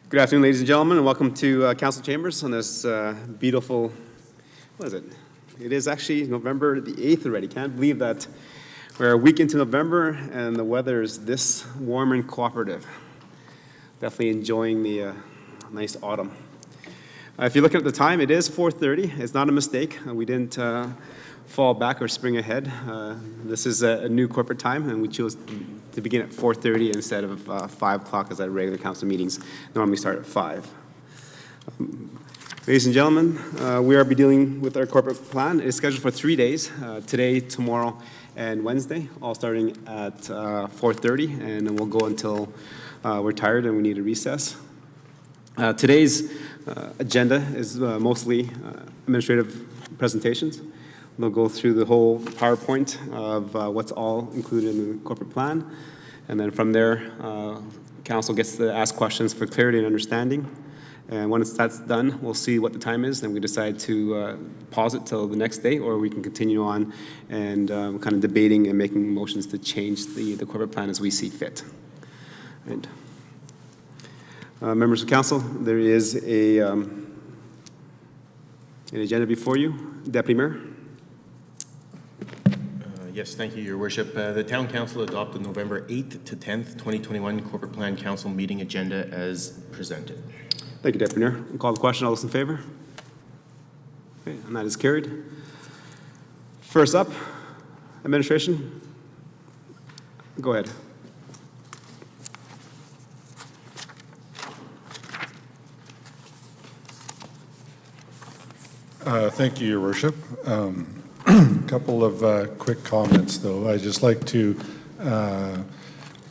Good afternoon, ladies and gentlemen, and welcome to Council Chambers on this beautiful, what is it? It is actually November the 8th already. Can't believe that we're a week into November and the weather is this warm and cooperative. Definitely enjoying the nice autumn. If you're looking at the time, it is 4:30. It's not a mistake. We didn't fall back or spring ahead. This is a new corporate time, and we chose to begin at 4:30 instead of 5 o'clock as our regular council meetings normally start at 5. Ladies and gentlemen, we are dealing with our corporate plan. It's scheduled for 3 days, today, tomorrow, and Wednesday, all starting at 4:30, and then we'll go until we're tired and we need a recess. Today's agenda is mostly administrative presentations. We'll go through the whole PowerPoint of what's all included in the corporate plan. And then from there, council gets to ask questions for clarity and understanding. And once that's done, we'll see what the time is, and we decide to pause it till the next day, or we can continue on and kind of debating and making motions to change the corporate plan as we see fit. Right. Members of council, there is an agenda before you. Deputy Mayor. Yes, thank you, Your Worship. The Town Council adopted November 8th to 10th, 2021 Corporate Plan Council meeting agenda as presented. Thank you, Deputy Mayor. I'll call the question. All those in favor? Okay, and that is carried. First up, administration. Go ahead. Thank you, Your Worship. A couple of quick comments, though. I'd just like to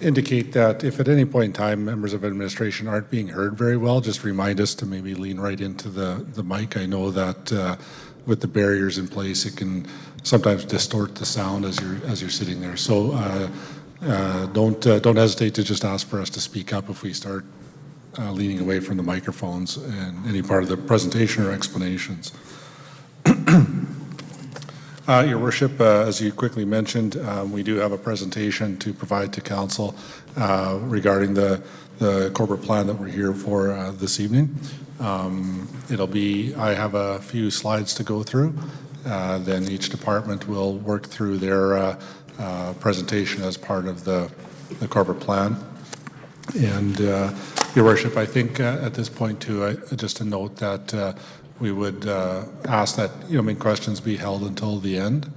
indicate that if at any point in time members of administration aren't being heard very well, just remind us to maybe lean right into the mic. I know that with the barriers in place, it can sometimes distort the sound as you're sitting there. So don't hesitate to just ask for us to speak up if we start leaning away from the microphones and any part of the presentation or explanations. Your Worship, as you quickly mentioned, we do have a presentation to provide to Council regarding the corporate plan that we're here for this evening. I have a few slides to go through. Then each department will work through their presentation as part of the corporate plan. And Your Worship, I think at this point too, just to note that we would ask that questions be held until the end.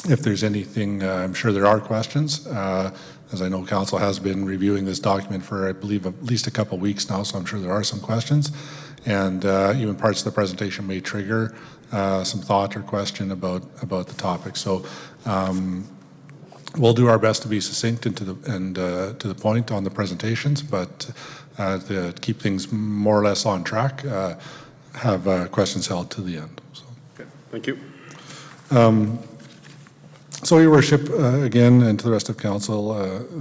If there's anything, I'm sure there are questions, as I know Council has been reviewing this document for, I believe, at least a couple of weeks now, so I'm sure there are some questions. And even parts of the presentation may trigger some thought or question about the topic. So we'll do our best to be succinct and to the point on the presentations, but to keep things more or less on track, have questions held to the end. So. Okay. Thank you. So, Your Worship, again, and to the rest of Council,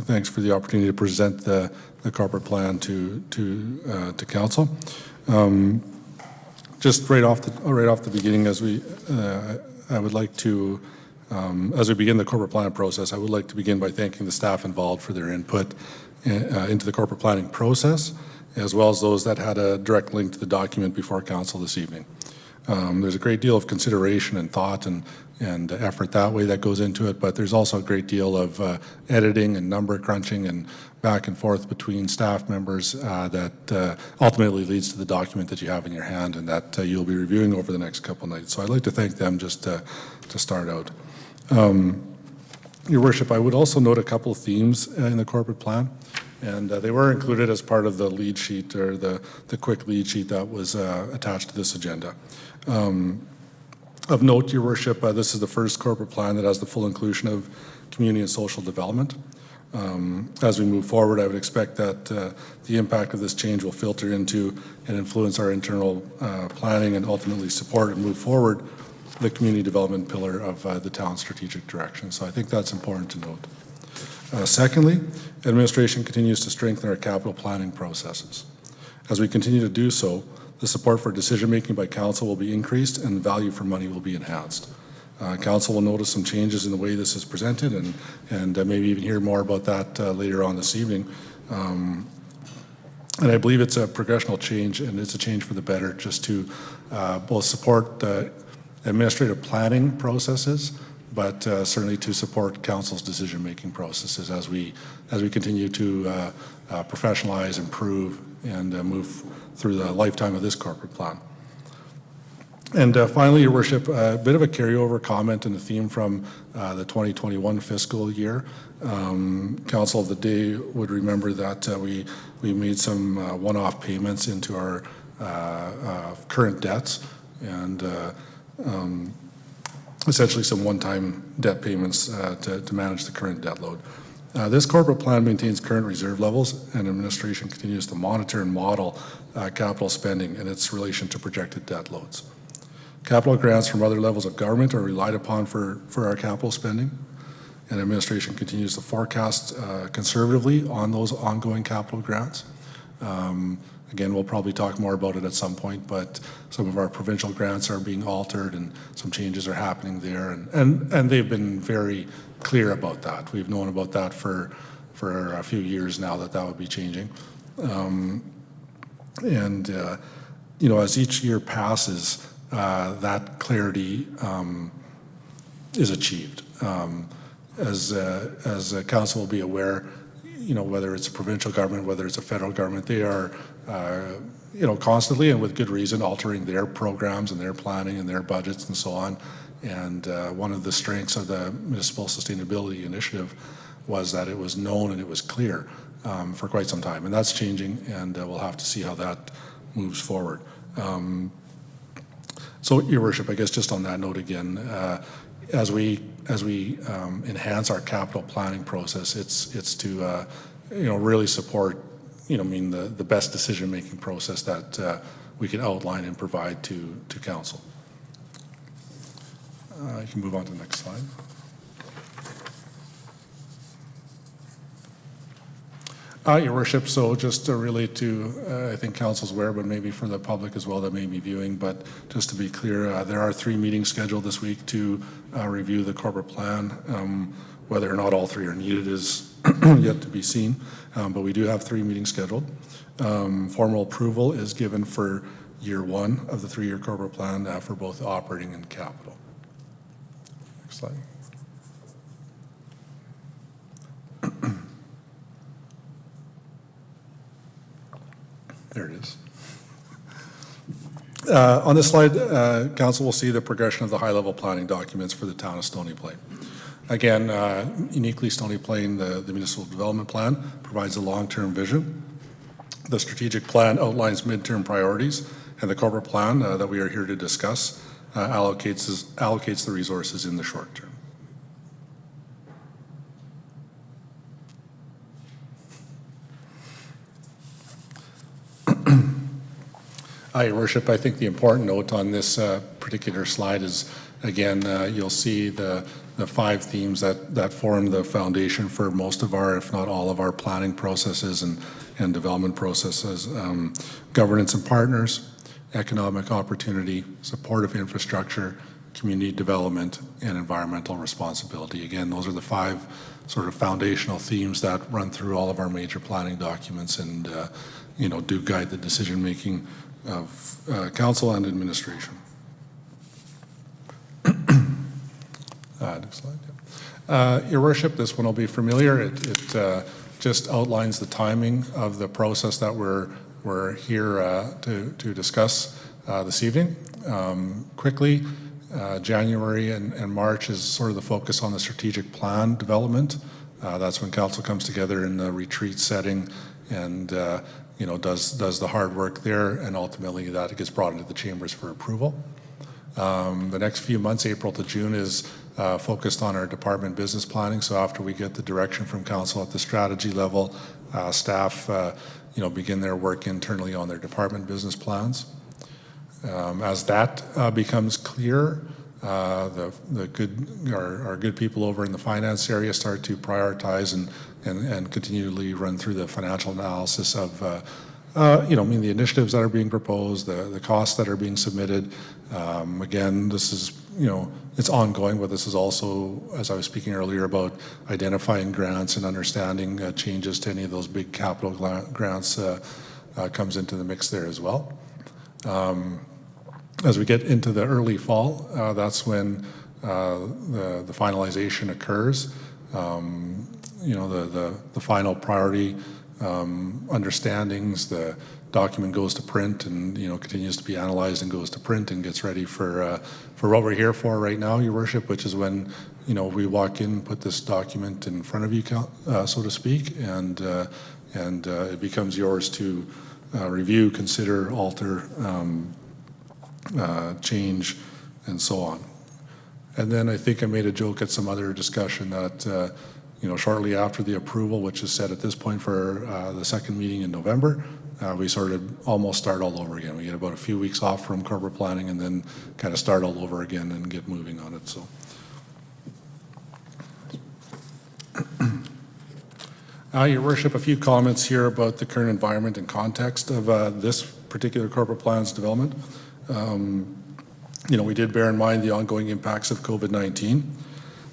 thanks for the opportunity to present the corporate plan to Council. Just right off the beginning, as we begin the corporate plan process, I would like to begin by thanking the staff involved for their input into the corporate planning process, as well as those that had a direct link to the document before Council this evening. There's a great deal of consideration and thought and effort that way that goes into it, but there's also a great deal of editing and number crunching and back and forth between staff members that ultimately leads to the document that you have in your hand and that you'll be reviewing over the next couple of nights. So I'd like to thank them just to start out. Your Worship, I would also note a couple of themes in the corporate plan, and they were included as part of the lead sheet or the quick lead sheet that was attached to this agenda. Of note, Your Worship, this is the first corporate plan that has the full inclusion of community and social development. As we move forward, I would expect that the impact of this change will filter into and influence our internal planning and ultimately support and move forward the community development pillar of the town's strategic direction. So I think that's important to note. Secondly, administration continues to strengthen our capital planning processes. As we continue to do so, the support for decision-making by Council will be increased and the value for money will be enhanced. Council will notice some changes in the way this is presented and maybe even hear more about that later on this evening. And I believe it's a progressional change, and it's a change for the better, just to both support the administrative planning processes, but certainly to support council's decision-making processes as we continue to professionalize, improve, and move through the lifetime of this corporate plan. And finally, Your Worship, a bit of a carryover comment and a theme from the 2021 fiscal year. Council of the day would remember that we made some one-off payments into our current debts, and essentially some one-time debt payments to manage the current debt load. This corporate plan maintains current reserve levels, and administration continues to monitor and model capital spending and its relation to projected debt loads. Capital grants from other levels of government are relied upon for our capital spending, and administration continues to forecast conservatively on those ongoing capital grants. Again, we'll probably talk more about it at some point, but some of our provincial grants are being altered and some changes are happening there, and they've been very clear about that. We've known about that for a few years now, that would be changing. You know, as each year passes, that clarity is achieved. As council will be aware, you know, whether it's a provincial government, whether it's a federal government, they are, you know, constantly and with good reason altering their programs and their planning and their budgets and so on. And one of the strengths of the Municipal Sustainability Initiative was that it was known and it was clear for quite some time. And that's changing, and we'll have to see how that moves forward. So, Your Worship, I guess just on that note again, as we enhance our capital planning process, it's to you know, really support, you know, I mean, the best decision-making process that we can outline and provide to council. You can move on to the next slide. Your Worship, so just to relate to, I think council's aware, but maybe for the public as well that may be viewing, but just to be clear, there are 3 meetings scheduled this week to review the corporate plan. Whether or not all 3 are needed is yet to be seen, but we do have 3 meetings scheduled. Formal approval is given for year 1 of the 3-year corporate plan for both operating and capital. Next slide. There it is. On this slide, council will see the progression of the high-level planning documents for the town of Stony Plain. Again, uniquely Stony Plain, the municipal development plan provides a long-term vision. The strategic plan outlines midterm priorities, and the corporate plan that we are here to discuss allocates the resources in the short term. Your Worship, I think the important note on this particular slide is, again, you'll see the 5 themes that form the foundation for most of our, if not all of our planning processes and development processes. Governance and partners, economic opportunity, supportive infrastructure, community development, and environmental responsibility. Again, those are the 5 sort of foundational themes that run through all of our major planning documents and, you know, do guide the decision-making of council and administration. Next slide. Yeah. Your Worship, this one will be familiar. It just outlines the timing of the process that we're here to discuss this evening. Quickly, January and March is sort of the focus on the strategic plan development. That's when council comes together in the retreat setting and you know, does the hard work there, and ultimately that gets brought into the chambers for approval. The next few months, April to June, is focused on our department business planning. So after we get the direction from council at the strategy level, staff you know, begin their work internally on their department business plans. As that becomes clear, our good people over in the finance area start to prioritize and continually run through the financial analysis of you know, I mean, the initiatives that are being proposed, the costs that are being submitted. Again, this is, you know, it's ongoing, but this is also, as I was speaking earlier, about identifying grants and understanding changes to any of those big capital grants comes into the mix there as well. As we get into the early fall, that's when the finalization occurs. The final priority understandings, the document goes to print and, continues to be analyzed and goes to print and gets ready for what we're here for right now, Your Worship, which is when, we walk in, put this document in front of you, so to speak, and it becomes yours to review, consider, alter, change, and so on. And then I think I made a joke at some other discussion that, shortly after the approval, which is set at this point for the second meeting in November, we almost start all over again. We get about a few weeks off from corporate planning and then kind of start all over again and get moving on it. So, Your Worship, a few comments here about the current environment and context of this particular corporate plan's development. We did bear in mind the ongoing impacts of COVID-19.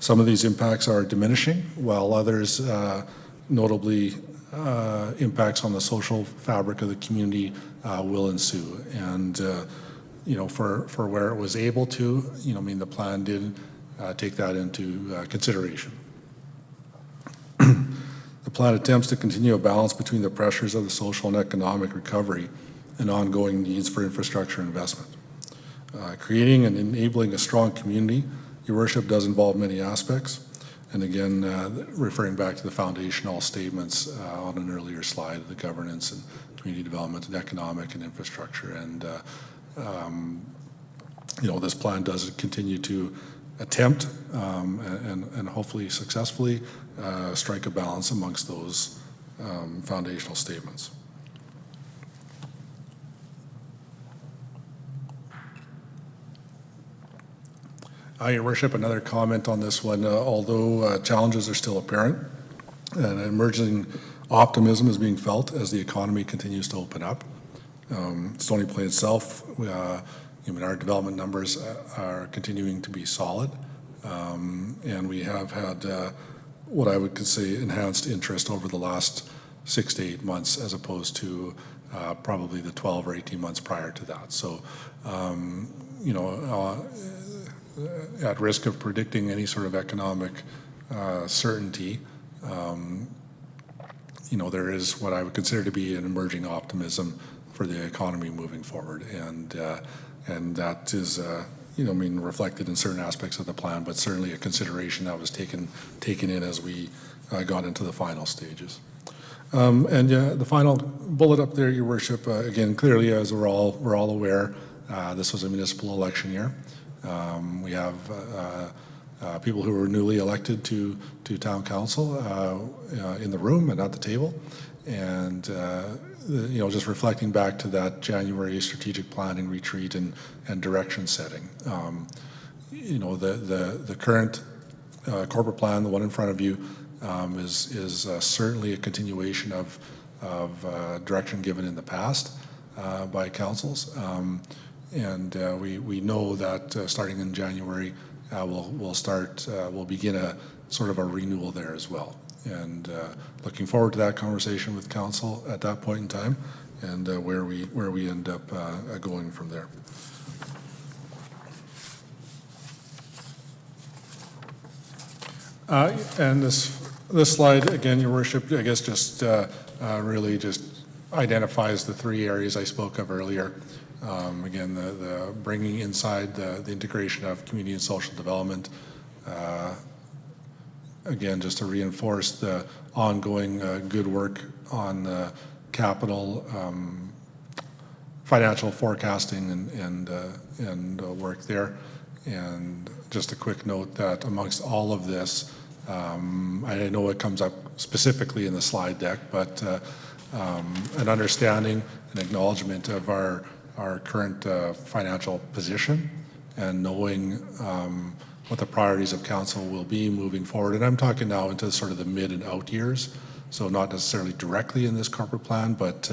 Some of these impacts are diminishing, while others, notably impacts on the social fabric of the community, will ensue. And, for where it was able to, the plan did take that into consideration. The plan attempts to continue a balance between the pressures of the social and economic recovery and ongoing needs for infrastructure investment. Creating and enabling a strong community, Your Worship, does involve many aspects. And again, referring back to the foundational statements on an earlier slide, the governance and community development and economic and infrastructure. And, this plan does continue to attempt and hopefully successfully strike a balance amongst those foundational statements. Your Worship, another comment on this one. Although challenges are still apparent, and emerging optimism is being felt as the economy continues to open up. Stony Plain itself, our development numbers are continuing to be solid, and we have had what I would say enhanced interest over the last 6 to 8 months, as opposed to probably the 12 or 18 months prior to that. So, at risk of predicting any sort of economic certainty, there is what I would consider to be an emerging optimism for the economy moving forward, and that is, reflected in certain aspects of the plan, but certainly a consideration that was taken in as we got into the final stages. The final bullet up there, Your Worship, again, clearly, as we're all aware, this was a municipal election year. We have people who were newly elected to town council in the room and at the table, and just reflecting back to that January strategic planning retreat and direction setting. The current corporate plan, the one in front of you, is certainly a continuation of direction given in the past by councils. We know that starting in January, we'll begin a sort of a renewal there as well. And looking forward to that conversation with council at that point in time, and where we end up going from there. And this slide, again, Your Worship, I guess just really just identifies the three areas I spoke of earlier. Again, the bringing inside the integration of community and social development. Again, just to reinforce the ongoing good work on the capital, financial forecasting and work there. And just a quick note that amongst all of this, I know it comes up specifically in the slide deck, but an understanding and acknowledgement of our current financial position, and knowing what the priorities of council will be moving forward. And I'm talking now into sort of the mid and out years, so not necessarily directly in this corporate plan, but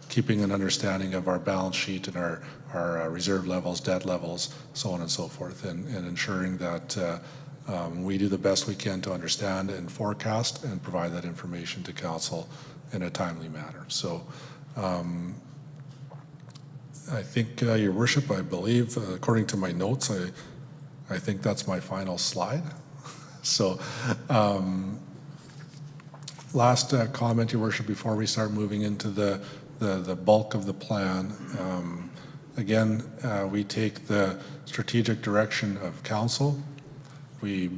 keeping an understanding of our balance sheet and our reserve levels, debt levels, so on and so forth, and ensuring that we do the best we can to understand and forecast and provide that information to council in a timely manner. So I think, Your Worship, I believe, according to my notes, I think that's my final slide. So, last comment, Your Worship, before we start moving into the bulk of the plan. Again, we take the strategic direction of council. We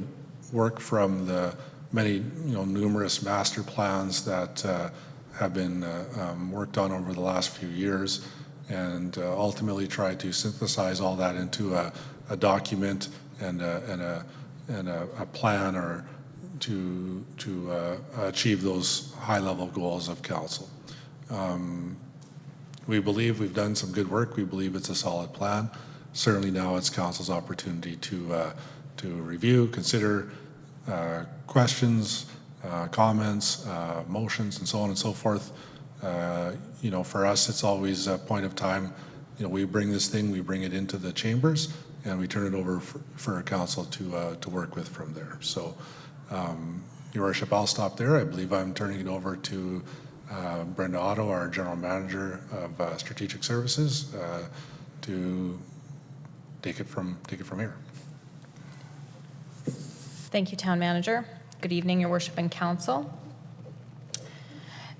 work from the many, numerous master plans that have been worked on over the last few years, and ultimately try to synthesize all that into a document and a plan or to achieve those high-level goals of council. We believe we've done some good work. We believe it's a solid plan. Certainly now it's council's opportunity to review, consider questions, comments, motions, and so on and so forth. For us, it's always a point of time. We bring this thing, we bring it into the chambers, and we turn it over for our council to work with from there. So, Your Worship, I'll stop there. I believe I'm turning it over to Brenda Otto, our General Manager of Strategic Services, to take it from here. Thank you, Town Manager. Good evening, Your Worship and Council.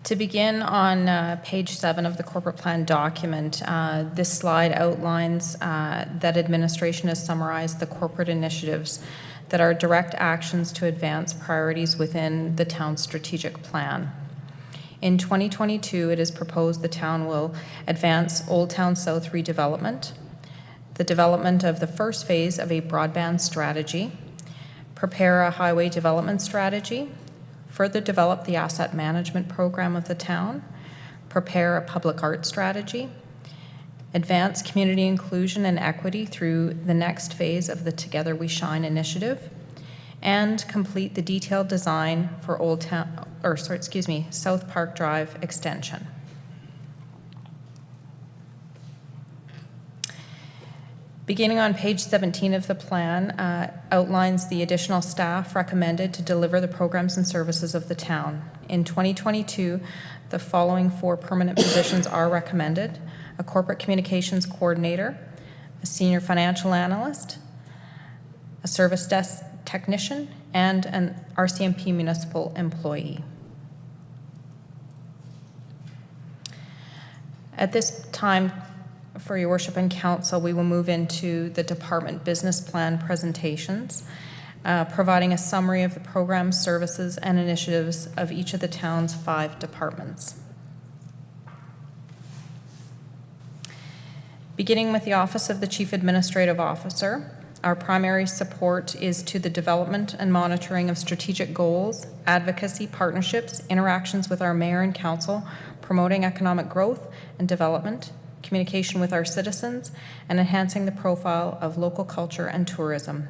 To begin on page 7 of the corporate plan document, this slide outlines that administration has summarized the corporate initiatives that are direct actions to advance priorities within the town's strategic plan. In 2022, it is proposed the town will advance Old Town South redevelopment, the development of the first phase of a broadband strategy, prepare a highway development strategy, further develop the asset management program of the town, prepare a public art strategy, advance community inclusion and equity through the next phase of the Together We Shine initiative, and complete the detailed design for South Park Drive extension. Beginning on page 17 of the plan, outlines the additional staff recommended to deliver the programs and services of the town. In 2022, the following 4 permanent positions are recommended: a corporate communications coordinator, a senior financial analyst, a service desk technician, and an RCMP municipal employee. At this time, for Your Worship and Council, we will move into the department business plan presentations, providing a summary of the programs, services, and initiatives of each of the town's 5 departments. Beginning with the Office of the Chief Administrative Officer, our primary support is to the development and monitoring of strategic goals, advocacy, partnerships, interactions with our mayor and council, promoting economic growth and development, communication with our citizens, and enhancing the profile of local culture and tourism.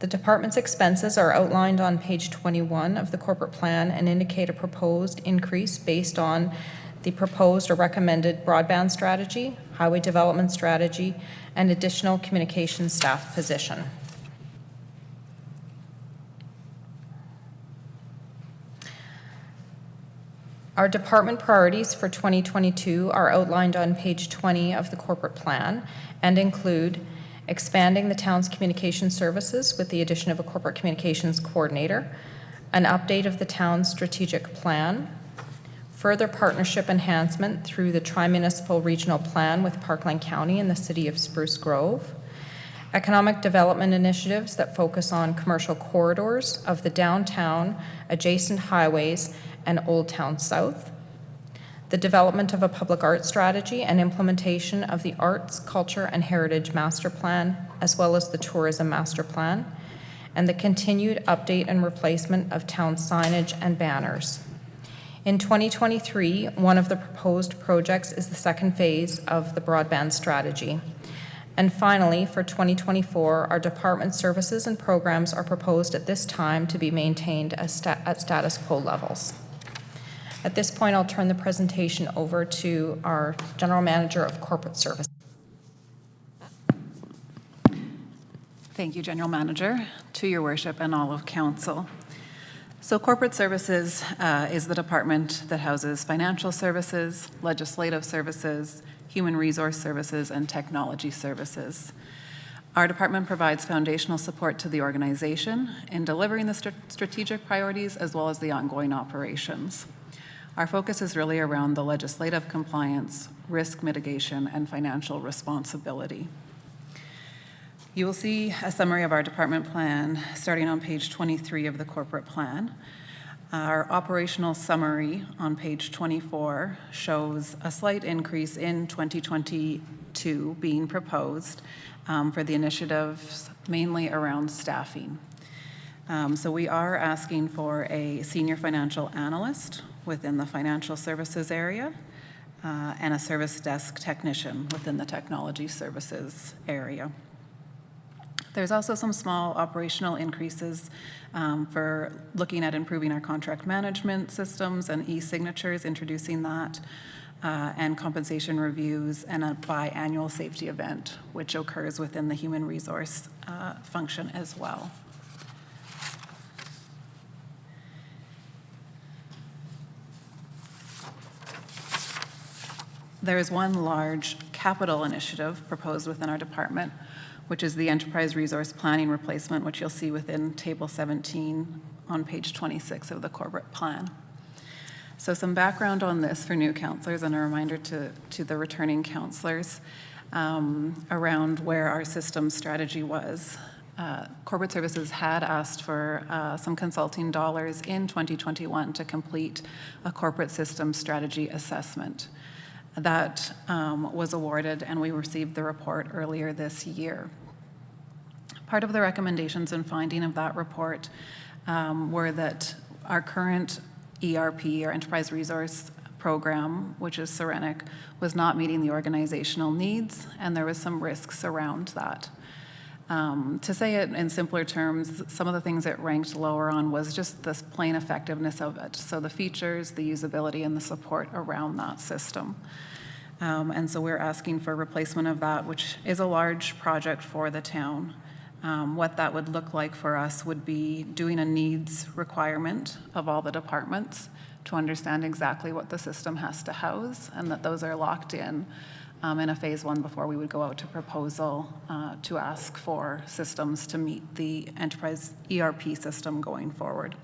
The department's expenses are outlined on page 21 of the corporate plan and indicate a proposed increase based on the proposed or recommended broadband strategy, highway development strategy, and additional communications staff position. Our department priorities for 2022 are outlined on page 20 of the corporate plan and include expanding the town's communication services with the addition of a corporate communications coordinator, an update of the town's strategic plan, further partnership enhancement through the tri-municipal regional plan with Parkland County and the city of Spruce Grove, economic development initiatives that focus on commercial corridors of the downtown, adjacent highways, and Old Town South, the development of a public art strategy and implementation of the Arts, Culture, and Heritage Master Plan, as well as the Tourism Master Plan, and the continued update and replacement of town signage and banners. In 2023, one of the proposed projects is the second phase of the broadband strategy. And finally, for 2024, our department services and programs are proposed at this time to be maintained at status quo levels. At this point, I'll turn the presentation over to our General Manager of Corporate Services. Thank you, General Manager, to Your Worship and all of Council. So corporate services is the department that houses financial services, legislative services, human resource services, and technology services. Our department provides foundational support to the organization in delivering the strategic priorities as well as the ongoing operations. Our focus is really around the legislative compliance, risk mitigation, and financial responsibility. You will see a summary of our department plan starting on page 23 of the corporate plan. Our operational summary on page 24 shows a slight increase in 2022 being proposed for the initiatives mainly around staffing. So we are asking for a senior financial analyst within the financial services area and a service desk technician within the technology services area. There's also some small operational increases for looking at improving our contract management systems and e-signatures, introducing that, and compensation reviews and a biannual safety event, which occurs within the human resource function as well. There is one large capital initiative proposed within our department, which is the Enterprise Resource Planning Replacement, which you'll see within Table 17 on page 26 of the corporate plan. So some background on this for new councillors and a reminder to the returning councillors around where our system strategy was. Corporate Services had asked for some consulting dollars in 2021 to complete a corporate system strategy assessment. That was awarded, and we received the report earlier this year. Part of the recommendations and finding of that report were that our current ERP, or Enterprise Resource Program, which is Serenic, was not meeting the organizational needs, and there was some risks around that. To say it in simpler terms, some of the things it ranked lower on was just the plain effectiveness of it. So the features, the usability, and the support around that system. And so we're asking for replacement of that, which is a large project for the town. What that would look like for us would be doing a needs requirement of all the departments to understand exactly what the system has to house, and that those are locked in a phase one before we would go out to proposal to ask for systems to meet the enterprise ERP system going forward.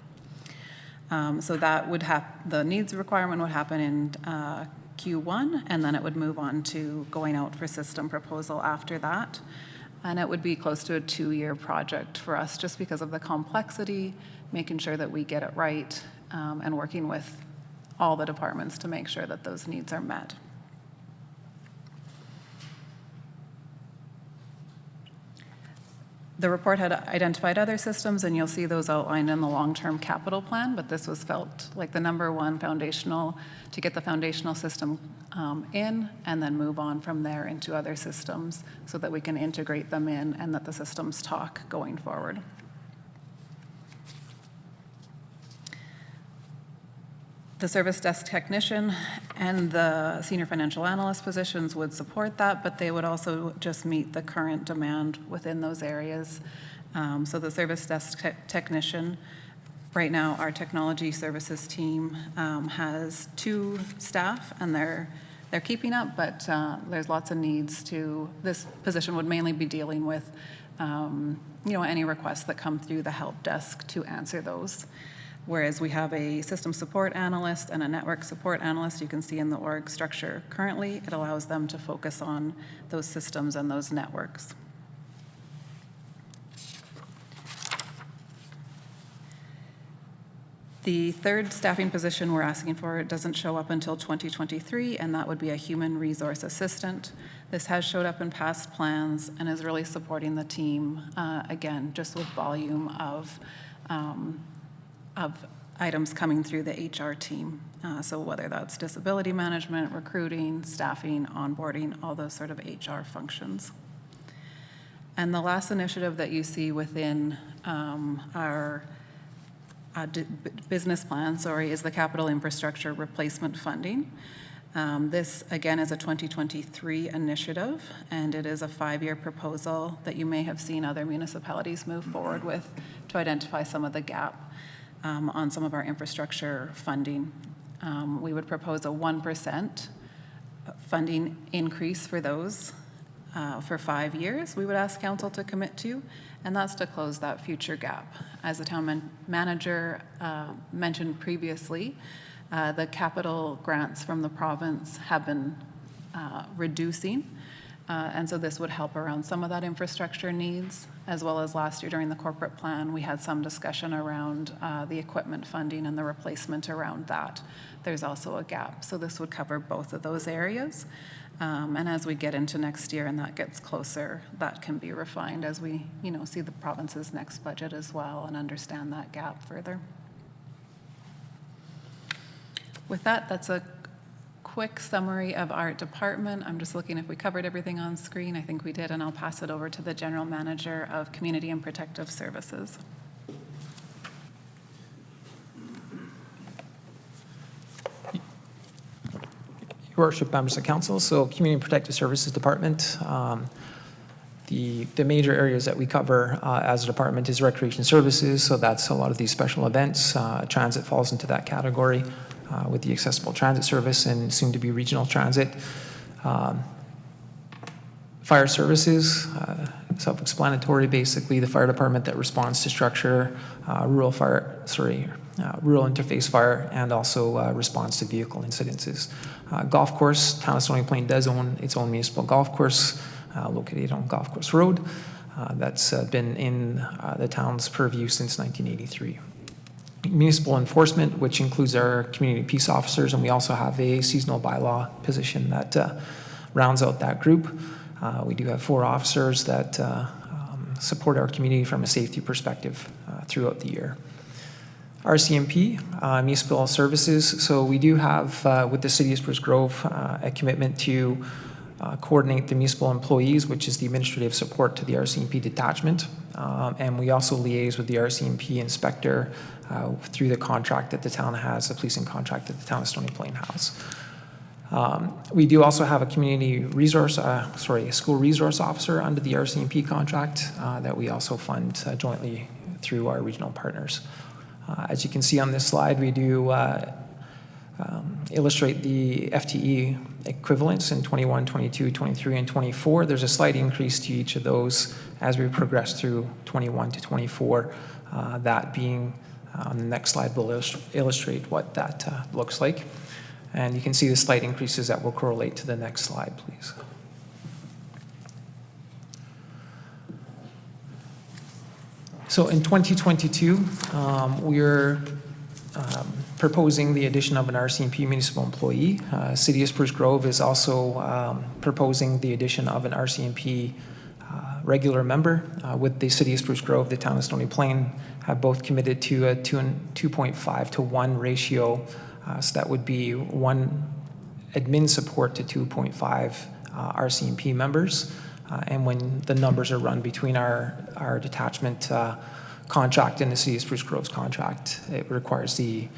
So that would the needs requirement would happen in Q1, and then it would move on to going out for system proposal after that. And it would be close to a 2-year project for us just because of the complexity, making sure that we get it right, and working with all the departments to make sure that those needs are met. The report had identified other systems, and you'll see those outlined in the long-term capital plan, but this was felt like the number one foundational, to get the foundational system in and then move on from there into other systems so that we can integrate them in and that the systems talk going forward. The service desk technician and the senior financial analyst positions would support that, but they would also just meet the current demand within those areas. So the service desk technician, right now our technology services team has 2 staff, and they're keeping up, but there's lots of needs to, this position would mainly be dealing with any requests that come through the help desk to answer those. Whereas we have a system support analyst and a network support analyst, you can see in the org structure currently, it allows them to focus on those systems and those networks. The third staffing position we're asking for, it doesn't show up until 2023, and that would be a human resource assistant. This has showed up in past plans and is really supporting the team, again, just with volume of items coming through the HR team. So whether that's disability management, recruiting, staffing, onboarding, all those sort of HR functions. And the last initiative that you see within our business plan, is the capital infrastructure replacement funding. This, again, is a 2023 initiative, and it is a 5-year proposal that you may have seen other municipalities move forward with to identify some of the gap. on some of our infrastructure funding. We would propose a 1% funding increase for those for 5 years. We would ask council to commit to, and that's to close that future gap. As the town manager mentioned previously, the capital grants from the province have been reducing, and so this would help around some of that infrastructure needs, as well as last year during the corporate plan, we had some discussion around the equipment funding and the replacement around that. There's also a gap, so this would cover both of those areas. And as we get into next year and that gets closer, that can be refined as we, see the province's next budget as well and understand that gap further. With that, that's a quick summary of our department. I'm just looking if we covered everything on screen. I think we did, and I'll pass it over to the General Manager of Community and Protective Services. Your Worship, members of council, so Community and Protective Services Department, the major areas that we cover as a department is recreation services, so that's a lot of these special events. Transit falls into that category with the accessible transit service and soon to be regional transit. Fire services, self-explanatory, basically the fire department that responds to structure, rural interface fire, and also responds to vehicle incidences. Golf course, town of Stony Plain does own its own municipal golf course located on Golf Course Road. That's been in the town's purview since 1983. Municipal Enforcement, which includes our community peace officers, and we also have a seasonal bylaw position that rounds out that group. We do have 4 officers that support our community from a safety perspective throughout the year. RCMP, Municipal Services. So we do have, with the City of Spruce Grove, a commitment to coordinate the municipal employees, which is the administrative support to the RCMP detachment. And we also liaise with the RCMP inspector through the contract that the town has, the policing contract that the town of Stony Plain has. We do also have a a school resource officer under the RCMP contract that we also fund jointly through our regional partners. As you can see on this slide, we do illustrate the FTE equivalents in 21, 22, 23, and 24. There's a slight increase to each of those as we progress through 21 to 24. That being, on the next slide, will illustrate what that looks like. And you can see the slight increases that will correlate to the next slide, please. So in 2022, we're proposing the addition of an RCMP municipal employee. City of Spruce Grove is also proposing the addition of an RCMP regular member. With the City of Spruce Grove, the town of Stony Plain have both committed to a 2.5 to 1 ratio. So that would be 1 admin support to 2.5 RCMP members. And when the numbers are run between our detachment contract and the City of Spruce Grove's contract, it requires the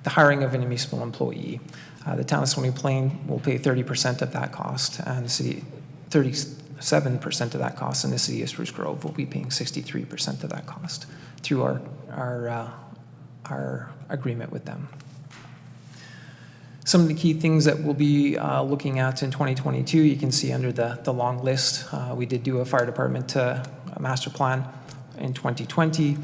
hiring of a municipal employee. The town of Stony Plain will pay 30% of that cost, and the city 37% of that cost, and the City of Spruce Grove will be paying 63% of that cost through our agreement with them. Some of the key things that we'll be looking at in 2022, you can see under the long list. We did do a fire department master plan in 2020,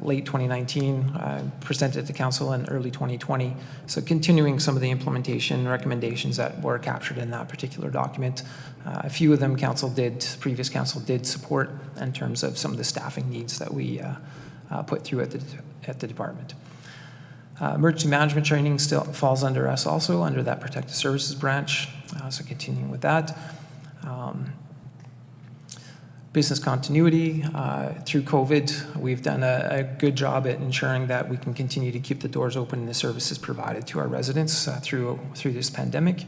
late 2019, presented to council in early 2020. So continuing some of the implementation recommendations that were captured in that particular document. A few of them previous council did support in terms of some of the staffing needs that we put through at the department. Emergency management training still falls under us also, under that protective services branch. So continuing with that. Business continuity. Through COVID, we've done a good job at ensuring that we can continue to keep the doors open and the services provided to our residents through this pandemic.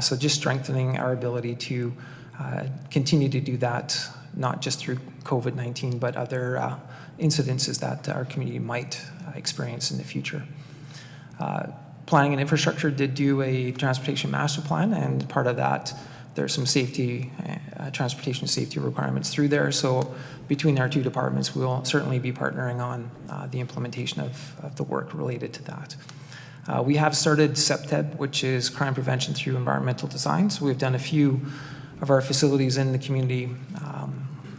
So just strengthening our ability to continue to do that, not just through COVID-19, but other incidences that our community might experience in the future. Planning and infrastructure did do a transportation master plan, and part of that there's some safety, transportation safety requirements through there. So between our two departments, we'll certainly be partnering on the implementation of the work related to that. We have started CEPTEB, which is crime prevention through environmental design. So we've done a few of our facilities in the community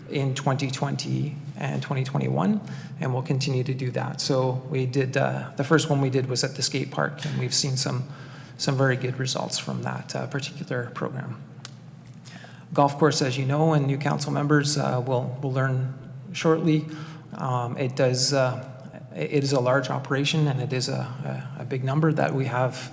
in 2020 and 2021, and we'll continue to do that. So we did, the first one we did was at the skate park, and we've seen some very good results from that particular program. Golf course, as you know, and new council members will learn shortly, it is a large operation, and it is a big number that we have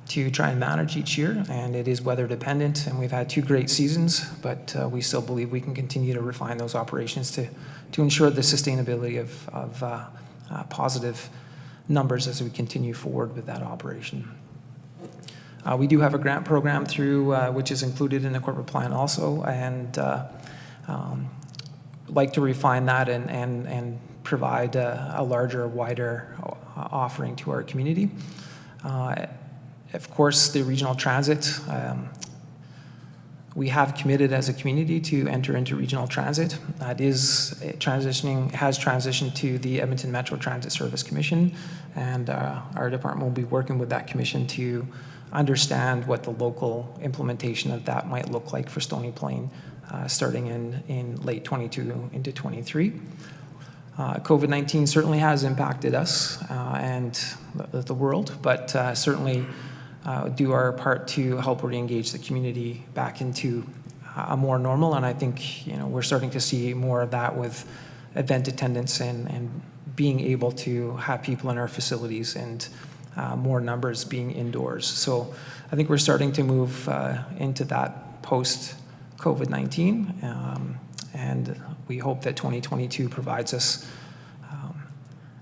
to try and manage each year, and it is weather dependent, and we've had 2 great seasons, but we still believe we can continue to refine those operations to ensure the sustainability of positive numbers as we continue forward with that operation. We do have a grant program through, which is included in the corporate plan also, and like to refine that and provide a larger, wider offering to our community. Of course, the regional transit, we have committed as a community to enter into regional transit. That is has transitioned to the Edmonton Metro Transit Service Commission, and our department will be working with that commission to understand what the local implementation of that might look like for Stony Plain, starting in late 22 into 23. COVID-19 certainly has impacted us and the world, but certainly do our part to help re-engage the community back into a more normal. And I think we're starting to see more of that with event attendance and being able to have people in our facilities and more numbers being indoors. So I think we're starting to move into that post-COVID-19, and we hope that 2022 provides us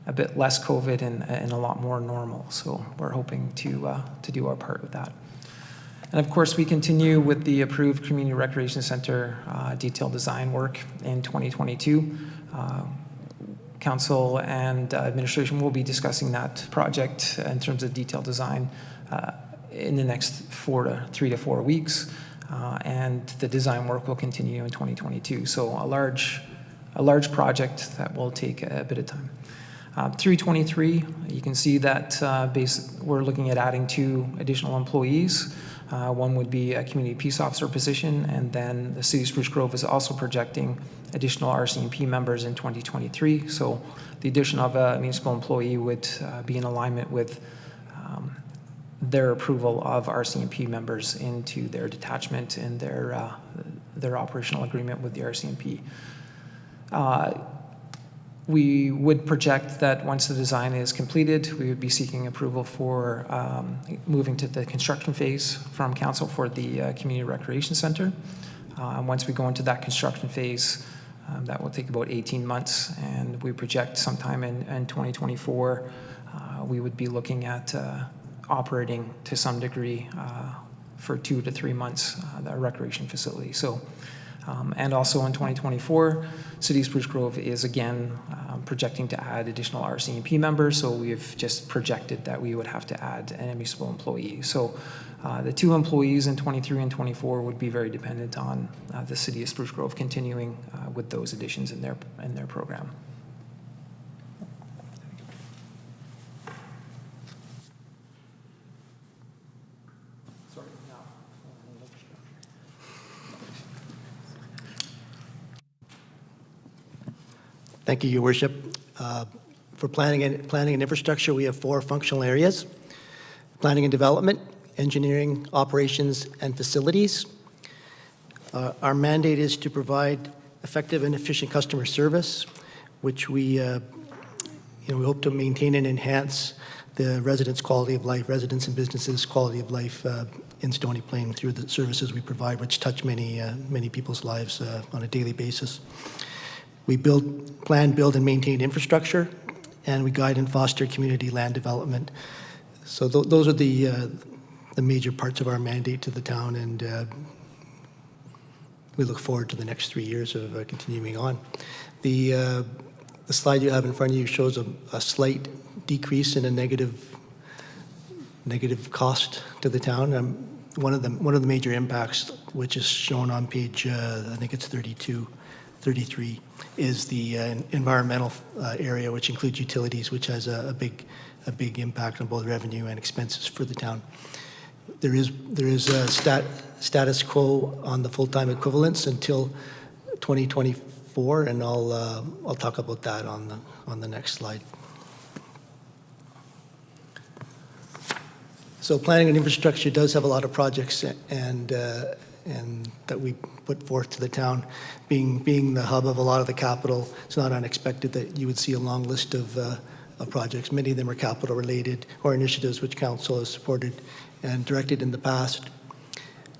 a bit less COVID and a lot more normal. So we're hoping to do our part with that. And of course, we continue with the approved Community Recreation Center detailed design work in 2022. Council and administration will be discussing that project in terms of detailed design in the next 3 to 4 weeks, and the design work will continue in 2022. So a large project that will take a bit of time. Through 23, you can see that we're looking at adding 2 additional employees. One would be a community peace officer position, and then the City of Spruce Grove is also projecting additional RCMP members in 2023. So the addition of a municipal employee would be in alignment with their approval of RCMP members into their detachment and their operational agreement with the RCMP. We would project that once the design is completed, we would be seeking approval for moving to the construction phase from council for the Community Recreation Center. Once we go into that construction phase, that will take about 18 months, and we project sometime in 2024, we would be looking at operating to some degree for 2 to 3 months, the recreation facility. So. And also in 2024, City of Spruce Grove is again projecting to add additional RCMP members, so we've just projected that we would have to add an municipal employee. So the 2 employees in 23 and 24 would be very dependent on the City of Spruce Grove continuing with those additions in their program. Thank you, Your Worship. For planning and infrastructure, we have 4 functional areas: planning and development, engineering, operations, and facilities. Our mandate is to provide effective and efficient customer service, which we hope to maintain and enhance the residents' quality of life, residents and businesses' quality of life in Stony Plain through the services we provide, which touch many people's lives on a daily basis. We plan, build, and maintain infrastructure, and we guide and foster community land development. So those are the major parts of our mandate to the town, and we look forward to the next 3 years of continuing on. The slide you have in front of you shows a slight decrease in a negative cost to the town. one of the major impacts, which is shown on page, I think it's 32, 33, is the environmental area, which includes utilities, which has a big impact on both revenue and expenses for the town. There is a status quo on the full-time equivalents until 2024, and I'll talk about that on the next slide. So planning and infrastructure does have a lot of projects and that we put forth to the town. Being the hub of a lot of the capital, it's not unexpected that you would see a long list of projects. Many of them are capital related or initiatives which council has supported and directed in the past.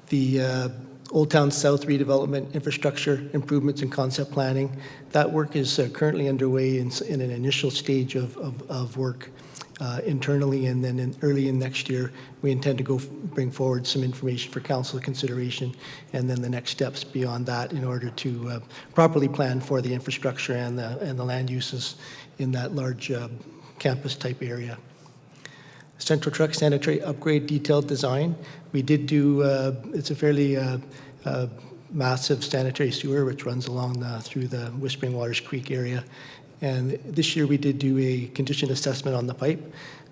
The Old Town South redevelopment, infrastructure improvements and concept planning, that work is currently underway in an initial stage of work internally, and then early in next year, we intend to bring forward some information for council consideration, and then the next steps beyond that in order to properly plan for the infrastructure and the land uses in that large campus type area. Central Truck Sanitary Upgrade Detailed Design. We did do, it's a fairly massive sanitary sewer which runs along through the Whispering Waters Creek area. And this year we did do a condition assessment on the pipe.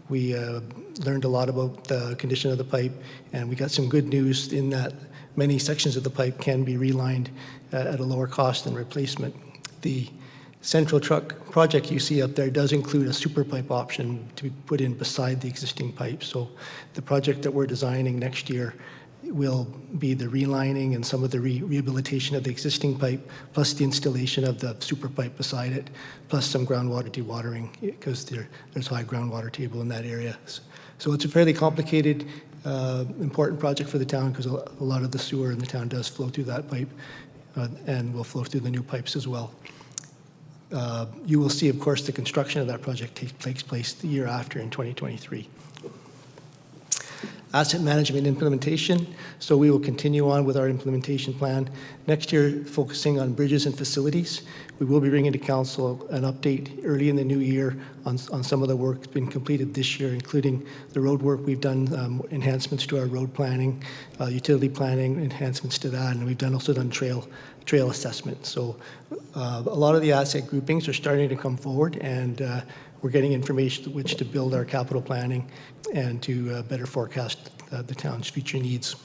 We learned a lot about the condition of the pipe, and we got some good news in that many sections of the pipe can be relined at a lower cost than replacement. The Central Truck project you see up there does include a super pipe option to be put in beside the existing pipe. So the project that we're designing next year will be the relining and some of the rehabilitation of the existing pipe, plus the installation of the super pipe beside it, plus some groundwater dewatering, because there's high groundwater table in that area. So it's a fairly complicated, important project for the town, because a lot of the sewer in the town does flow through that pipe and will flow through the new pipes as well. You will see, of course, the construction of that project takes place the year after in 2023. Asset management implementation. So we will continue on with our implementation plan. Next year, focusing on bridges and facilities. We will be bringing to council an update early in the new year on some of the work that's been completed this year, including the road work we've done, enhancements to our road planning, utility planning, enhancements to that, and we've also done trail assessment. So a lot of the asset groupings are starting to come forward, and we're getting information which to build our capital planning and to better forecast the town's future needs.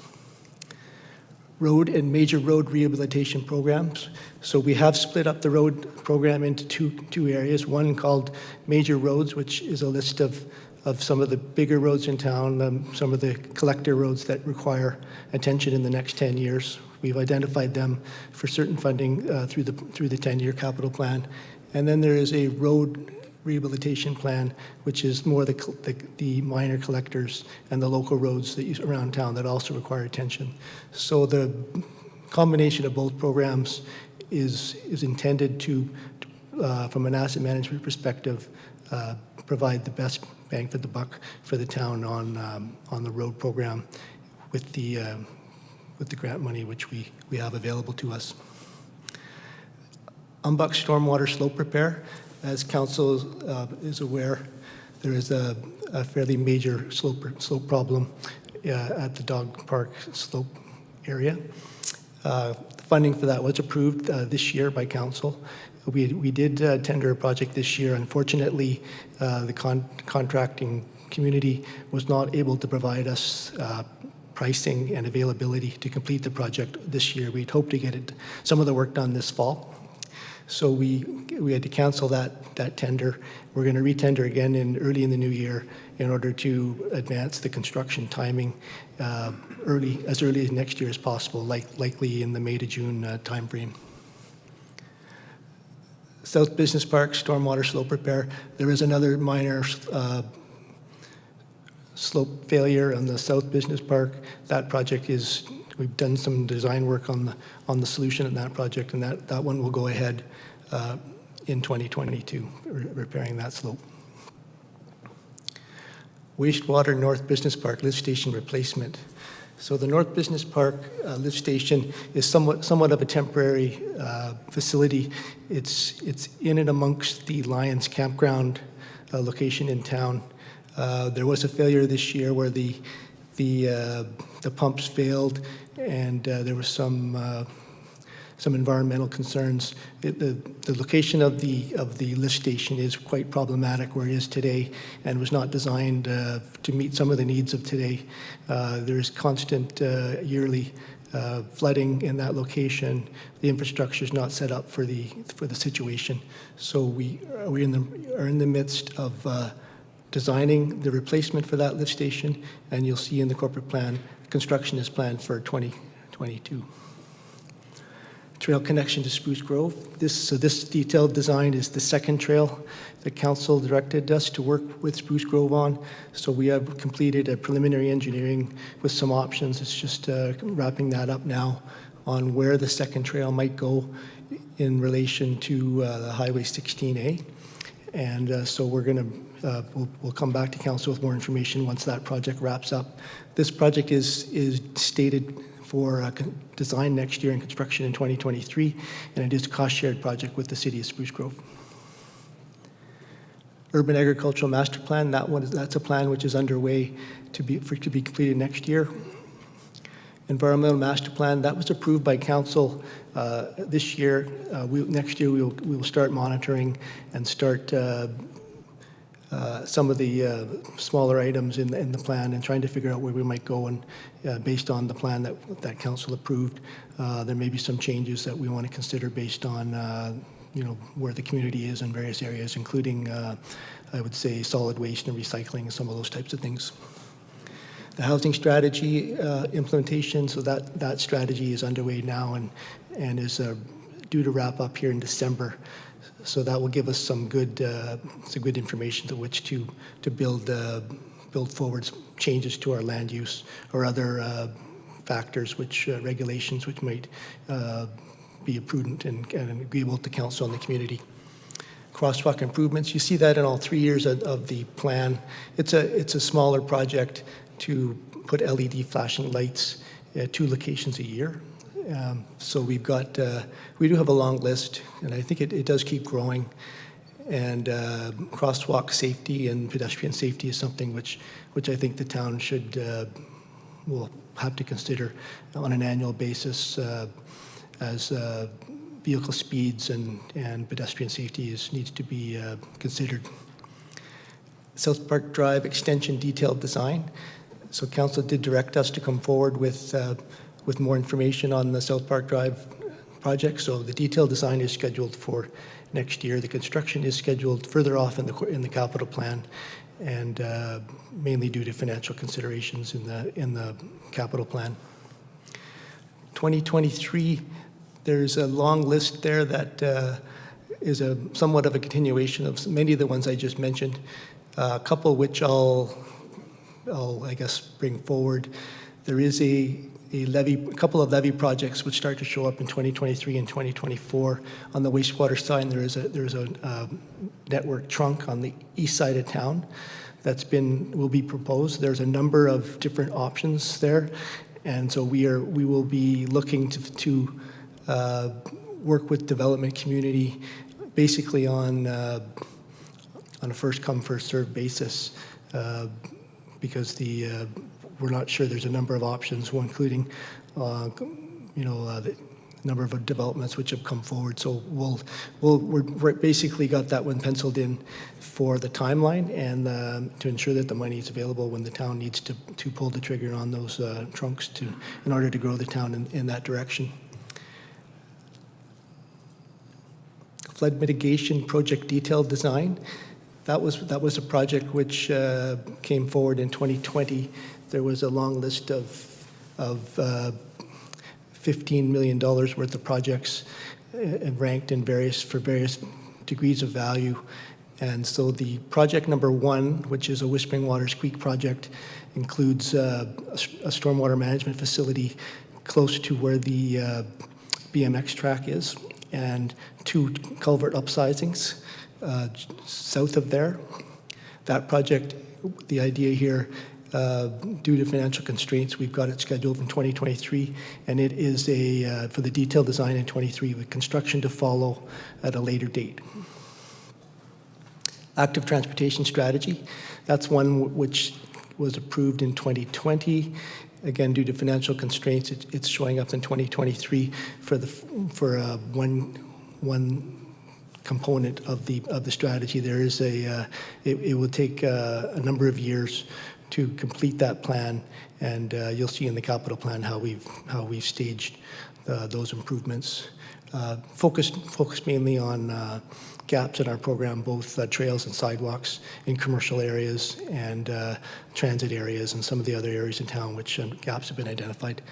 Road and major road rehabilitation programs. So we have split up the road program into two areas. One called major roads, which is a list of some of the bigger roads in town, some of the collector roads that require attention in the next 10 years. We've identified them for certain funding through the 10-year capital plan. And then there is a road rehabilitation plan, which is more the minor collectors and the local roads that around town that also require attention. So the combination of both programs is intended to, from an asset management perspective, provide the best bang for the buck for the town on the road program with the grant money which we have available to us. Umbuck stormwater slope repair. As council is aware, there is a fairly major slope problem at the dog park slope area. Funding for that was approved this year by council. We did tender a project this year. Unfortunately, the contracting community was not able to provide us pricing and availability to complete the project this year. We'd hoped to get some of the work done this fall. So we had to cancel that tender. We're going to retender again early in the new year in order to advance the construction timing as early as next year as possible, likely in the May to June timeframe. South Business Park stormwater slope repair. There is another minor slope failure on the South Business Park. That project we've done some design work on the solution in that project, and that one will go ahead in 2022, repairing that slope. Wastewater North Business Park lift station replacement. So the North Business Park lift station is somewhat of a temporary facility. It's in and amongst the Lions Campground location in town. There was a failure this year where the the pumps failed, and there was some environmental concerns. The location of the lift station is quite problematic where it is today, and was not designed to meet some of the needs of today. There is constant yearly flooding in that location. The infrastructure is not set up for the situation. So we are in the midst of designing the replacement for that lift station, and you'll see in the corporate plan, construction is planned for 2022. Trail connection to Spruce Grove. This detailed design is the second trail the council directed us to work with Spruce Grove on. So we have completed a preliminary engineering with some options. It's just wrapping that up now on where the second trail might go in relation to the Highway 16A. And so we're going to, we'll come back to council with more information once that project wraps up. This project is stated for design next year and construction in 2023, and it is a cost-shared project with the City of Spruce Grove. Urban Agricultural Master Plan, that's a plan which is underway to be completed next year. Environmental Master Plan, that was approved by council this year. Next year we will start monitoring and start some of the smaller items in the plan and trying to figure out where we might go, and based on the plan that council approved, there may be some changes that we want to consider based on where the community is in various areas, including I would say solid waste and recycling and some of those types of things. The housing strategy implementation, so that strategy is underway now and is due to wrap up here in December. So that will give us some good information to which to build forward changes to our land use or other factors, regulations which might be prudent and agreeable to council and the community. Crosswalk improvements, you see that in all 3 years of the plan. It's a smaller project to put LED flashing lights at 2 locations a year. So we do have a long list, and I think it does keep growing. And crosswalk safety and pedestrian safety is something which I think the town will have to consider on an annual basis as vehicle speeds and pedestrian safety needs to be considered. South Park Drive extension detailed design. So council did direct us to come forward with more information on the South Park Drive project. So the detailed design is scheduled for next year. The construction is scheduled further off in the capital plan, and mainly due to financial considerations in the capital plan. 2023, there's a long list there that is somewhat of a continuation of many of the ones I just mentioned. A couple which I'll I guess bring forward. There is a couple of levy projects which start to show up in 2023 and 2024. On the wastewater side, there's a network trunk on the east side of town will be proposed. There's a number of different options there, and so we will be looking to work with development community, basically on a first come first served basis, because we're not sure. There's a number of options, one including, the number of developments which have come forward. So we're basically got that one penciled in for the timeline and to ensure that the money is available when the town needs to pull the trigger on those trunks in order to grow the town in that direction. Flood mitigation project detailed design. That was a project which came forward in 2020. There was a long list of $15 million worth of projects ranked for various degrees of value. And so the project number 1, which is a Whispering Waters Creek project, includes a stormwater management facility close to where the BMX track is, and 2 culvert upsizings south of there. That project, the idea here, due to financial constraints, we've got it scheduled in 2023, and it is for the detailed design in 23 with construction to follow at a later date. Active transportation strategy, that's one which was approved in 2020. Again, due to financial constraints, it's showing up in 2023 for one component of the strategy. There is it will take a number of years to complete that plan, and you'll see in the capital plan how we've staged those improvements. Focused mainly on gaps in our program, both trails and sidewalks in commercial areas and transit areas and some of the other areas in town which gaps have been identified.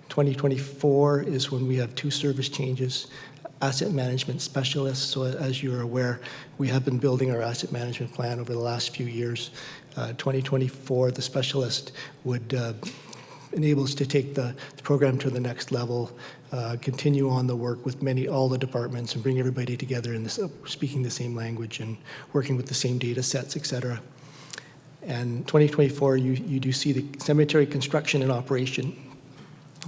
2024 is when we have 2 service changes. Asset management specialists, so as you're aware, we have been building our asset management plan over the last few years. 2024, the specialist would enable us to take the program to the next level, continue on the work with all the departments and bring everybody together in this, speaking the same language and working with the same data sets, et cetera. And 2024, you do see the cemetery construction and operation.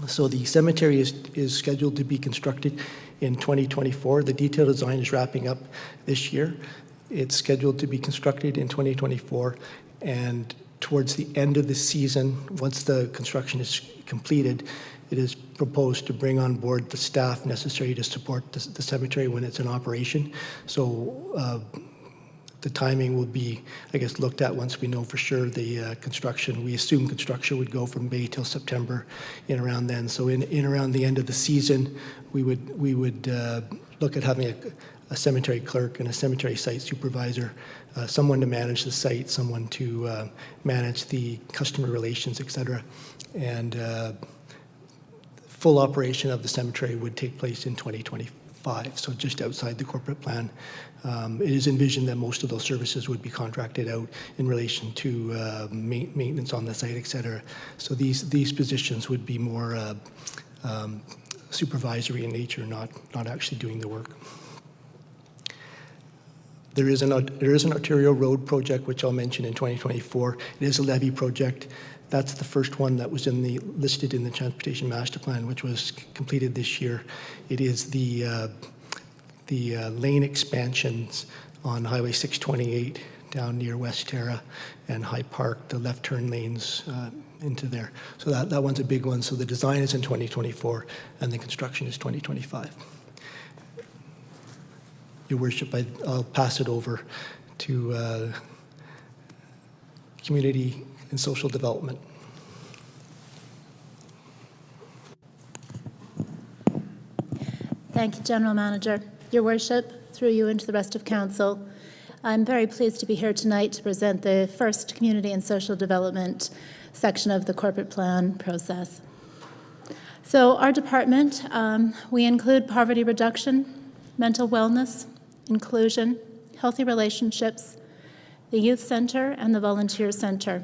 So the cemetery is scheduled to be constructed in 2024. The detailed design is wrapping up this year. It's scheduled to be constructed in 2024, and towards the end of the season, once the construction is completed, it is proposed to bring on board the staff necessary to support the cemetery when it's in operation. So the timing will be, I guess, looked at once we know for sure the construction. We assume construction would go from May till September, in around then. So in around the end of the season, we would look at having a cemetery clerk and a cemetery site supervisor, someone to manage the site, someone to manage the customer relations, et cetera. And full operation of the cemetery would take place in 2025, so just outside the corporate plan. It is envisioned that most of those services would be contracted out in relation to maintenance on the site, et cetera. So these positions would be more supervisory in nature, not actually doing the work. There is an arterial road project, which I'll mention in 2024. It is a levy project. That's the first one that was listed in the Transportation Master Plan, which was completed this year. It is the lane expansions on Highway 628 down near West Terra and High Park, the left turn lanes into there. So that one's a big one. So the design is in 2024 and the construction is 2025. Your Worship, I'll pass it over to Community and Social Development. Thank you, General Manager. Your Worship, through you and to the rest of Council, I'm very pleased to be here tonight to present the first Community and Social Development section of the corporate plan process. So our department, we include poverty reduction, mental wellness, inclusion, healthy relationships, the youth center, and the volunteer center.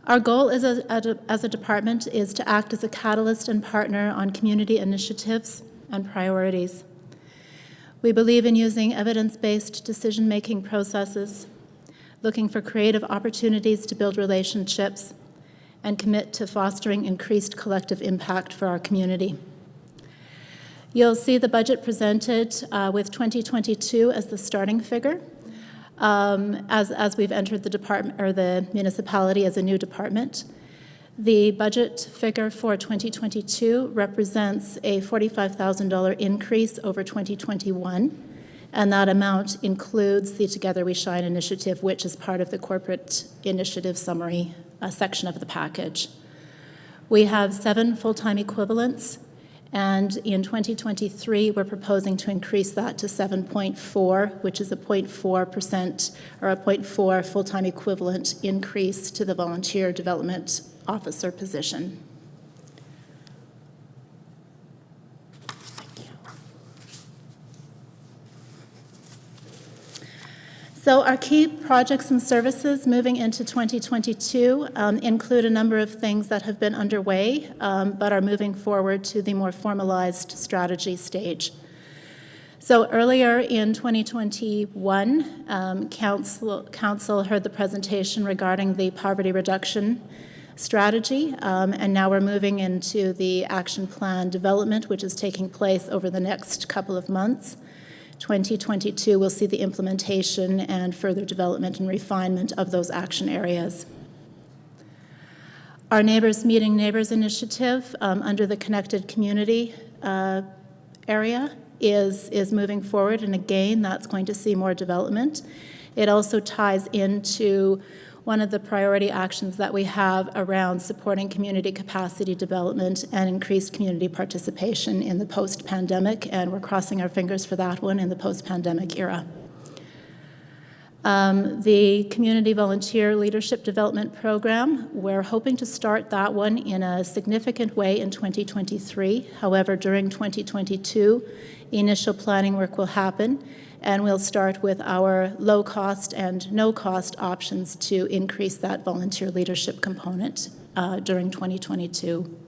Our goal as a department is to act as a catalyst and partner on community initiatives and priorities. We believe in using evidence-based decision-making processes, looking for creative opportunities to build relationships, and commit to fostering increased collective impact for our community. You'll see the budget presented with 2022 as the starting figure, as we've entered the department or the municipality as a new department. The budget figure for 2022 represents a $45,000 increase over 2021, and that amount includes the Together We Shine initiative, which is part of the corporate initiative summary section of the package. We have 7 full-time equivalents, and in 2023, we're proposing to increase that to 7.4, which is a 0.4% or a 0.4 full-time equivalent increase to the volunteer development officer position. So our key projects and services moving into 2022 include a number of things that have been underway, but are moving forward to the more formalized strategy stage. So earlier in 2021, Council heard the presentation regarding the poverty reduction strategy, and now we're moving into the action plan development, which is taking place over the next couple of months. 2022 will see the implementation and further development and refinement of those action areas. Our Neighbors Meeting Neighbors initiative under the Connected Community area is moving forward, and again, that's going to see more development. It also ties into one of the priority actions that we have around supporting community capacity development and increased community participation in the post-pandemic, and we're crossing our fingers for that one in the post-pandemic era. The Community Volunteer Leadership Development Program, we're hoping to start that one in a significant way in 2023. However, during 2022, initial planning work will happen, and we'll start with our low-cost and no-cost options to increase that volunteer leadership component during 2022.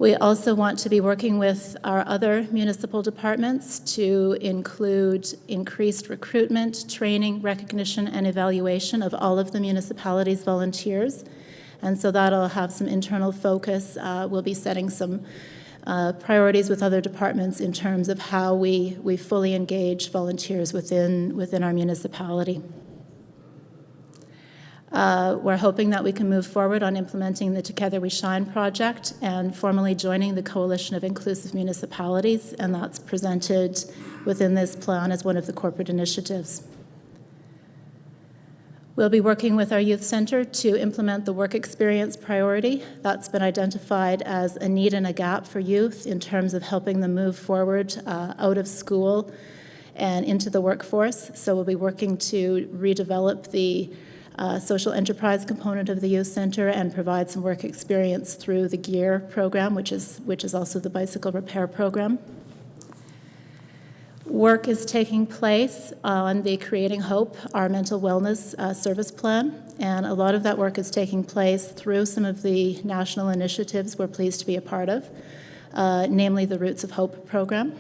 We also want to be working with our other municipal departments to include increased recruitment, training, recognition, and evaluation of all of the municipalities' volunteers. And so that'll have some internal focus. We'll be setting some priorities with other departments in terms of how we fully engage volunteers within our municipality. We're hoping that we can move forward on implementing the Together We Shine project and formally joining the Coalition of Inclusive Municipalities, and that's presented within this plan as one of the corporate initiatives. We'll be working with our youth center to implement the work experience priority. That's been identified as a need and a gap for youth in terms of helping them move forward out of school and into the workforce. So we'll be working to redevelop the social enterprise component of the youth center and provide some work experience through the GEAR program, which is also the bicycle repair program. Work is taking place on the Creating Hope, our mental wellness service plan, and a lot of that work is taking place through some of the national initiatives we're pleased to be a part of, namely the Roots of Hope program.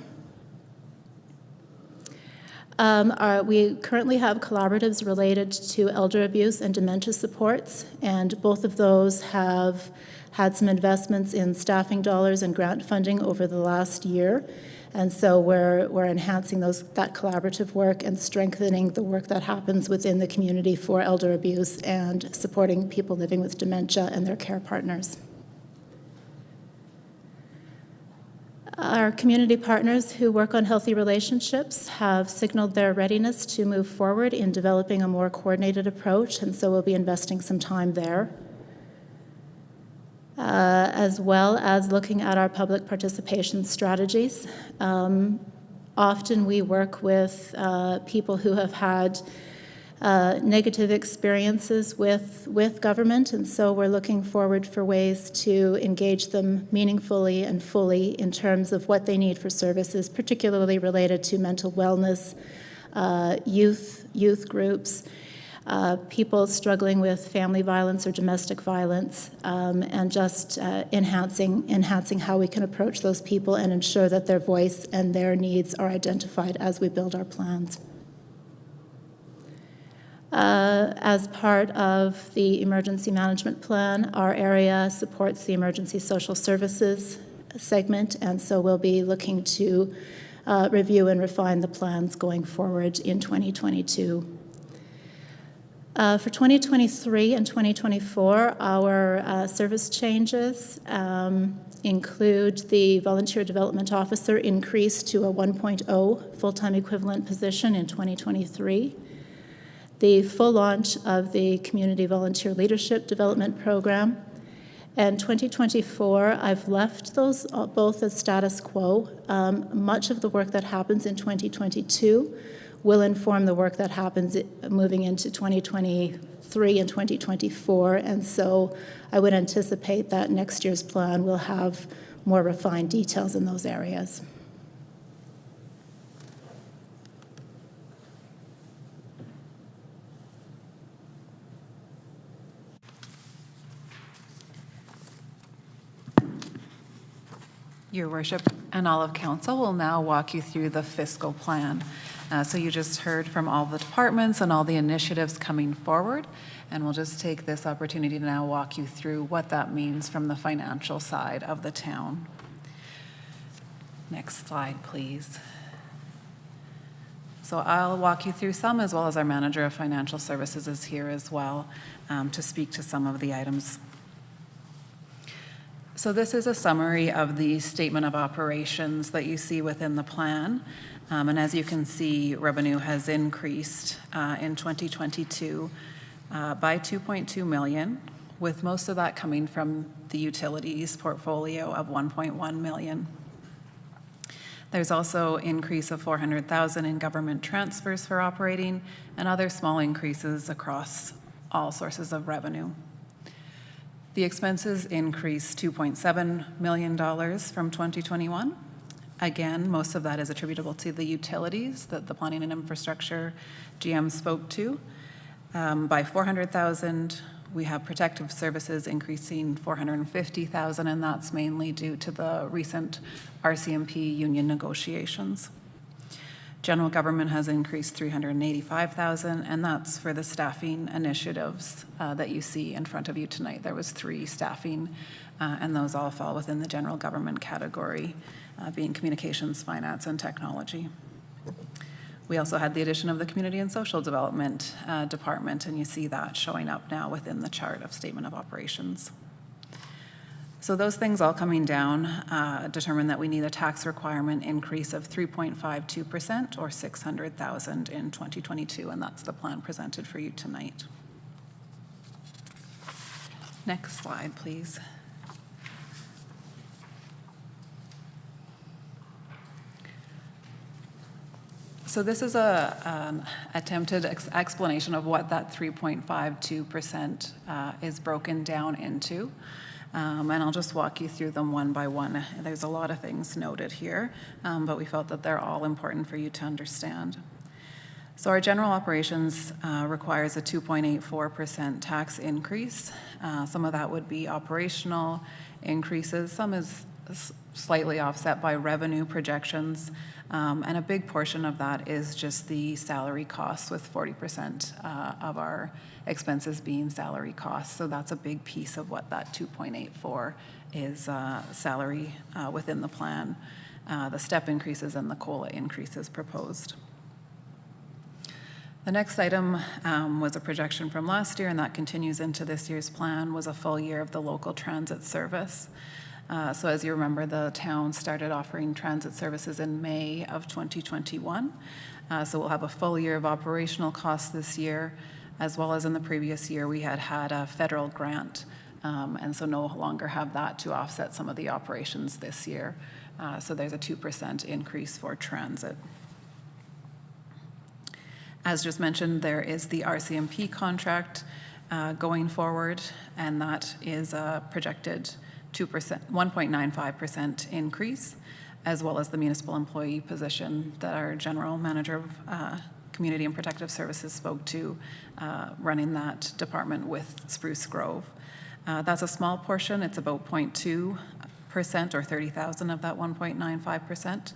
We currently have collaboratives related to elder abuse and dementia supports, and both of those have had some investments in staffing dollars and grant funding over the last year. And so we're enhancing that collaborative work and strengthening the work that happens within the community for elder abuse and supporting people living with dementia and their care partners. Our community partners who work on healthy relationships have signaled their readiness to move forward in developing a more coordinated approach, and so we'll be investing some time there. As well as looking at our public participation strategies. Often we work with people who have had negative experiences with government, and so we're looking forward for ways to engage them meaningfully and fully in terms of what they need for services, particularly related to mental wellness, youth groups, people struggling with family violence or domestic violence, and just enhancing how we can approach those people and ensure that their voice and their needs are identified as we build our plans. As part of the emergency management plan, our area supports the emergency social services segment, and so we'll be looking to review and refine the plans going forward in 2022. For 2023 and 2024, our service changes include the volunteer development officer increase to a 1.0 full-time equivalent position in 2023, the full launch of the Community Volunteer Leadership Development Program, and 2024, I've left those both as status quo. Much of the work that happens in 2022 will inform the work that happens moving into 2023 and 2024, and so I would anticipate that next year's plan will have more refined details in those areas. Your Worship and all of Council will now walk you through the fiscal plan. So you just heard from all the departments and all the initiatives coming forward, and we'll just take this opportunity to now walk you through what that means from the financial side of the town. Next slide, please. So I'll walk you through some, as well as our manager of financial services is here as well to speak to some of the items. So this is a summary of the statement of operations that you see within the plan. And as you can see, revenue has increased in 2022 by 2.2 million, with most of that coming from the utilities portfolio of 1.1 million. There's also increase of 400,000 in government transfers for operating and other small increases across all sources of revenue. The expenses increased $2.7 million from 2021. Again, most of that is attributable to the utilities that the Planning and Infrastructure GM spoke to. By 400,000, we have protective services increasing 450,000, and that's mainly due to the recent RCMP union negotiations. General government has increased 385,000, and that's for the staffing initiatives that you see in front of you tonight. There was 3 staffing, and those all fall within the general government category, being communications, finance, and technology. We also had the addition of the Community and Social Development Department, and you see that showing up now within the chart of statement of operations. So those things all coming down determine that we need a tax requirement increase of 3.52% or 600,000 in 2022, and that's the plan presented for you tonight. Next slide, please. So this is an attempted explanation of what that 3.52% is broken down into. And I'll just walk you through them one by one. There's a lot of things noted here, but we felt that they're all important for you to understand. So our general operations requires a 2.84% tax increase. Some of that would be operational increases. Some is slightly offset by revenue projections. And a big portion of that is just the salary costs, with 40% of our expenses being salary costs. So that's a big piece of what that 2.84 is, salary within the plan, the step increases and the COLA increases proposed. The next item was a projection from last year, and that continues into this year's plan, was a full year of the local transit service. So as you remember, the town started offering transit services in May of 2021. So we'll have a full year of operational costs this year, as well as in the previous year we had a federal grant, and so no longer have that to offset some of the operations this year. So there's a 2% increase for transit. As just mentioned, there is the RCMP contract going forward, and that is a projected 1.95% increase, as well as the municipal employee position that our general manager of Community and Protective Services spoke to, running that department with Spruce Grove. That's a small portion. It's about 0.2% or 30,000 of that 1.95%.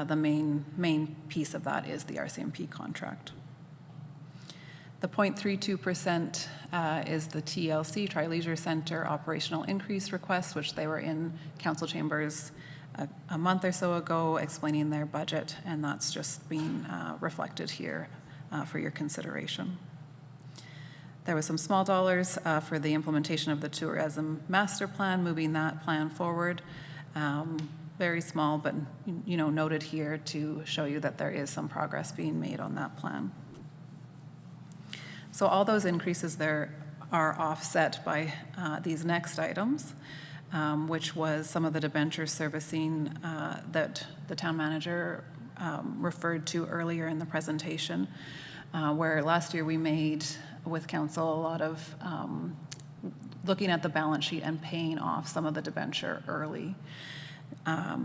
The main piece of that is the RCMP contract. The 0.32% is the TLC, Tri-Leisure Center, operational increase request, which they were in council chambers a month or so ago explaining their budget, and that's just being reflected here for your consideration. There was some small dollars for the implementation of the tourism master plan, moving that plan forward. Very small, but noted here to show you that there is some progress being made on that plan. So all those increases there are offset by these next items, which was some of the debenture servicing that the town manager referred to earlier in the presentation, where last year we made with council a lot of looking at the balance sheet and paying off some of the debenture early.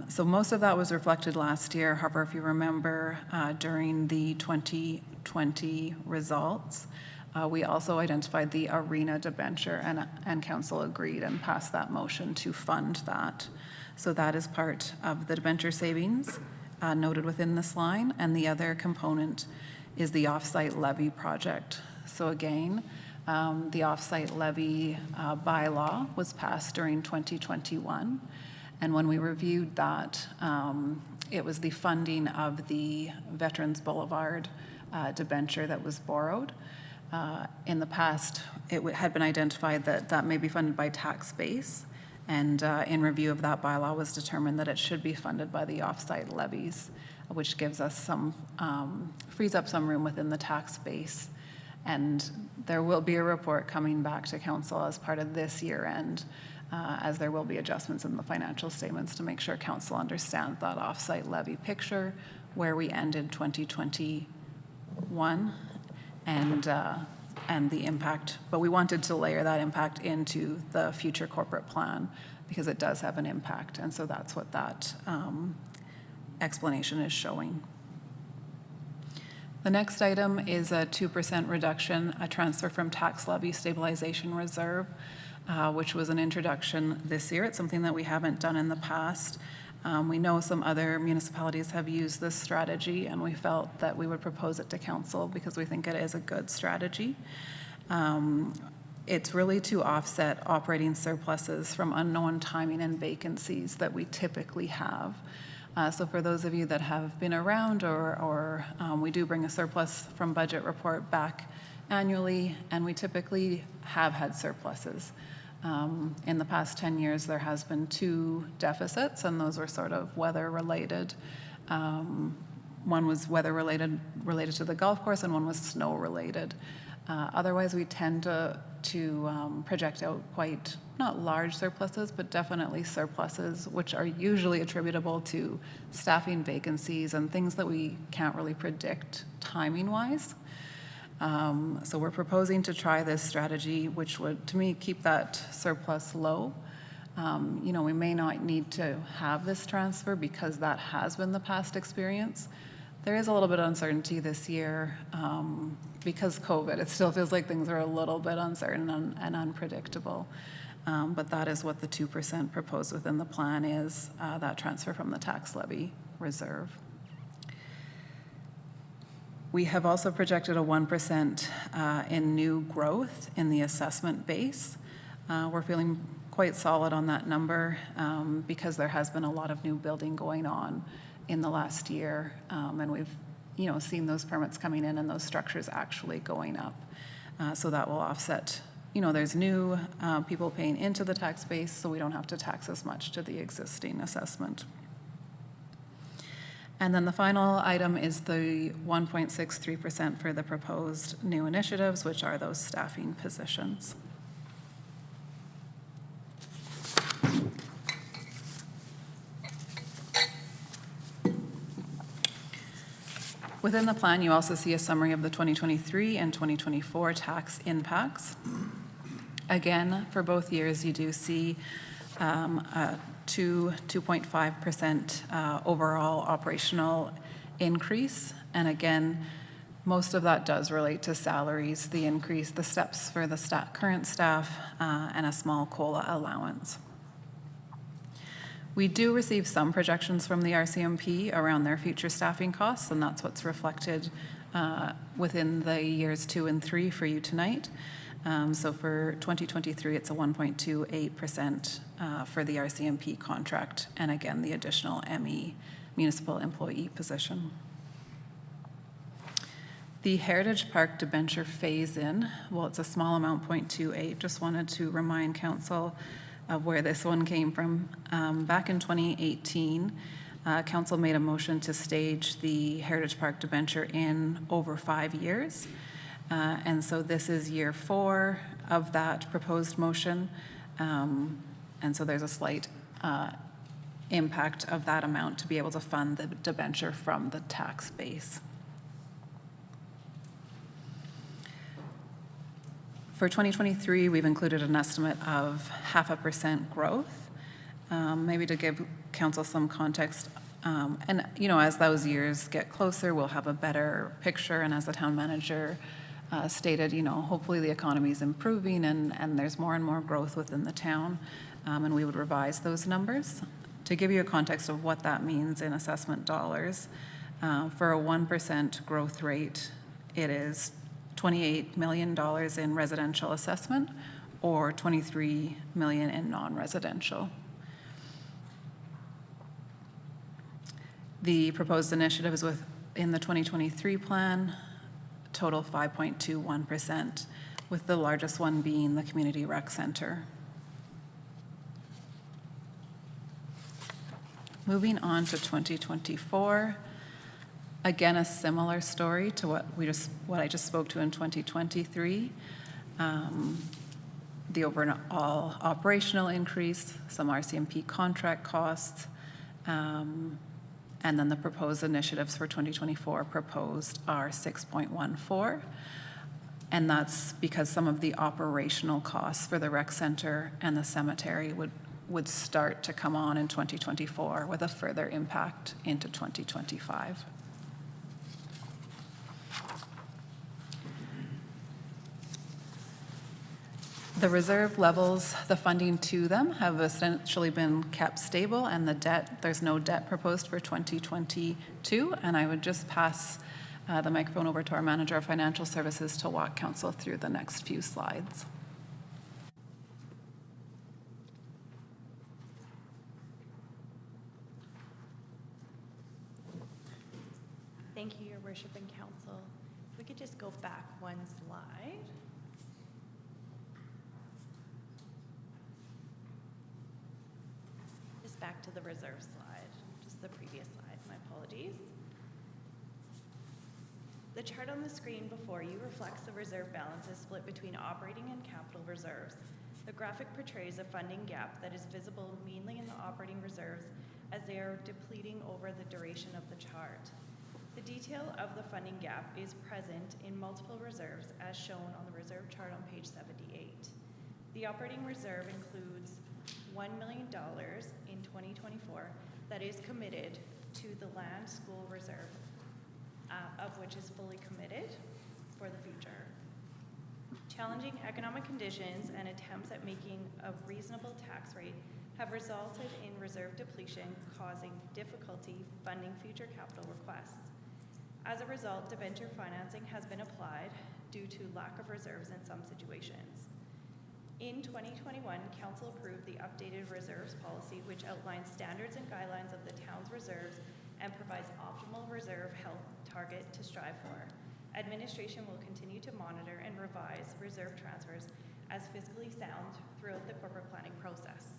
So most of that was reflected last year. However, if you remember, during the 2020 results, we also identified the arena debenture, and council agreed and passed that motion to fund that. So that is part of the debenture savings noted within this line, and the other component is the offsite levy project. So again, the offsite levy bylaw was passed during 2021, and when we reviewed that, It was the funding of the Veterans Boulevard debenture that was borrowed. In the past, it had been identified that that may be funded by tax base, and in review of that bylaw was determined that it should be funded by the offsite levies, which gives us some, frees up some room within the tax base. And there will be a report coming back to council as part of this year end, as there will be adjustments in the financial statements to make sure council understands that offsite levy picture, where we ended 2021, and the impact. But we wanted to layer that impact into the future corporate plan because it does have an impact, and so that's what that explanation is showing. The next item is a 2% reduction, a transfer from tax levy stabilization reserve, which was an introduction this year. It's something that we haven't done in the past. We know some other municipalities have used this strategy, and we felt that we would propose it to council because we think it is a good strategy. It's really to offset operating surpluses from unknown timing and vacancies that we typically have. So for those of you that have been around, or we do bring a surplus from budget report back annually, and we typically have had surpluses. In the past 10 years, there has been 2 deficits, and those were sort of weather-related. One was weather-related, related to the golf course, and one was snow-related. Otherwise, we tend to project out quite, not large surpluses, but definitely surpluses, which are usually attributable to staffing vacancies and things that we can't really predict timing-wise. So we're proposing to try this strategy, which would, to me, keep that surplus low. You know, we may not need to have this transfer because that has been the past experience. There is a little bit of uncertainty this year because COVID. It still feels like things are a little bit uncertain and unpredictable. But that is what the 2% proposed within the plan is, that transfer from the tax levy reserve. We have also projected a 1% in new growth in the assessment base. We're feeling quite solid on that number because there has been a lot of new building going on in the last year, and we've seen those permits coming in and those structures actually going up. So that will offset, there's new people paying into the tax base, so we don't have to tax as much to the existing assessment. And then the final item is the 1.63% for the proposed new initiatives, which are those staffing positions. Within the plan, you also see a summary of the 2023 and 2024 tax impacts. Again, for both years, you do see a 2.5% overall operational increase. And again, most of that does relate to salaries, the increase, the steps for the current staff, and a small COLA allowance. We do receive some projections from the RCMP around their future staffing costs, and that's what's reflected within the years 2 and 3 for you tonight. So for 2023, it's a 1.28% for the RCMP contract, and again, the additional ME, municipal employee position. The Heritage Park debenture phase-in, well, it's a small amount, 0.28. Just wanted to remind council of where this one came from. Back in 2018, council made a motion to stage the Heritage Park debenture in over 5 years. And so this is year 4 of that proposed motion. And so there's a slight impact of that amount to be able to fund the debenture from the tax base. For 2023, we've included an estimate of 0.5% growth, maybe to give council some context. And as those years get closer, we'll have a better picture. And as the town manager stated, hopefully the economy is improving and there's more and more growth within the town, and we would revise those numbers. To give you a context of what that means in assessment dollars, for a 1% growth rate, it is $28 million in residential assessment or $23 million in non-residential. The proposed initiatives within the 2023 plan total 5.21%, with the largest one being the Community Rec Center. Moving on to 2024, again, a similar story to what I just spoke to in 2023. The overall operational increase, some RCMP contract costs, and then the proposed initiatives for 2024 proposed are 6.14. And that's because some of the operational costs for the rec center and the cemetery would start to come on in 2024 with a further impact into 2025. The reserve levels, the funding to them have essentially been kept stable, and there's no debt proposed for 2022. And I would just pass the microphone over to our Manager of Financial Services to walk Council through the next few slides. Thank you, Your Worship and Council. If we could just go back one slide. Just back to the reserve slide, just the previous slide, my apologies. The chart on the screen before you reflects the reserve balances split between operating and capital reserves. The graphic portrays a funding gap that is visible mainly in the operating reserves as they are depleting over the duration of the chart. The detail of the funding gap is present in multiple reserves as shown on the reserve chart on page 78. The operating reserve includes $1 million in 2024 that is committed to the land school reserve, of which is fully committed for the future. Challenging economic conditions and attempts at making a reasonable tax rate have resulted in reserve depletion, causing difficulty funding future capital requests. As a result, debenture financing has been applied due to lack of reserves in some situations. In 2021, Council approved the updated reserves policy, which outlines standards and guidelines of the town's reserves and provides optimal reserve health target to strive for. Administration will continue to monitor and revise reserve transfers as fiscally sound throughout the corporate planning process.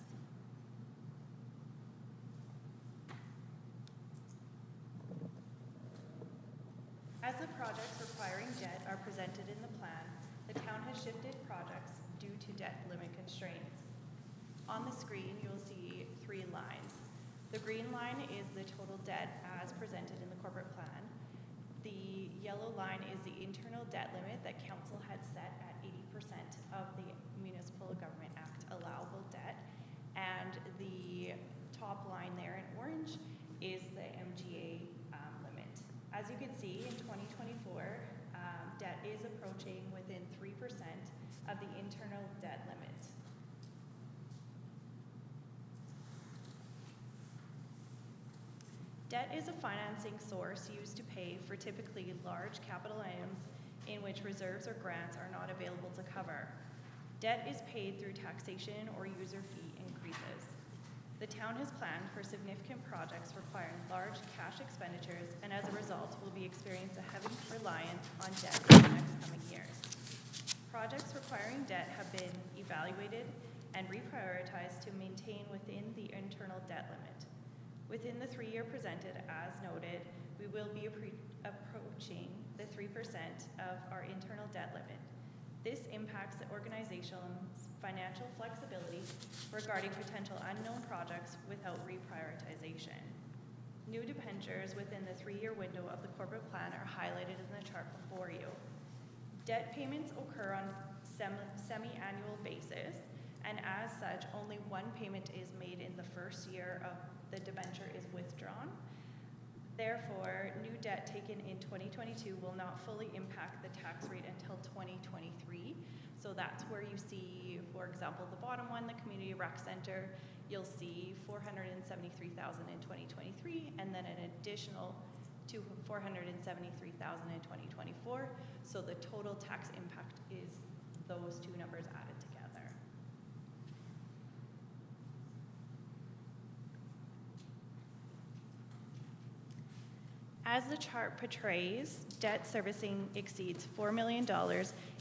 As the projects requiring debt are presented in the plan, the town has shifted projects due to debt limit constraints. On the screen, you'll see 3 lines. The green line is the total debt as presented in the corporate plan. The yellow line is the internal debt limit that Council had set at 80% of the Municipal Government Act allowable debt. And the top line there in orange is the MGA limit. As you can see, in 2024, debt is approaching within 3% of the internal debt limit. Debt is a financing source used to pay for typically large capital items in which reserves or grants are not available to cover. Debt is paid through taxation or user fee increases. The town has planned for significant projects requiring large cash expenditures, and as a result will be experiencing a heavy reliance on debt in the next coming years. Projects requiring debt have been evaluated and reprioritized to maintain within the internal debt limit. Within the 3-year presented, as noted, we will be approaching the 3% of our internal debt limit. This impacts the organization's financial flexibility regarding potential unknown projects without reprioritization. New debentures within the 3-year window of the corporate plan are highlighted in the chart before you. Debt payments occur on semi-annual basis, and as such, only one payment is made in the first year of the debenture is withdrawn. Therefore, new debt taken in 2022 will not fully impact the tax rate until 2023. So that's where you see, for example, the bottom one, the Community Rec Center, you'll see $473,000 in 2023, and then an additional $473,000 in 2024. So the total tax impact is those 2 numbers added together. As the chart portrays, debt servicing exceeds $4 million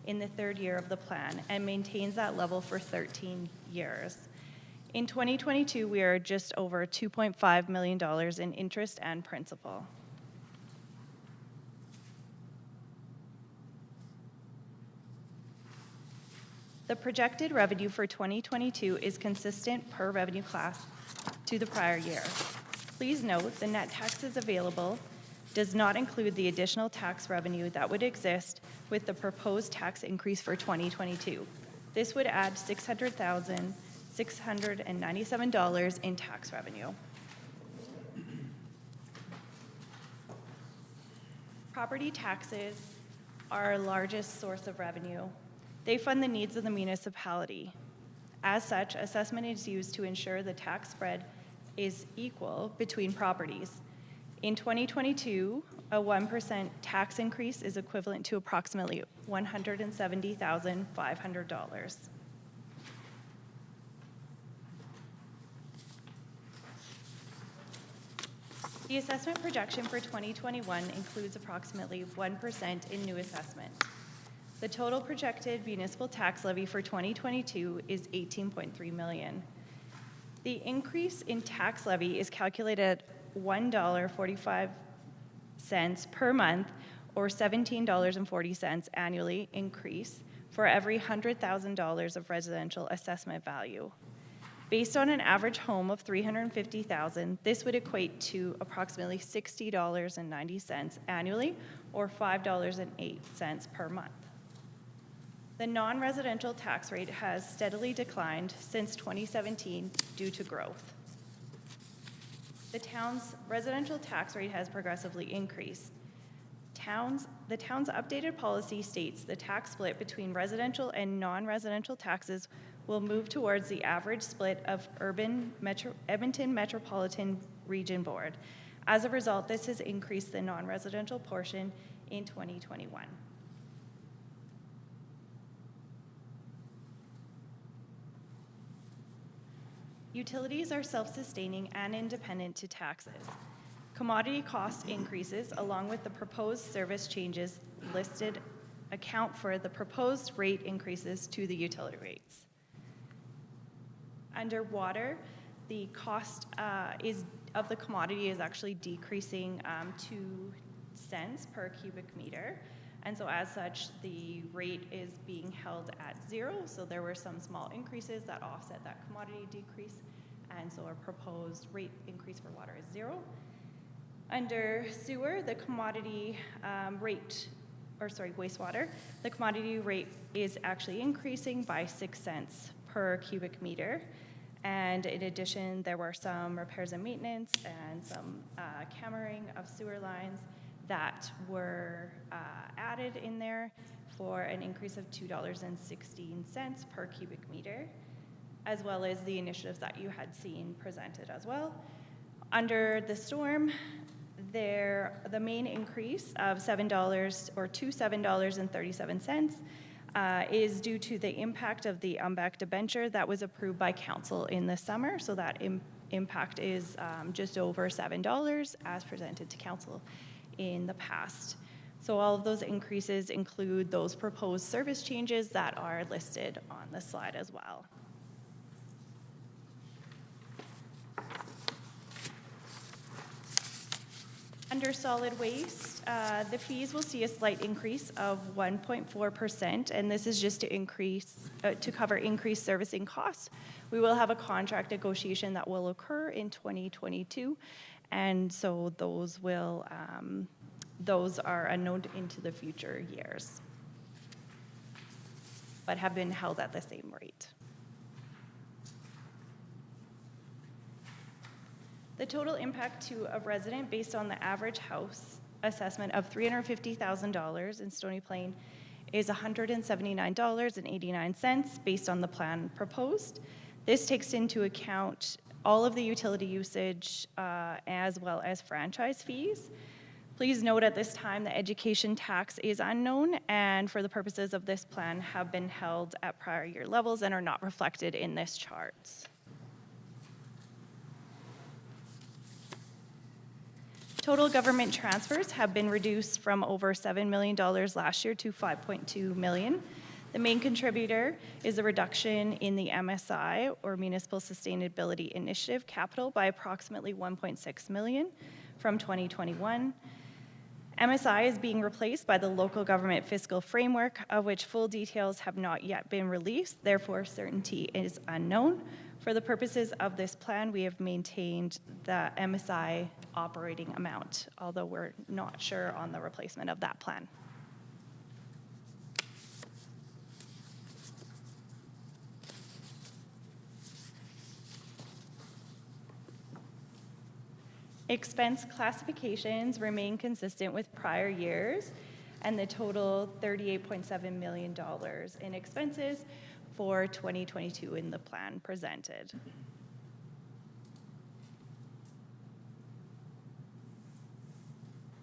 in the third year of the plan and maintains that level for 13 years. In 2022, we are just over $2.5 million in interest and principal. The projected revenue for 2022 is consistent per revenue class to the prior year. Please note the net taxes available does not include the additional tax revenue that would exist with the proposed tax increase for 2022. This would add $600,697 in tax revenue. Property taxes are our largest source of revenue. They fund the needs of the municipality. As such, assessment is used to ensure the tax spread is equal between properties. In 2022, a 1% tax increase is equivalent to approximately $170,500. The assessment projection for 2021 includes approximately 1% in new assessment. The total projected municipal tax levy for 2022 is $18.3 million. The increase in tax levy is calculated at $1.45 per month, or $17.40 annually increase for every $100,000 of residential assessment value. Based on an average home of $350,000, this would equate to approximately $60.90 annually, or $5.08 per month. The non-residential tax rate has steadily declined since 2017 due to growth. The town's residential tax rate has progressively increased. The town's updated policy states the tax split between residential and non-residential taxes will move towards the average split of Edmonton Metropolitan Region Board. As a result, this has increased the non-residential portion in 2021. Utilities are self-sustaining and independent to taxes. Commodity cost increases, along with the proposed service changes listed, account for the proposed rate increases to the utility rates. Under water, the cost of the commodity is actually decreasing 2 cents per cubic meter. And so as such, the rate is being held at 0. So there were some small increases that offset that commodity decrease. And so our proposed rate increase for water is 0. Under sewer, the commodity wastewater, the commodity rate is actually increasing by 6 cents per cubic meter. And in addition, there were some repairs and maintenance and some cammering of sewer lines that were added in there for an increase of $2.16 per cubic meter, as well as the initiatives that you had seen presented as well. Under the storm, the main increase of $7 or to $7.37 is due to the impact of the UMBEC debenture that was approved by council in the summer. So that impact is just over $7 as presented to council in the past. So all of those increases include those proposed service changes that are listed on the slide as well. Under solid waste, the fees will see a slight increase of 1.4%, and this is just to cover increased servicing costs. We will have a contract negotiation that will occur in 2022, and so those are unknown into the future years, but have been held at the same rate. The total impact to a resident based on the average house assessment of $350,000 in Stony Plain is $179.89 based on the plan proposed. This takes into account all of the utility usage as well as franchise fees. Please note at this time the education tax is unknown and for the purposes of this plan have been held at prior year levels and are not reflected in this chart. Total government transfers have been reduced from over $7 million last year to $5.2 million. The main contributor is a reduction in the MSI, or Municipal Sustainability Initiative, capital by approximately $1.6 million from 2021. MSI is being replaced by the local government fiscal framework, of which full details have not yet been released, therefore certainty is unknown. For the purposes of this plan, we have maintained the MSI operating amount, although we're not sure on the replacement of that plan. Expense classifications remain consistent with prior years, and the total $38.7 million in expenses for 2022 in the plan presented.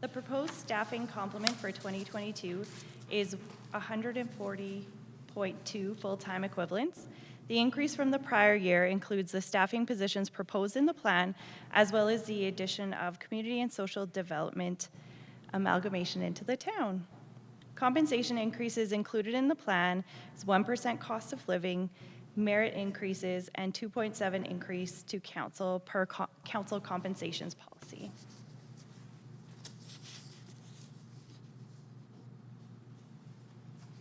The proposed staffing complement for 2022 is 140.2 full-time equivalents. The increase from the prior year includes the staffing positions proposed in the plan, as well as the addition of community and social development amalgamation into the town. Compensation increases included in the plan is 1% cost of living, merit increases, and 2.7 increase to council per council compensations policy.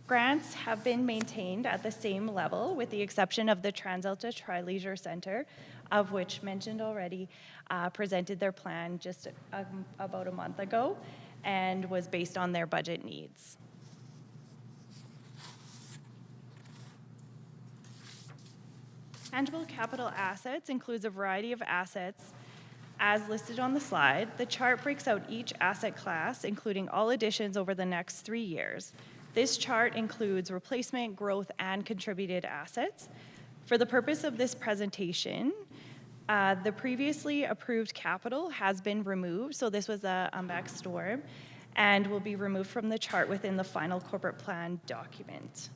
Grants have been maintained at the same level, with the exception of the TransAlta Tri-Leisure Centre, of which mentioned already, presented their plan just about a month ago and was based on their budget needs. Tangible capital assets includes a variety of assets as listed on the slide. The chart breaks out each asset class, including all additions over the next 3 years. This chart includes replacement, growth, and contributed assets. For the purpose of this presentation, the previously approved capital has been removed, so this was a backstorm, and will be removed from the chart within the final corporate plan document.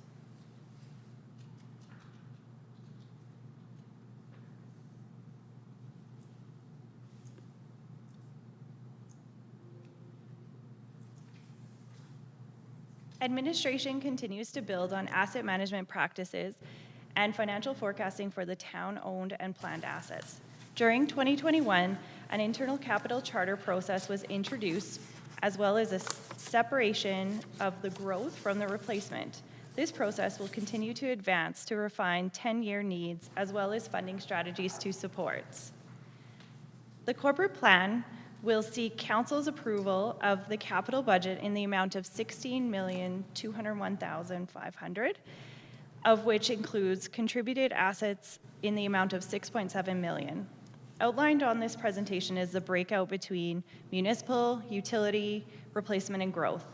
Administration continues to build on asset management practices and financial forecasting for the town-owned and planned assets. During 2021, an internal capital charter process was introduced, as well as a separation of the growth from the replacement. This process will continue to advance to refine 10-year needs, as well as funding strategies to support. The corporate plan will seek council's approval of the capital budget in the amount of $16,201,500, of which includes contributed assets in the amount of $6.7 million. Outlined on this presentation is the breakout between municipal, utility, replacement, and growth.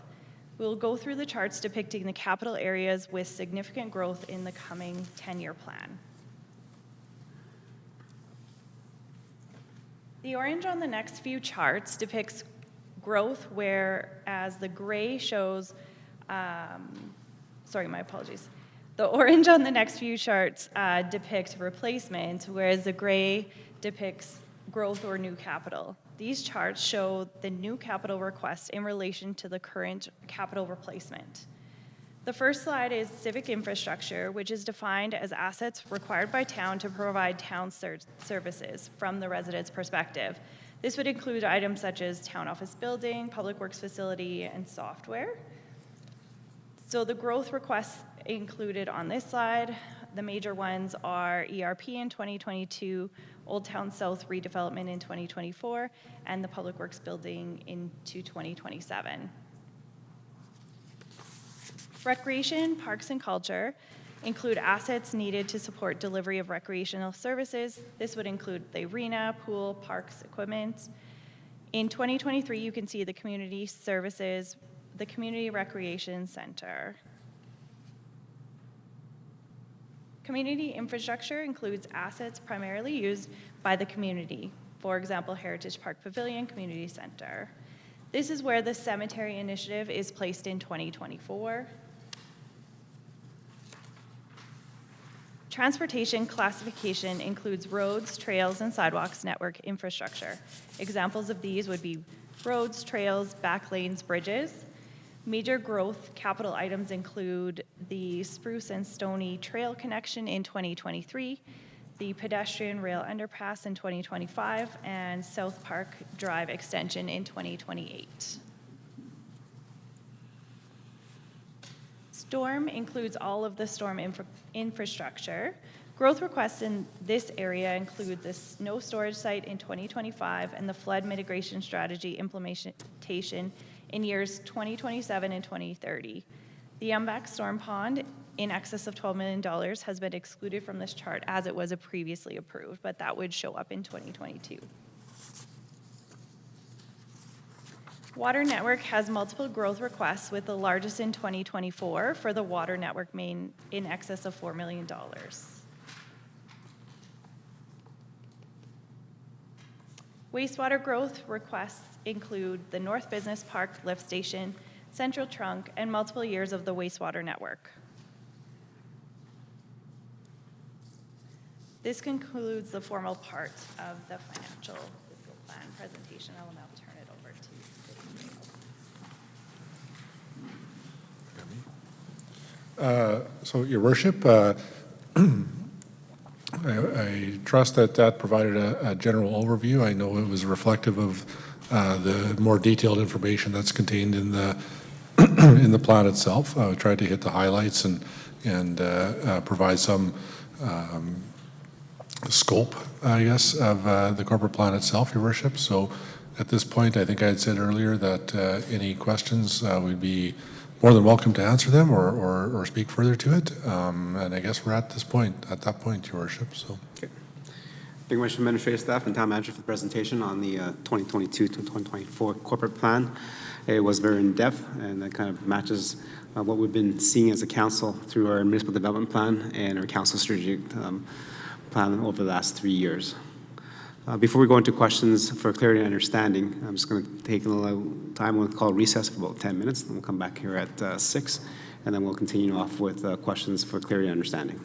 We'll go through the charts depicting the capital areas with significant growth in the coming 10-year plan. The orange on the next few charts depicts growth, whereas the gray shows, sorry, my apologies. The orange on the next few charts depicts replacement, whereas the gray depicts growth or new capital. These charts show the new capital request in relation to the current capital replacement. The first slide is civic infrastructure, which is defined as assets required by town to provide town services from the resident's perspective. This would include items such as town office building, public works facility, and software. So the growth requests included on this slide, the major ones are ERP in 2022, Old Town South redevelopment in 2024, and the public works building into 2027. Recreation, parks, and culture include assets needed to support delivery of recreational services. This would include the arena, pool, parks, equipment. In 2023, you can see the community services, the Community Recreation Center. Community infrastructure includes assets primarily used by the community. For example, Heritage Park Pavilion, Community Center. This is where the cemetery initiative is placed in 2024. Transportation classification includes roads, trails, and sidewalks network infrastructure. Examples of these would be roads, trails, back lanes, bridges. Major growth capital items include the Spruce and Stony Trail connection in 2023, the pedestrian rail underpass in 2025, and South Park Drive extension in 2028. Storm includes all of the storm infrastructure. Growth requests in this area include the snow storage site in 2025 and the flood mitigation strategy implementation in years 2027 and 2030. The Umback Storm Pond in excess of $12 million has been excluded from this chart as it was previously approved, but that would show up in 2022. Water Network has multiple growth requests, with the largest in 2024 for the Water Network main in excess of $4 million. Wastewater growth requests include the North Business Park lift station, Central Trunk, and multiple years of the wastewater network. This concludes the formal part of the financial fiscal plan presentation. I will now turn it over to So, Your Worship, I trust that that provided a general overview. I know it was reflective of the more detailed information that's contained in the in the plan itself. I tried to hit the highlights and provide some scope, I guess, of the corporate plan itself, Your Worship. So at this point, I think I had said earlier that any questions we'd be more than welcome to answer them or speak further to it. And I guess we're at that point, Your Worship. So. Okay. Thank you very much, Administrative Staff and Town Manager, for the presentation on the 2022 to 2024 corporate plan. It was very in-depth, and that kind of matches what we've been seeing as a council through our municipal development plan and our council strategic plan over the last 3 years. Before we go into questions for clarity and understanding, I'm just going to take a little time. We'll call recess for about 10 minutes, and we'll come back here at 6, and then we'll continue off with questions for clarity and understanding.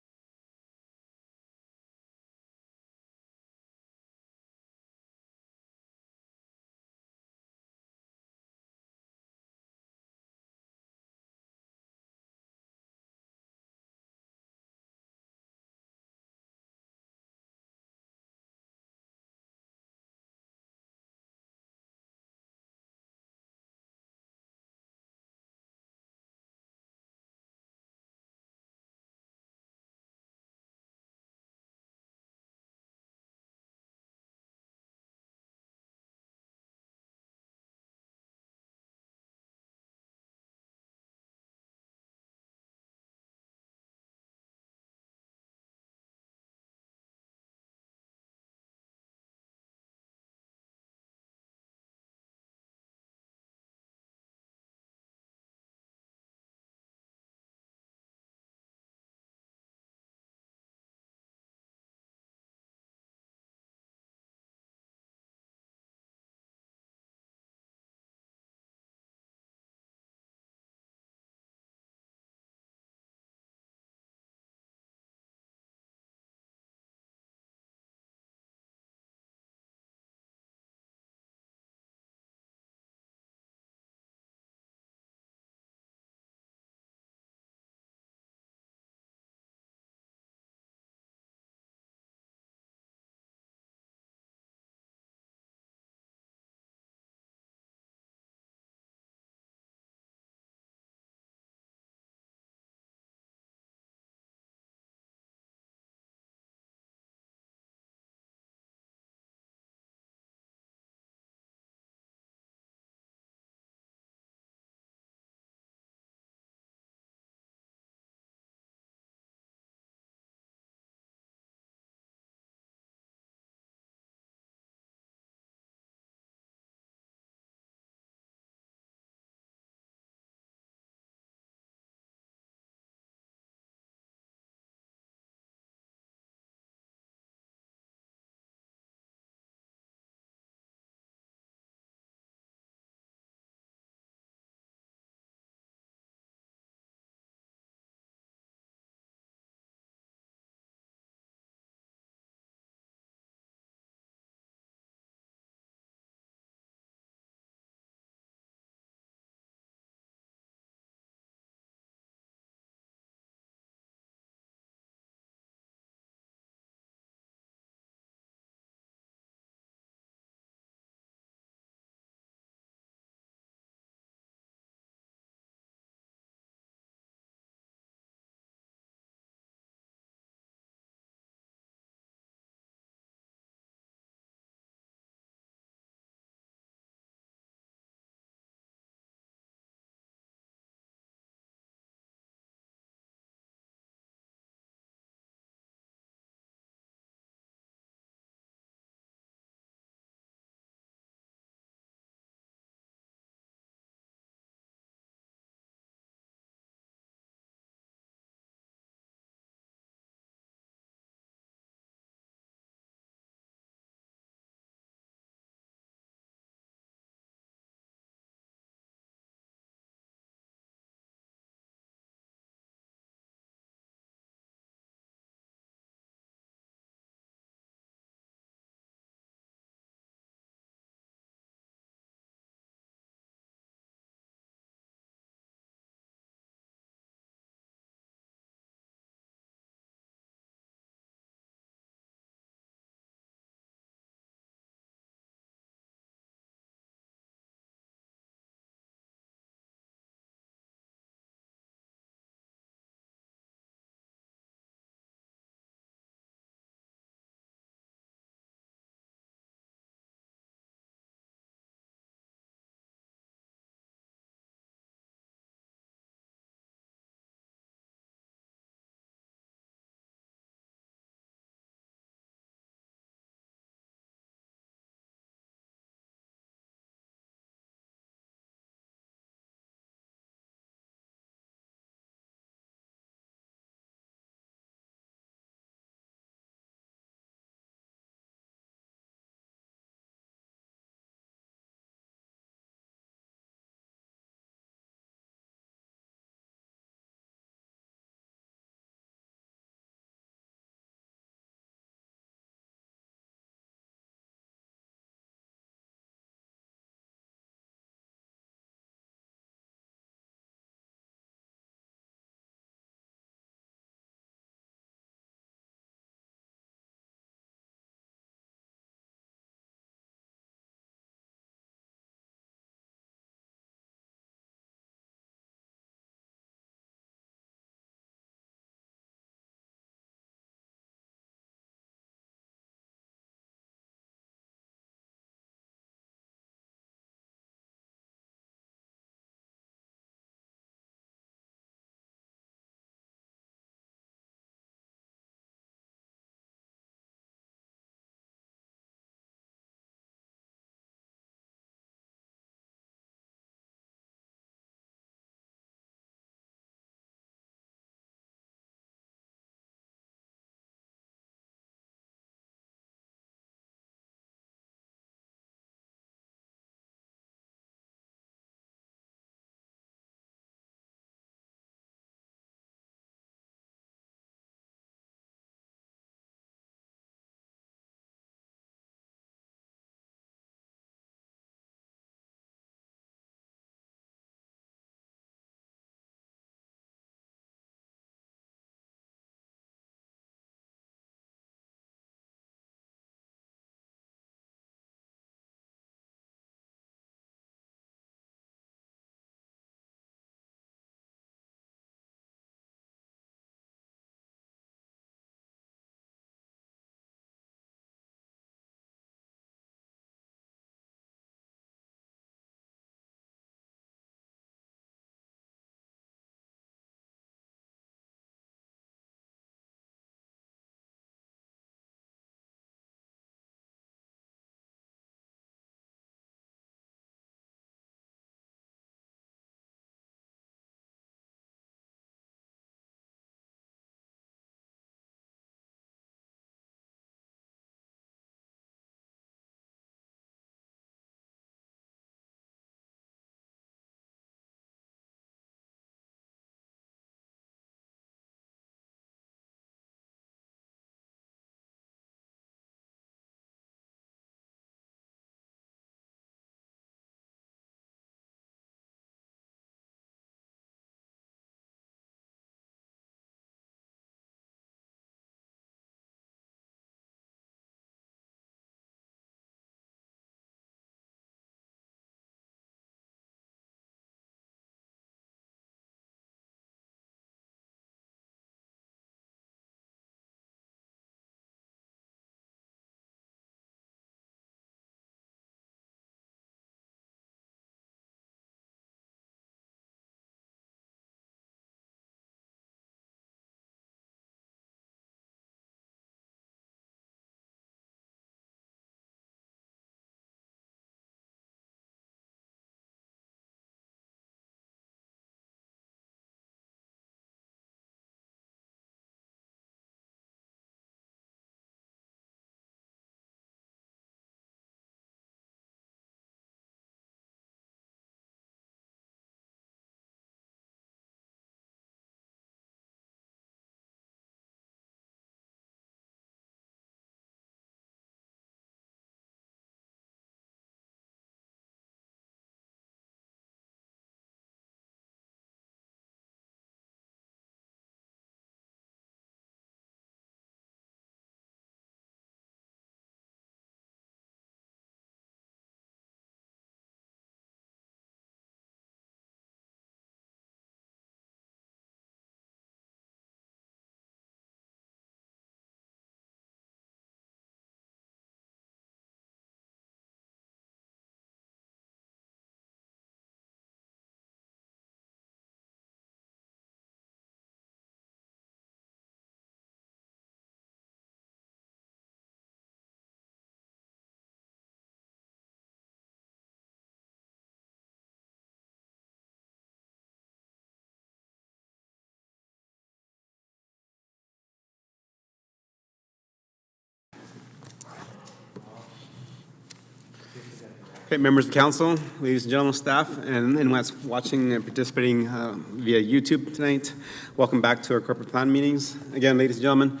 Okay, members of council, ladies and gentlemen, staff, and anyone that's watching and participating via YouTube tonight, welcome back to our corporate plan meetings. Again, ladies and gentlemen,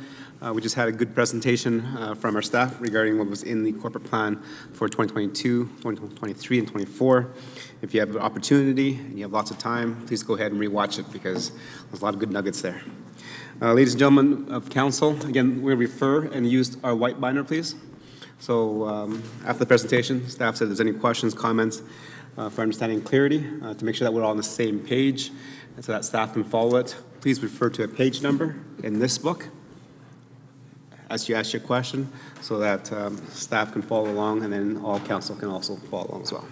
we just had a good presentation from our staff regarding what was in the corporate plan for 2022, 2023, and 24. If you have an opportunity and you have lots of time, please go ahead and rewatch it because there's a lot of good nuggets there. Ladies and gentlemen of council, again, we're going to refer and use our white binder, please. So after the presentation, staff said if there's any questions, comments for understanding and clarity to make sure that we're all on the same page and so that staff can follow it, please refer to a page number in this book as you ask your question so that staff can follow along and then all council can also follow along as well.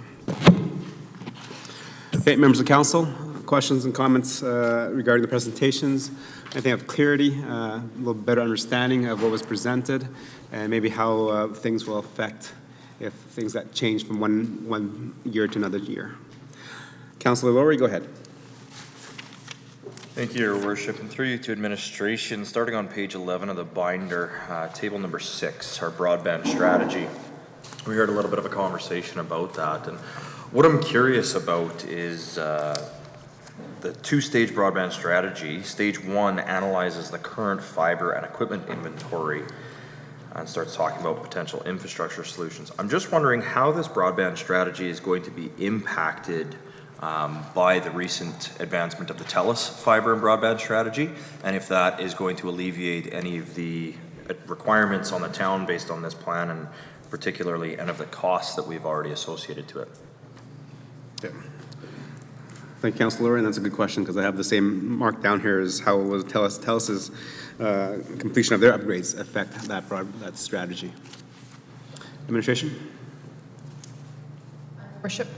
Okay, members of council, questions and comments regarding the presentations, anything of clarity, a little better understanding of what was presented, and maybe how things will affect if things that change from one year to another year. Councillor Lowry, go ahead. Thank you, Your Worship, and through you to administration, starting on page 11 of the binder, table number 6, our broadband strategy. We heard a little bit of a conversation about that, and what I'm curious about is the two-stage broadband strategy. Stage 1 analyzes the current fiber and equipment inventory and starts talking about potential infrastructure solutions. I'm just wondering how this broadband strategy is going to be impacted by the recent advancement of the TELUS fiber and broadband strategy, and if that is going to alleviate any of the requirements on the town based on this plan, and particularly any of the costs that we've already associated to it. Okay. Thank you, Councillor, and that's a good question because I have the same mark down here as how was TELUS's completion of their upgrades affect that strategy. Administration? Worship,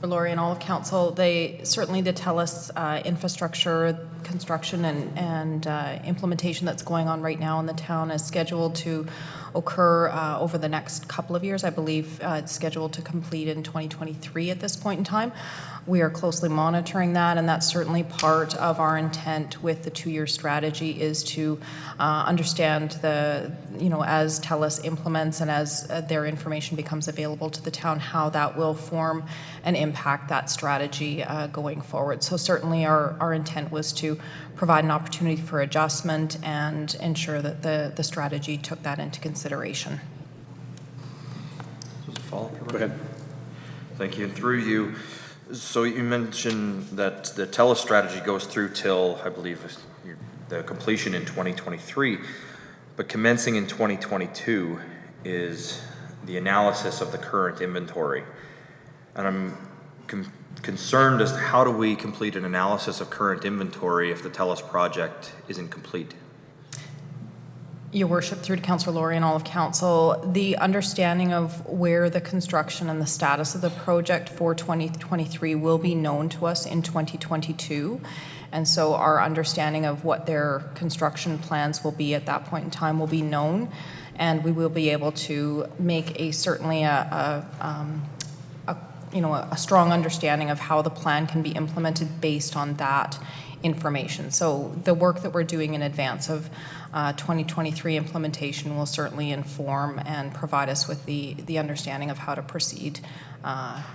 Laurie and all of council, they certainly the TELUS infrastructure construction and implementation that's going on right now in the town is scheduled to occur over the next couple of years. I believe it's scheduled to complete in 2023 at this point in time. We are closely monitoring that, and that's certainly part of our intent with the two-year strategy is to understand the, as TELUS implements and as their information becomes available to the town, how that will form and impact that strategy going forward. So certainly our intent was to provide an opportunity for adjustment and ensure that the strategy took that into consideration. Just a follow-up. Go ahead. Thank you. And through you, so you mentioned that the TELUS strategy goes through till, I believe, the completion in 2023, but commencing in 2022 is the analysis of the current inventory. And I'm concerned as to how do we complete an analysis of current inventory if the TELUS project isn't complete? Your Worship, through to Councillor Laurie and all of council, the understanding of where the construction and the status of the project for 2023 will be known to us in 2022. And so our understanding of what their construction plans will be at that point in time will be known, and we will be able to make a strong understanding of how the plan can be implemented based on that information. So the work that we're doing in advance of 2023 implementation will certainly inform and provide us with the understanding of how to proceed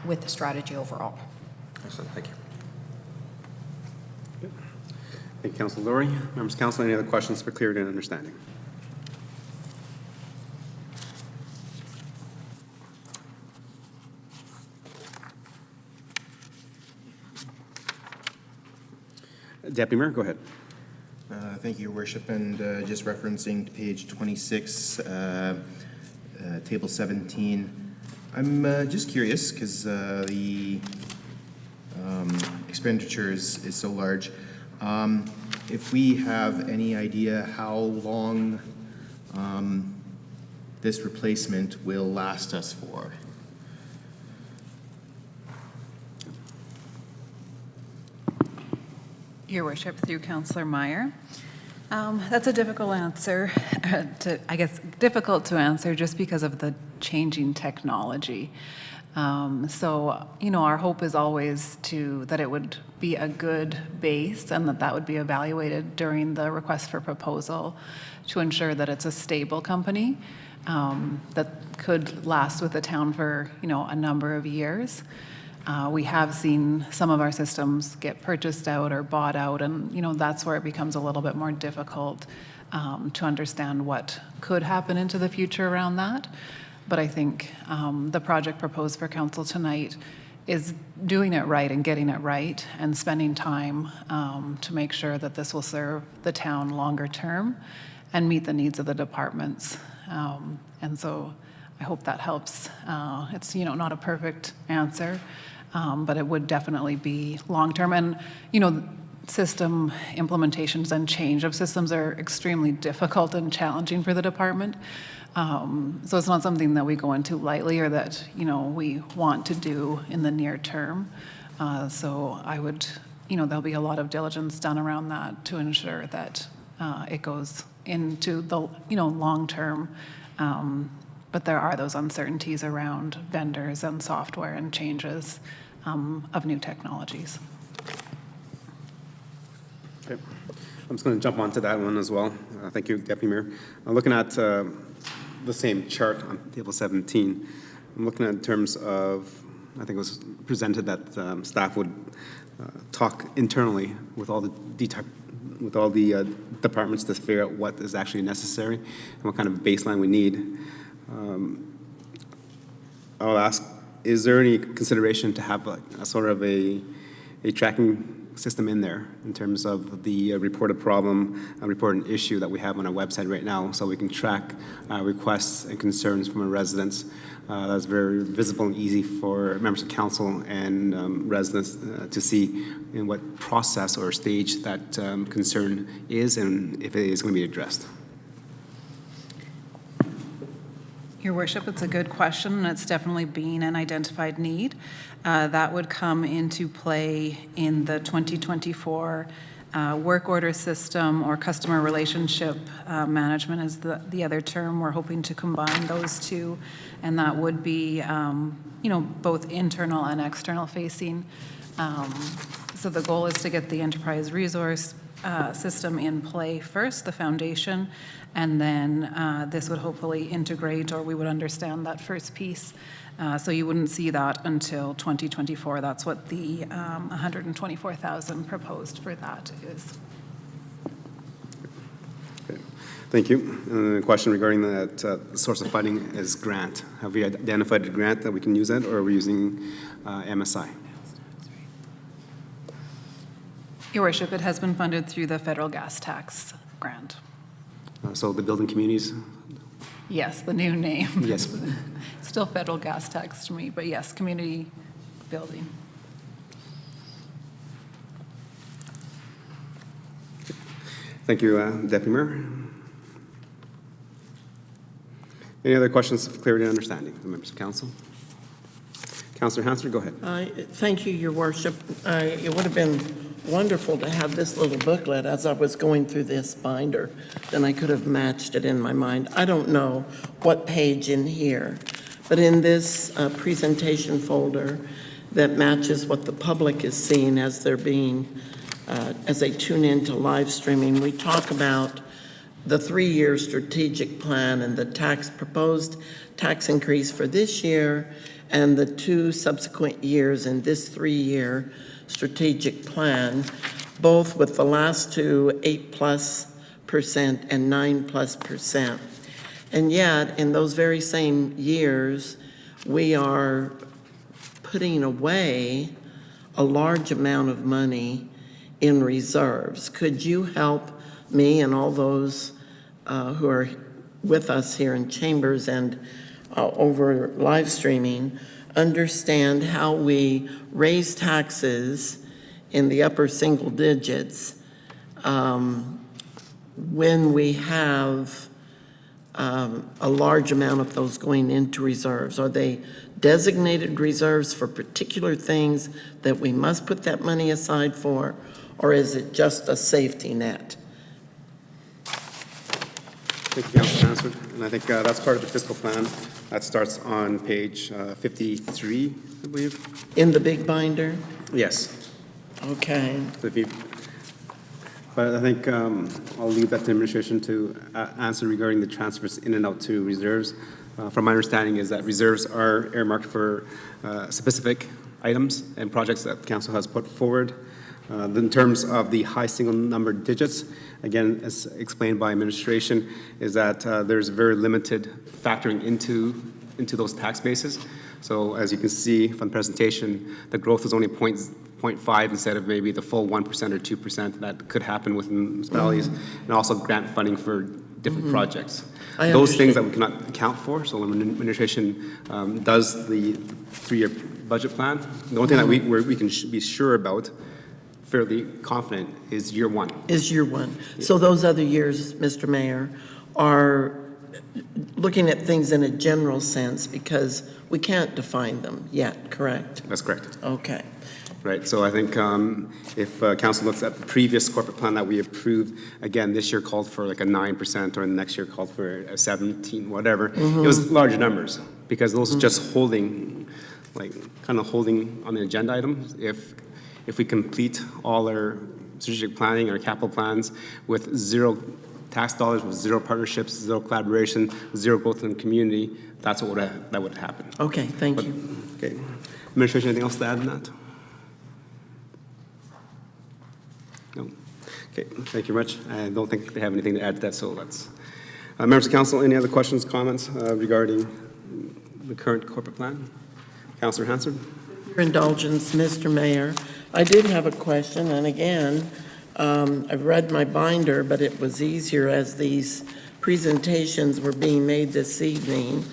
with the strategy overall. Excellent. Thank you. Thank you, Councillor Lowry. Members of council, any other questions for clarity and understanding? Deputy Mayor, go ahead. Thank you, Your Worship, and just referencing page 26, table 17, I'm just curious because the expenditure is so large. If we have any idea how long this replacement will last us for? Your Worship, through Councillor Meyer. That's a difficult answer, difficult to answer just because of the changing technology. So, our hope is always that it would be a good base and that would be evaluated during the request for proposal to ensure that it's a stable company that could last with the town for, a number of years. We have seen some of our systems get purchased out or bought out, and, that's where it becomes a little bit more difficult to understand what could happen into the future around that. But I think the project proposed for council tonight is doing it right and getting it right and spending time to make sure that this will serve the town longer term and meet the needs of the departments. And so I hope that helps. It's, not a perfect answer, but it would definitely be long-term. And, system implementations and change of systems are extremely difficult and challenging for the department. So it's not something that we go into lightly or that, we want to do in the near term. So I would, there'll be a lot of diligence done around that to ensure that it goes into the, long term. But there are those uncertainties around vendors and software and changes of new technologies. Okay. I'm just going to jump onto that one as well. Thank you, Deputy Mayor. Looking at the same chart on table 17, I'm looking at in terms of, I think it was presented that staff would talk internally with all the departments to figure out what is actually necessary and what kind of baseline we need. I'll ask, is there any consideration to have a sort of a tracking system in there in terms of the reported problem, reported issue that we have on our website right now, so we can track requests and concerns from our residents? That's very visible and easy for members of council and residents to see in what process or stage that concern is and if it is going to be addressed. Your Worship, it's a good question, and it's definitely been an identified need. That would come into play in the 2024 work order system, or customer relationship management is the other term. We're hoping to combine those two, and that would be, both internal and external facing. So the goal is to get the enterprise resource system in play first, the foundation, and then this would hopefully integrate, or we would understand that first piece. So you wouldn't see that until 2024. That's what the 124,000 proposed for that is. Okay. Thank you. And a question regarding that source of funding is grant. Have we identified a grant that we can use that, or are we using MSI? Your Worship, it has been funded through the federal gas tax grant. So the building communities? Yes, the new name. Yes. Still federal gas tax to me, but yes, community building. Thank you, Deputy Mayor. Any other questions of clarity and understanding from members of council? Councillor Hansford, go ahead. Thank you, Your Worship. It would have been wonderful to have this little booklet as I was going through this binder. Then I could have matched it in my mind. I don't know what page in here, but in this presentation folder that matches what the public is seeing as they're being, as they tune into live streaming, we talk about the 3-year strategic plan and the proposed tax increase for this year and the 2 subsequent years in this 3-year strategic plan, both with the last two 8+% and 9+%. And yet, in those very same years, we are putting away a large amount of money in reserves. Could you help me and all those who are with us here in chambers and over live streaming understand how we raise taxes in the upper single digits when we have a large amount of those going into reserves? Are they designated reserves for particular things that we must put that money aside for, or is it just a safety net? Thank you, Councilor Hansford. And I think that's part of the fiscal plan. That starts on page 53, I believe. In the big binder? Yes. Okay. But I think I'll leave that to administration to answer regarding the transfers in and out to reserves. From my understanding is that reserves are earmarked for specific items and projects that council has put forward. In terms of the high single number digits, again, as explained by administration, is that there's very limited factoring into those tax bases. So as you can see from the presentation, the growth is only 0.5 instead of maybe the full 1% or 2% that could happen within municipalities, and also grant funding for different projects. Those things that we cannot account for, so when administration does the 3-year budget plan, the only thing that we can be sure about, fairly confident, is year one. Is year one. So those other years, Mr. Mayor, are looking at things in a general sense because we can't define them yet, correct? That's correct. Okay. Right, so I think if council looks at the previous corporate plan that we approved, again, this year called for like a 9%, or the next year called for a 17, whatever. It was large numbers, because those are just holding, like, kind of holding on the agenda items. If we complete all our strategic planning, our capital plans with zero tax dollars, with zero partnerships, zero collaboration, zero growth in the community, that's what would happen. Okay, thank you. Okay. Administration, anything else to add on that? No. Okay, thank you very much. I don't think they have anything to add to that, so let's. Members of council, any other questions, comments regarding the current corporate plan? Councilor Hansford? Your indulgence, Mr. Mayor, I did have a question, and again, I've read my binder, but it was easier as these presentations were being made this evening.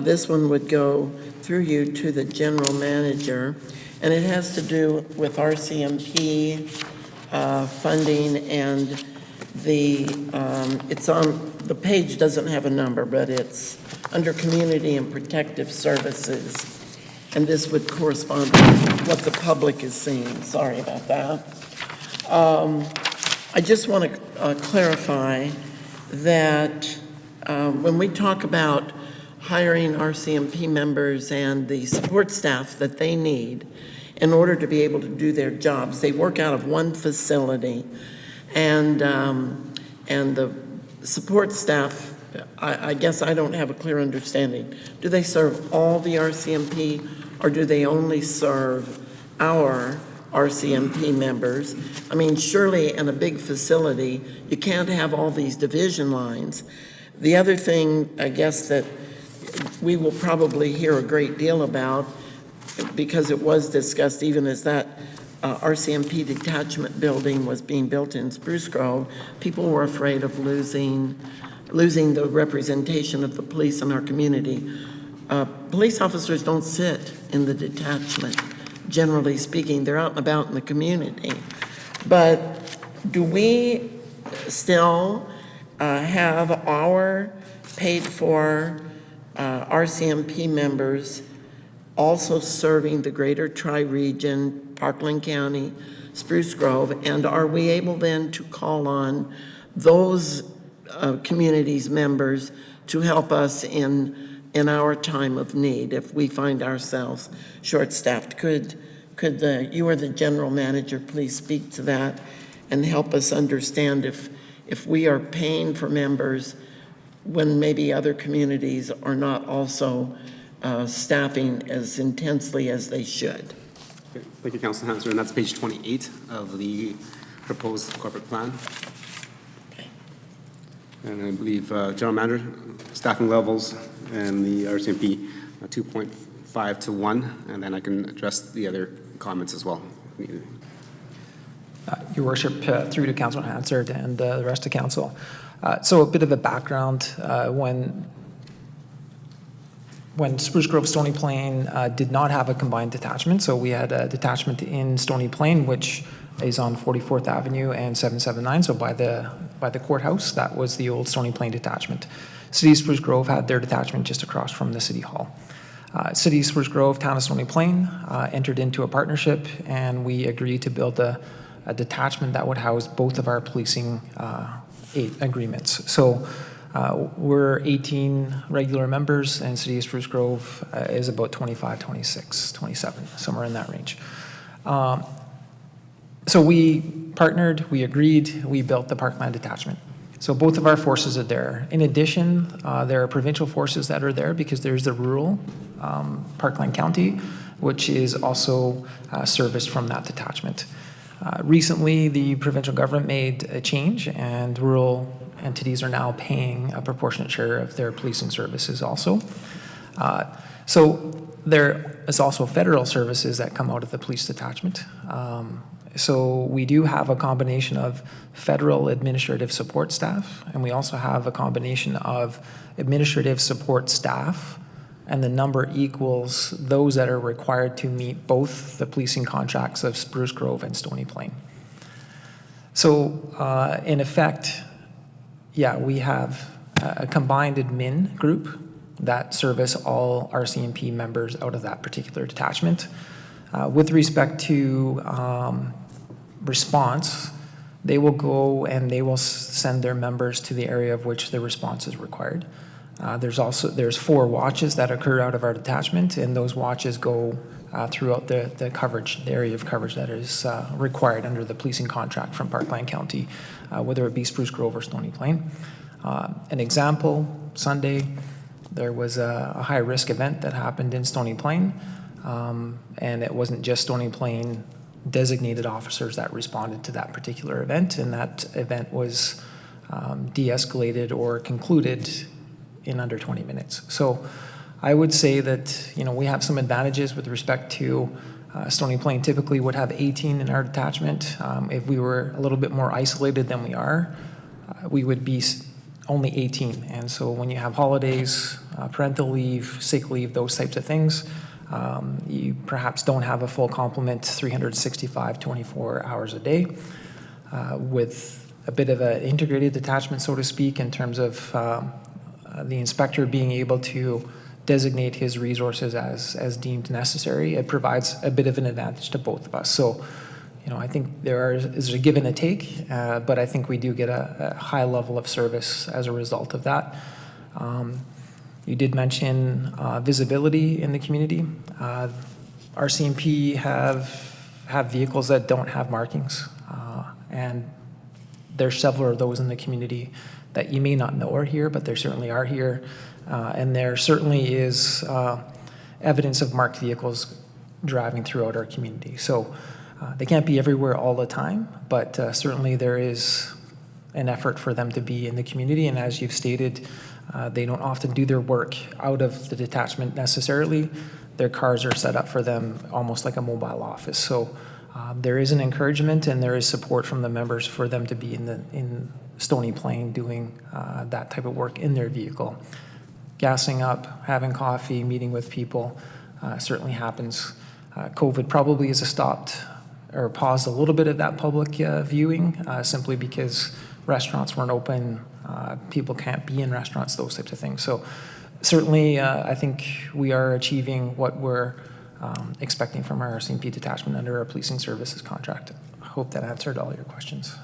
This one would go through you to the general manager, and it has to do with RCMP funding, and it's on, the page doesn't have a number, but it's under Community and Protective Services. And this would correspond to what the public is seeing. Sorry about that. I just want to clarify that when we talk about hiring RCMP members and the support staff that they need in order to be able to do their jobs, they work out of one facility, and the support staff, I guess I don't have a clear understanding. Do they serve all the RCMP, or do they only serve our RCMP members? I mean, surely in a big facility, you can't have all these division lines. The other thing, I guess, that we will probably hear a great deal about, because it was discussed even as that RCMP detachment building was being built in Spruce Grove, people were afraid of losing the representation of the police in our community. Police officers don't sit in the detachment, generally speaking. They're out and about in the community. But do we still have our paid-for RCMP members also serving the greater Tri-Region, Parkland County, Spruce Grove, and are we able then to call on those communities' members to help us in our time of need if we find ourselves short-staffed? Could you or the general manager please speak to that and help us understand if we are paying for members when maybe other communities are not also staffing as intensely as they should? Okay. Thank you, Councilor Hansford, and that's page 28 of the proposed corporate plan. And I believe general manager, staffing levels, and the RCMP 2.5 to 1, and then I can address the other comments as well. Your Worship, through to Councilor Hansard and the rest of Council. So a bit of a background, when Spruce Grove Stony Plain did not have a combined detachment, so we had a detachment in Stony Plain, which is on 44th Avenue and 779, so by the courthouse. That was the old Stony Plain detachment. City of Spruce Grove had their detachment just across from the City Hall. City of Spruce Grove, Town of Stony Plain entered into a partnership, and we agreed to build a detachment that would house both of our policing agreements. So We're 18 regular members, and City of Spruce Grove is about 25, 26, 27, somewhere in that range. So we partnered, we agreed, we built the parkland detachment. So both of our forces are there. In addition, there are provincial forces that are there because there's the rural Parkland County, which is also serviced from that detachment. Recently, the provincial government made a change, and rural entities are now paying a proportionate share of their policing services also. So there is also federal services that come out of the police detachment. So we do have a combination of federal administrative support staff, and we also have a combination of administrative support staff, and the number equals those that are required to meet both the policing contracts of Spruce Grove and Stony Plain. So in effect, yeah, we have a combined admin group that service all RCMP members out of that particular detachment. With respect to response, they will go and they will send their members to the area of which the response is required. There's 4 watches that occur out of our detachment, and those watches go throughout the coverage, the area of coverage that is required under the policing contract from Parkland County, whether it be Spruce Grove or Stony Plain. An example, Sunday, there was a high-risk event that happened in Stony Plain, and it wasn't just Stony Plain designated officers that responded to that particular event, and that event was de-escalated or concluded in under 20 minutes. So I would say that, you know, we have some advantages with respect to Stony Plain typically would have 18 in our detachment. If we were a little bit more isolated than we are, we would be only 18. And so when you have holidays, parental leave, sick leave, those types of things, you perhaps don't have a full complement 365, 24 hours a day. With a bit of an integrated detachment, so to speak, in terms of the inspector being able to designate his resources as deemed necessary, it provides a bit of an advantage to both of us. So, you know, I think is a give and a take, but I think we do get a high level of service as a result of that. You did mention visibility in the community. RCMP have vehicles that don't have markings, and there's several of those in the community that you may not know are here, but there certainly are here. And there certainly is evidence of marked vehicles driving throughout our community. So they can't be everywhere all the time, but certainly there is an effort for them to be in the community. And as you've stated, they don't often do their work out of the detachment necessarily. Their cars are set up for them almost like a mobile office. So there is an encouragement and there is support from the members for them to be in Stony Plain doing that type of work in their vehicle. Gassing up, having coffee, meeting with people certainly happens. COVID probably has stopped or paused a little bit of that public viewing simply because restaurants weren't open, people can't be in restaurants, those types of things. So certainly I think we are achieving what we're expecting from our RCMP detachment under our policing services contract. I hope that answered all your questions.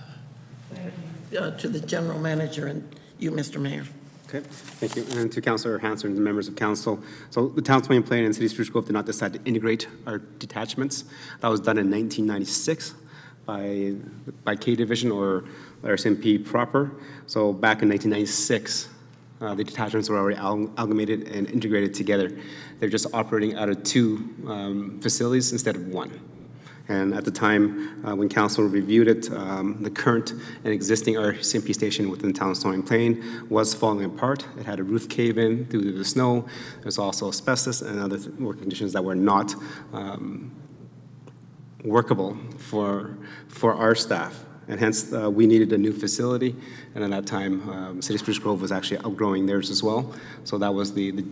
To the general manager and you, Mr. Mayor. Okay, thank you. And to Councillor Hanson and the members of council. So the town of Stony Plain and City of Spruce Grove did not decide to integrate our detachments. That was done in 1996 by K Division or RCMP proper. So back in 1996, the detachments were already amalgamated and integrated together. They're just operating out of 2 facilities instead of 1. And at the time, when council reviewed it, the current and existing RCMP station within the town of Stony Plain was falling apart. It had a roof cave-in due to the snow. There's also asbestos and other working conditions that were not workable for our staff. And hence, we needed a new facility. And at that time, City of Spruce Grove was actually outgrowing theirs as well. So that was the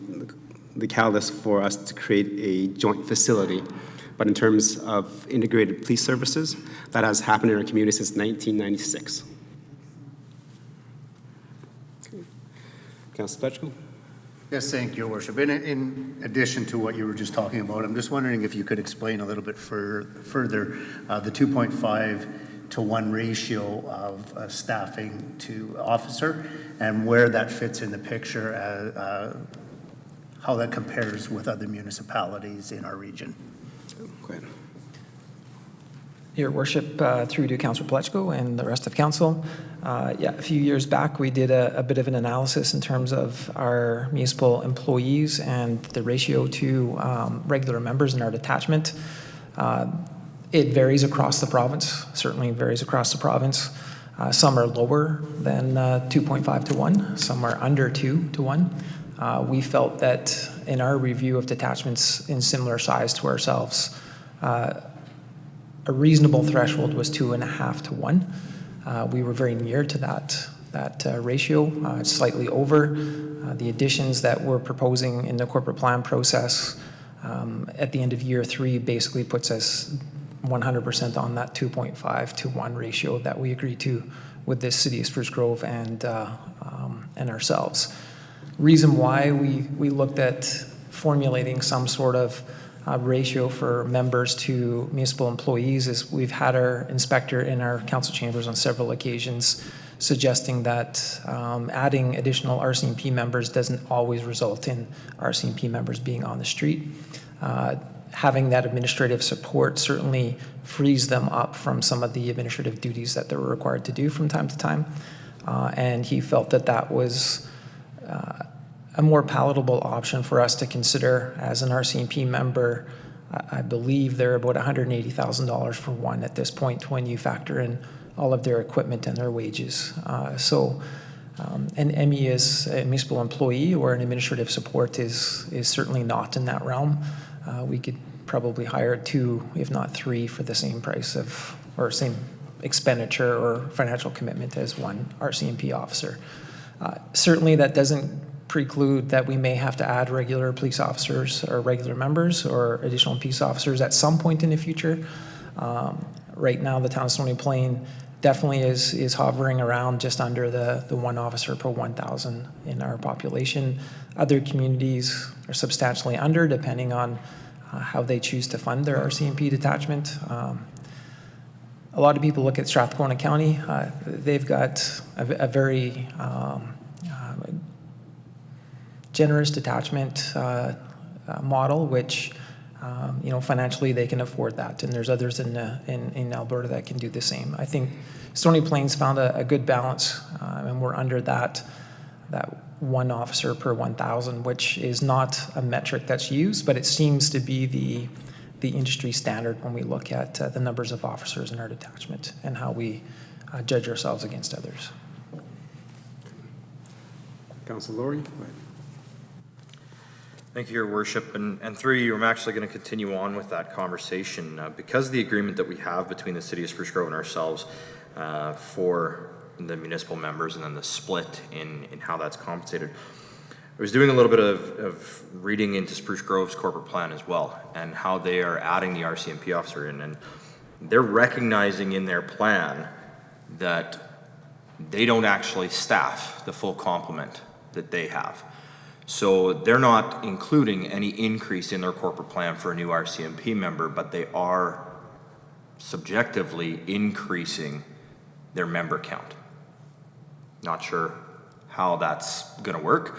catalyst for us to create a joint facility. But in terms of integrated police services, that has happened in our community since 1996. Okay. Councilor Pletchko? Yes, thank you, Your Worship. In addition to what you were just talking about, I'm just wondering if you could explain a little bit further the 2.5 1 ratio of staffing to officer, and where that fits in the picture, how that compares with other municipalities in our region. Go ahead. Your Worship, through to Councillor Pletchko and the rest of council. A few years back, we did a bit of an analysis in terms of our municipal employees and the ratio to regular members in our detachment. It varies across the province, certainly varies across the province. Some are lower than 2.5 to 1, some are under 2 to 1. We felt that in our review of detachments in similar size to ourselves, a reasonable threshold was 2.5 to 1. We were very near to that ratio, slightly over. The additions that we're proposing in the corporate plan process at the end of year 3 basically puts us 100% on that 2.5 to 1 ratio that we agreed to with the City of Spruce Grove and ourselves. Reason why we looked at formulating some sort of ratio for members to municipal employees is we've had our inspector in our council chambers on several occasions suggesting that adding additional RCMP members doesn't always result in RCMP members being on the street. Having that administrative support certainly frees them up from some of the administrative duties that they were required to do from time to time. And he felt that that was a more palatable option for us to consider as an RCMP member. I believe they're about $180,000 for one at this point when you factor in all of their equipment and their wages. An ME as a municipal employee or an administrative support is certainly not in that realm. We could probably hire 2, if not 3, for the same price of, or same expenditure or financial commitment as one RCMP officer. Certainly that doesn't preclude that we may have to add regular police officers or regular members or additional peace officers at some point in the future. Right now, the town of Stony Plain definitely is hovering around just under the 1 officer per 1,000 in our population. Other communities are substantially under, depending on how they choose to fund their RCMP detachment. A lot of people look at Strathcona County. They've got a very generous detachment model, which financially they can afford that, and there's others in Alberta that can do the same. I think Stony Plain's found a good balance, and we're under that 1 officer per 1,000, which is not a metric that's used, but it seems to be the industry standard when we look at the numbers of officers in our detachment and how we judge ourselves against others. Councilor Laurie, go ahead. Thank you, Your Worship. And through you, I'm actually going to continue on with that conversation. Because of the agreement that we have between the City of Spruce Grove and ourselves for the municipal members and then the split in how that's compensated, I was doing a little bit of reading into Spruce Grove's corporate plan as well and how they are adding the RCMP officer in. And they're recognizing in their plan that they don't actually staff the full complement that they have. So they're not including any increase in their corporate plan for a new RCMP member, but they are subjectively increasing their member count. Not sure how that's going to work,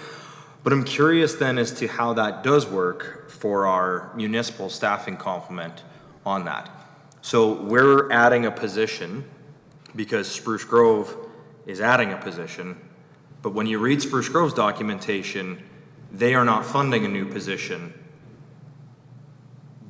but I'm curious then as to how that does work for our municipal staffing complement on that. So we're adding a position because Spruce Grove is adding a position, but when you read Spruce Grove's documentation, they are not funding a new position,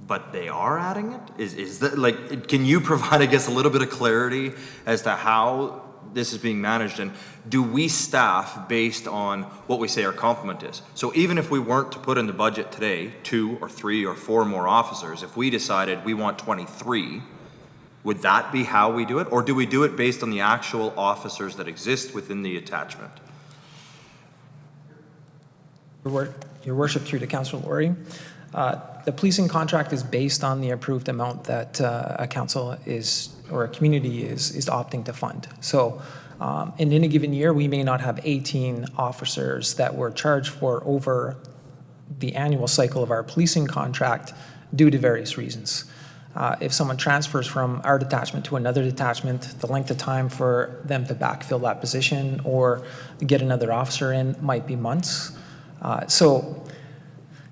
but they are adding it? Is that, like, can you provide, I guess, a little bit of clarity as to how this is being managed? And do we staff based on what we say our complement is? So even if we weren't to put in the budget today 2 or 3 or 4 more officers, if we decided we want 23, would that be how we do it? Or do we do it based on the actual officers that exist within the attachment? Your Worship, through to Councillor Laurie. The policing contract is based on the approved amount that a council is, or a community is opting to fund. So in any given year, we may not have 18 officers that we're charged for over the annual cycle of our policing contract due to various reasons. If someone transfers from our detachment to another detachment, the length of time for them to backfill that position or get another officer in might be months. So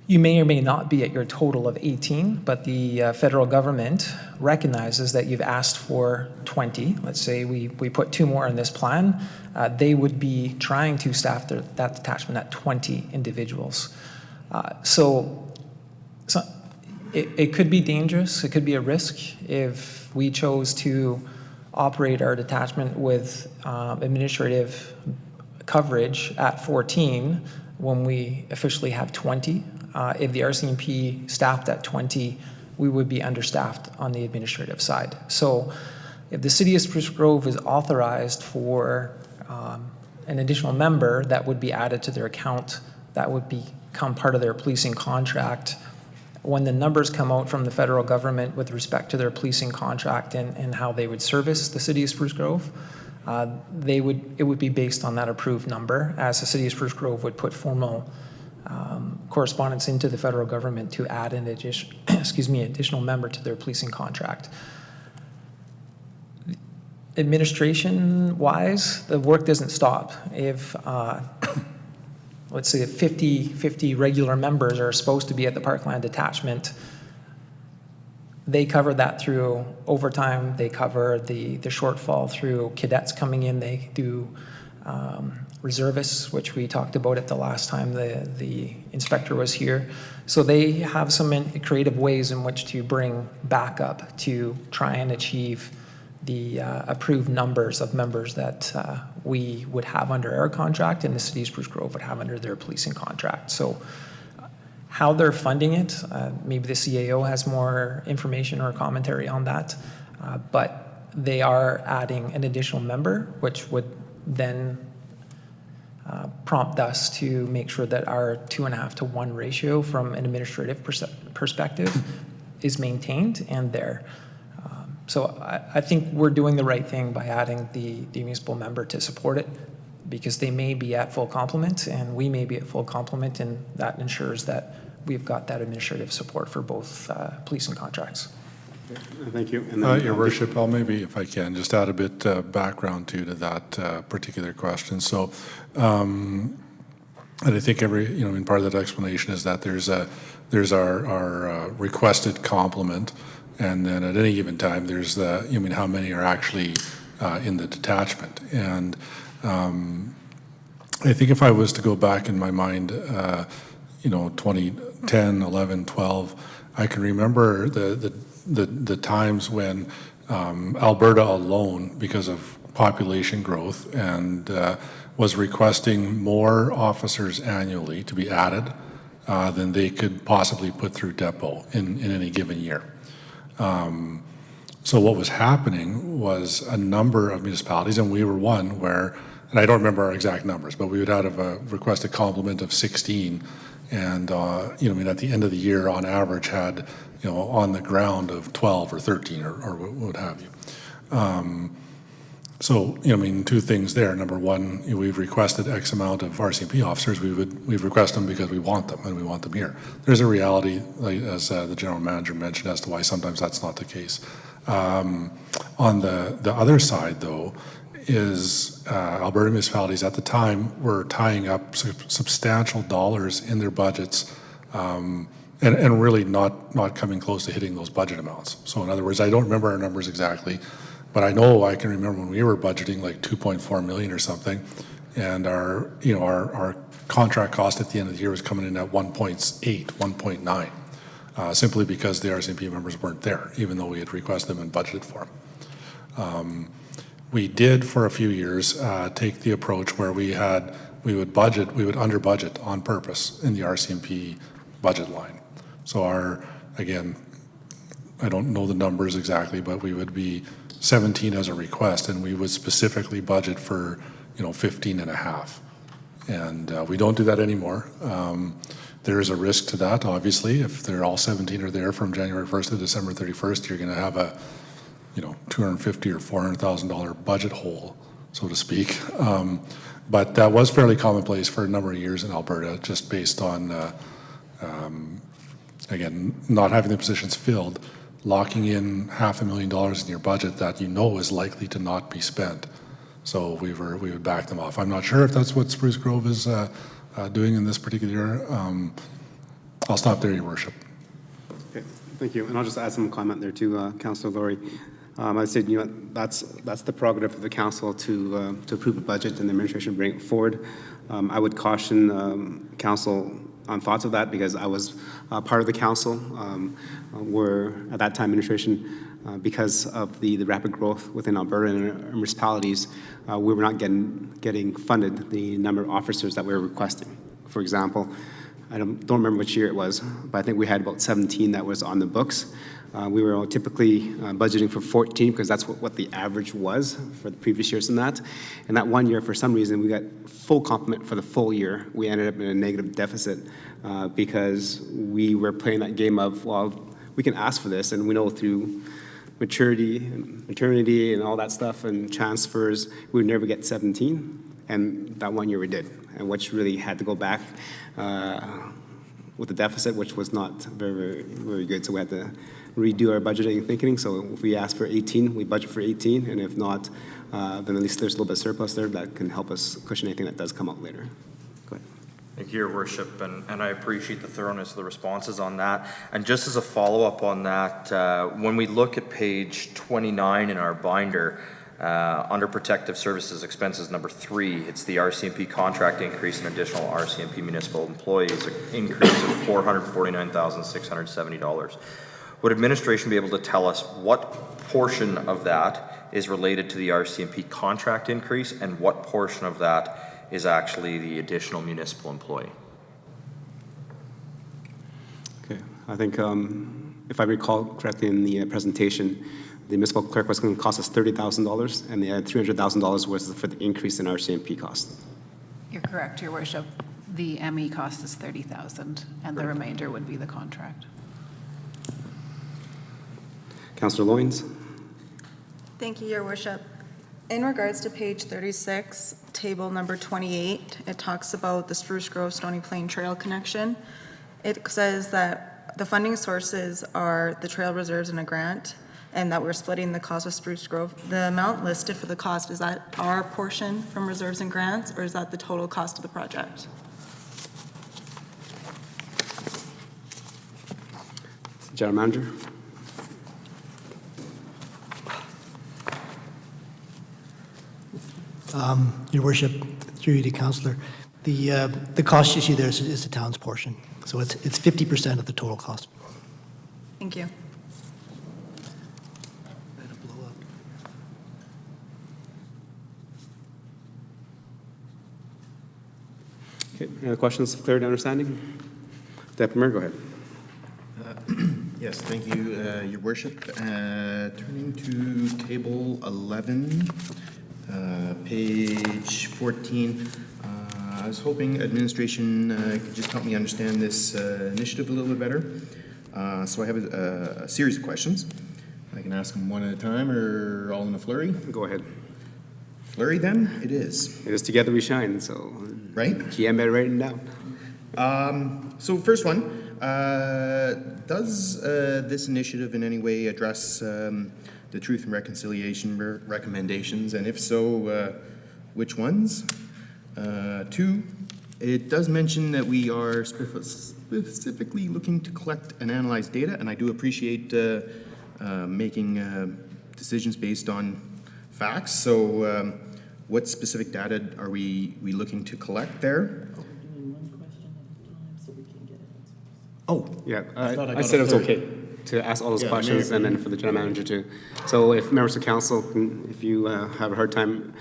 you may or may not be at your total of 18, but the federal government recognizes that you've asked for 20. Let's say we put 2 more in this plan. They would be trying to staff that detachment at 20 individuals. So it could be dangerous. It could be a risk if we chose to operate our detachment with administrative coverage at 14 when we officially have 20. If the RCMP staffed at 20, we would be understaffed on the administrative side. So if the city of Spruce Grove is authorized for an additional member that would be added to their account, that would become part of their policing contract. When the numbers come out from the federal government with respect to their policing contract and how they would service the city of Spruce Grove, it would be based on that approved number, as the city of Spruce Grove would put formal correspondence into the federal government to add an additional member to their policing contract. Administration-wise, the work doesn't stop. If let's say 50 regular members are supposed to be at the Parkland detachment, they cover that through overtime. They cover the shortfall through cadets coming in. They do reservists, which we talked about at the last time the inspector was here. So they have some creative ways in which to bring backup to try and achieve the approved numbers of members that we would have under our contract and the city of Spruce Grove would have under their policing contract. So how they're funding it, maybe the CAO has more information or commentary on that, but they are adding an additional member, which would then prompt us to make sure that our 2.5 to 1 ratio from an administrative perspective is maintained and there. So I think we're doing the right thing by adding the municipal member to support it, because they may be at full complement and we may be at full complement, and that ensures that we've got that administrative support for both policing contracts. Thank you. And then, Your Worship, I'll maybe, if I can, just add a bit background to that particular question. So, and I think in part of that explanation is that there's our requested complement, and then at any given time there's how many are actually in the detachment. And I think if I was to go back in my mind, 2010, 11, 12, I can remember the times when Alberta alone, because of population growth, and was requesting more officers annually to be added than they could possibly put through depot in any given year. So what was happening was a number of municipalities, and we were one where, and I don't remember our exact numbers, but we would have a requested complement of 16, and at the end of the year, on average, had on the ground of 12 or 13 or what have you. So, two things there. Number one, we've requested X amount of RCMP officers. We've requested them because we want them and we want them here. There's a reality, as the general manager mentioned, as to why sometimes that's not the case. On the other side, though, is Alberta municipalities at the time were tying up substantial dollars in their budgets, and really not coming close to hitting those budget amounts. So in other words, I don't remember our numbers exactly, but I know I can remember when we were budgeting like 2.4 million or something, and our contract cost at the end of the year was coming in at 1.8, 1.9, simply because the RCMP members weren't there, even though we had requested them and budgeted for them. We did for a few years take the approach where we would under budget on purpose in the RCMP budget line. So again, I don't know the numbers exactly, but we would be 17 as a request, and we would specifically budget for 15 and a half. And we don't do that anymore. There is a risk to that, obviously. If they're all 17 are there from January 1st to December 31st, you're going to have a $250,000 or $400,000 budget hole, so to speak. But that was fairly commonplace for a number of years in Alberta, just based on, again, not having the positions filled. locking in $500,000 in your budget that you know is likely to not be spent. So we would back them off. I'm not sure if that's what Spruce Grove is doing in this particular year. I'll stop there, Your Worship. Okay, thank you. And I'll just add some comment there too, Councillor Laurie. I said, you know, that's the prerogative of the council to approve a budget and the administration bring it forward. I would caution council on thoughts of that because I was part of the council where at that time administration, because of the rapid growth within Alberta and our municipalities, we were not getting funded the number of officers that we were requesting. For example, I don't remember which year it was, but I think we had about 17 that was on the books. We were typically budgeting for 14 because that's what the average was for the previous years in that. And that one year, for some reason, we got full complement for the full year. We ended up in a negative deficit because we were playing that game of, well, we can ask for this, and we know through maturity and maternity and all that stuff and transfers, we would never get 17. And that one year we did, and which really had to go back with the deficit, which was not very, very good. So we had to redo our budgeting and thinking. So if we ask for 18, we budget for 18, and if not, then at least there's a little bit of surplus there that can help us cushion anything that does come out later. Go ahead. Thank you, Your Worship, and I appreciate the thoroughness of the responses on that. And just as a follow-up on that, when we look at page 29 in our binder, under Protective Services Expenses number 3, it's the RCMP contract increase and additional RCMP municipal employees, an increase of $449,670. Would administration be able to tell us what portion of that is related to the RCMP contract increase and what portion of that is actually the additional municipal employee? Okay, I think if I recall correctly in the presentation, the municipal clerk was going to cost us $30,000, and the $300,000 was for the increase in RCMP cost. You're correct, Your Worship. The ME cost is $30,000, and the remainder would be the contract. Councillor Loynes. Thank you, Your Worship. In regards to page 36, table number 28, it talks about the Spruce Grove Stony Plain Trail connection. It says that the funding sources are the trail reserves and a grant, and that we're splitting the cost with Spruce Grove. The amount listed for the cost, is that our portion from reserves and grants, or is that the total cost of the project? General Manager. Your Worship, through you to Councillor, the cost you see there is the town's portion. So it's 50% of the total cost. Thank you. Okay, any other questions, clarity, understanding? Deputy Mayor, go ahead. Yes, thank you, Your Worship. Turning to table 11, page 14, I was hoping administration could just help me understand this initiative a little bit better. So I have a series of questions. I can ask them one at a time or all in a flurry. Go ahead. Flurry then, it is. It is together we shine, so. Right? GM better write it down. So first one, does this initiative in any way address the Truth and Reconciliation recommendations, and if so, which ones? 2, it does mention that we are specifically looking to collect and analyze data, and I do appreciate making decisions based on facts. So what specific data are we looking to collect there? Oh, Yeah, I thought I I got said a it was third. okay to ask all those Yeah, questions Mayor. and then for the general manager too. So if members of council, if you have a hard time,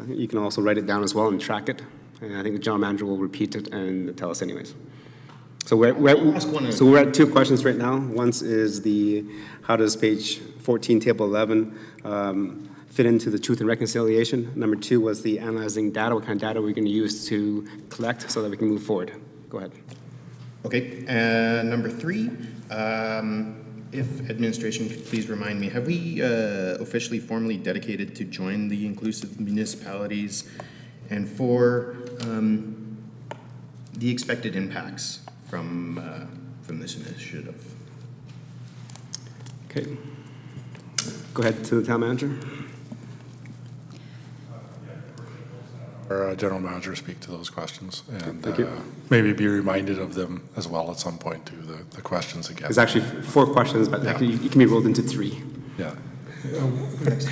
you can also write it down as well and track it. And I think the general manager will repeat it and tell us anyways. So ask one we're at 2 questions right now. One is how does page 14, table 11, fit into the Truth and Reconciliation? Number 2 was the analyzing data. What kind of data are we going to use to collect so that we can move forward? Go ahead. Okay, number 3, if administration could please remind me, have we officially formally dedicated to join the inclusive municipalities? And 4, the expected impacts from this initiative. Okay. Go ahead to the town manager. Our general manager speak to those questions, and Thank you. maybe be reminded of them as well at some point too, the questions again. There's actually 4 questions, but actually you can be rolled into 3. Yeah.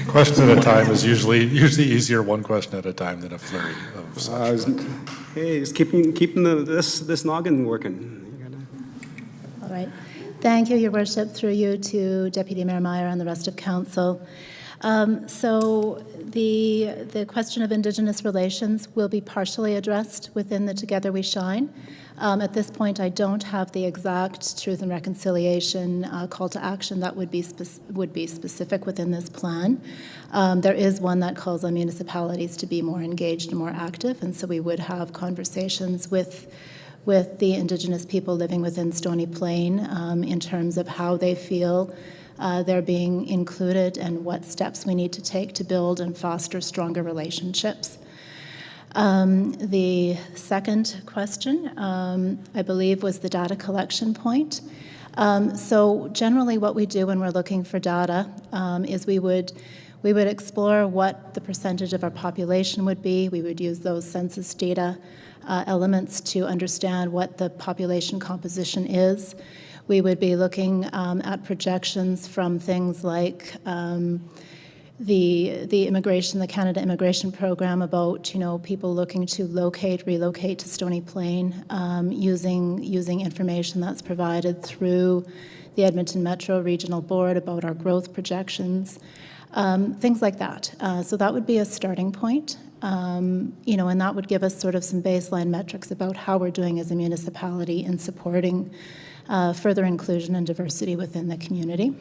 Question at a time is usually easier, one question at a time, than a flurry of such. Hey, just keeping this noggin working. All right. Thank you, Your Worship, through you to Deputy Mayor Meyer and the rest of council. So the question of Indigenous relations will be partially addressed within the Together We Shine. At this point, I don't have the exact Truth and Reconciliation call to action that would be specific within this plan. There is one that calls on municipalities to be more engaged and more active, and so we would have conversations with the Indigenous people living within Stony Plain in terms of how they feel they're being included and what steps we need to take to build and foster stronger relationships. The second question, I believe, was the data collection point. So generally what we do when we're looking for data is we would explore what the percentage of our population would be. We would use those census data elements to understand what the population composition is. We would be looking at projections from things like the immigration, the Canada Immigration Program, about people looking to relocate to Stony Plain, using information that's provided through the Edmonton Metro Regional Board about our growth projections, things like that. So that would be a starting point. And that would give us sort of some baseline metrics about how we're doing as a municipality in supporting further inclusion and diversity within the community.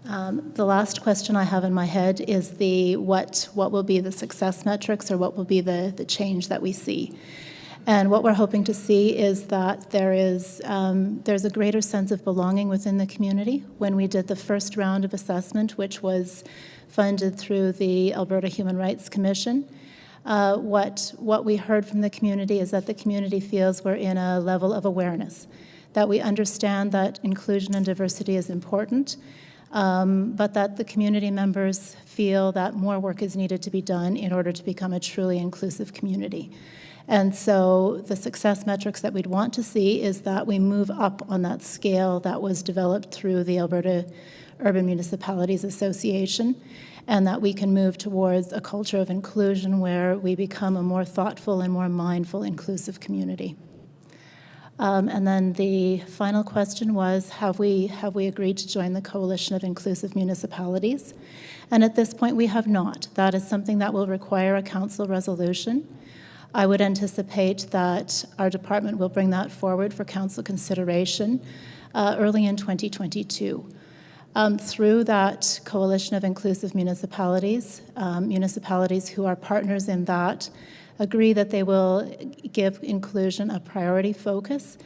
The last question I have in my head is what will be the success metrics, or what will be the change that we see. And what we're hoping to see is that there's a greater sense of belonging within the community. When we did the first round of assessment, which was funded through the Alberta Human Rights Commission, what we heard from the community is that the community feels we're in a level of awareness, that we understand that inclusion and diversity is important, but that the community members feel that more work is needed to be done in order to become a truly inclusive community. And so the success metrics that we'd want to see is that we move up on that scale that was developed through the Alberta Urban Municipalities Association, and that we can move towards a culture of inclusion where we become a more thoughtful and more mindful, inclusive community. And then the final question was, have we agreed to join the Coalition of Inclusive Municipalities? And at this point, we have not. That is something that will require a council resolution. I would anticipate that our department will bring that forward for council consideration early in 2022. Through that Coalition of Inclusive Municipalities, municipalities who are partners in that agree that they will give inclusion a priority focus.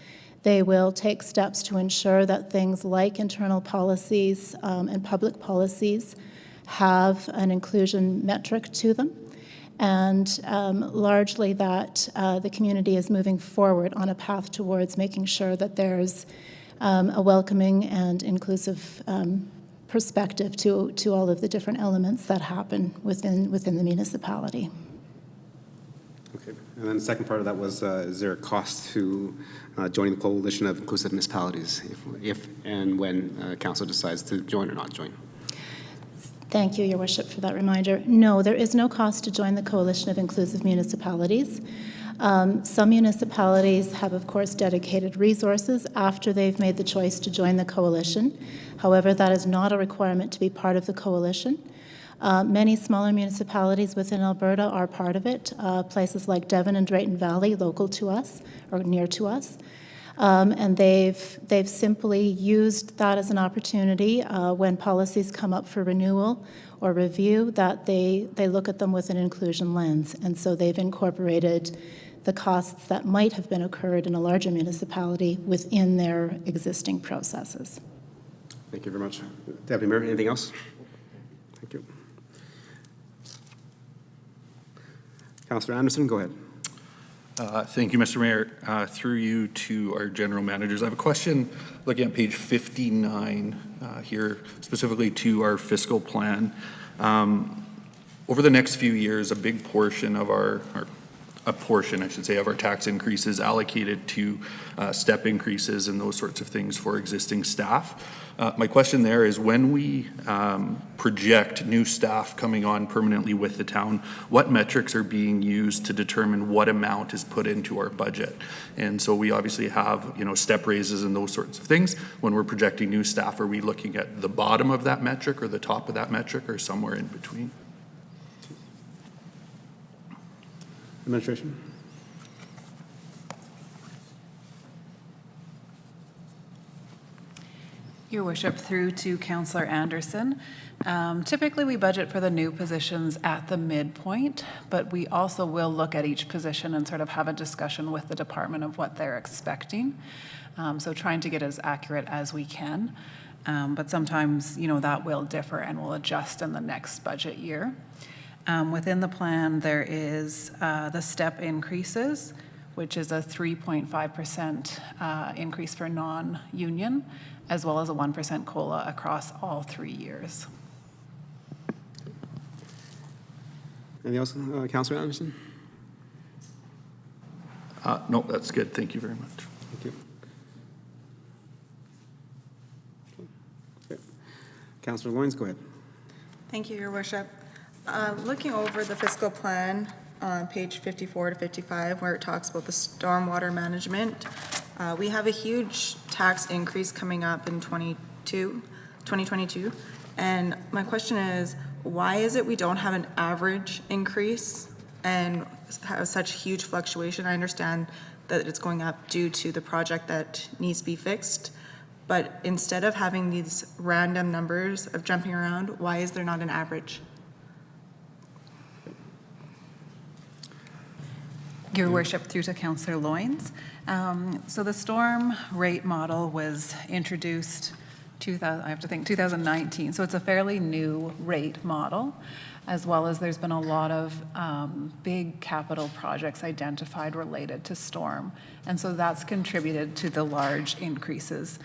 They will take steps to ensure that things like internal policies and public policies have an inclusion metric to them. And largely that the community is moving forward on a path towards making sure that there's a welcoming and inclusive perspective to all of the different elements that happen within the municipality. Okay. And then the second part of that was, is there a cost to joining the Coalition of Inclusive Municipalities if and when council decides to join or not join? Thank you, Your Worship, for that reminder. No, there is no cost to join the Coalition of Inclusive Municipalities. Some municipalities have, of course, dedicated resources after they've made the choice to join the coalition. However, that is not a requirement to be part of the coalition. Many smaller municipalities within Alberta are part of it, places like Devon and Drayton Valley, local to us, or near to us. And they've simply used that as an opportunity when policies come up for renewal or review, that they look at them with an inclusion lens. And so they've incorporated the costs that might have been occurred in a larger municipality within their existing processes. Thank you very much. Deputy Mayor, anything else? Thank you. Councillor Anderson, go ahead. Thank you, Mr. Mayor. Through you to our general managers, I have a question looking at page 59 here, specifically to our fiscal plan. Over the next few years, a big portion of a portion, I should say, of our tax increases allocated to step increases and those sorts of things for existing staff. My question there is, when we project new staff coming on permanently with the town, what metrics are being used to determine what amount is put into our budget? And so we obviously have, step raises and those sorts of things. When we're projecting new staff, are we looking at the bottom of that metric or the top of that metric or somewhere in between? Administration? Your Worship, through to Councillor Anderson. Typically, we budget for the new positions at the midpoint, but we also will look at each position and sort of have a discussion with the department of what they're expecting. So trying to get as accurate as we can. But sometimes, that will differ and will adjust in the next budget year. Within the plan, there is the step increases, which is a 3.5% increase for non-union, as well as a 1% COLA across all 3 years. Anything else, Councillor Anderson? No, that's good. Thank you very much. Thank you. Okay. Councillor Loynes, go ahead. Thank you, Your Worship. Looking over the fiscal plan on page 54 to 55, where it talks about the stormwater management, we have a huge tax increase coming up in 2022. And my question is, why is it we don't have an average increase and have such huge fluctuation? I understand that it's going up due to the project that needs to be fixed, but instead of having these random numbers of jumping around, why is there not an average? Your Worship, through to Councillor Loynes. So the storm rate model was introduced 2019. So it's a fairly new rate model, as well as there's been a lot of big capital projects identified related to storm. And so that's contributed to the large increases.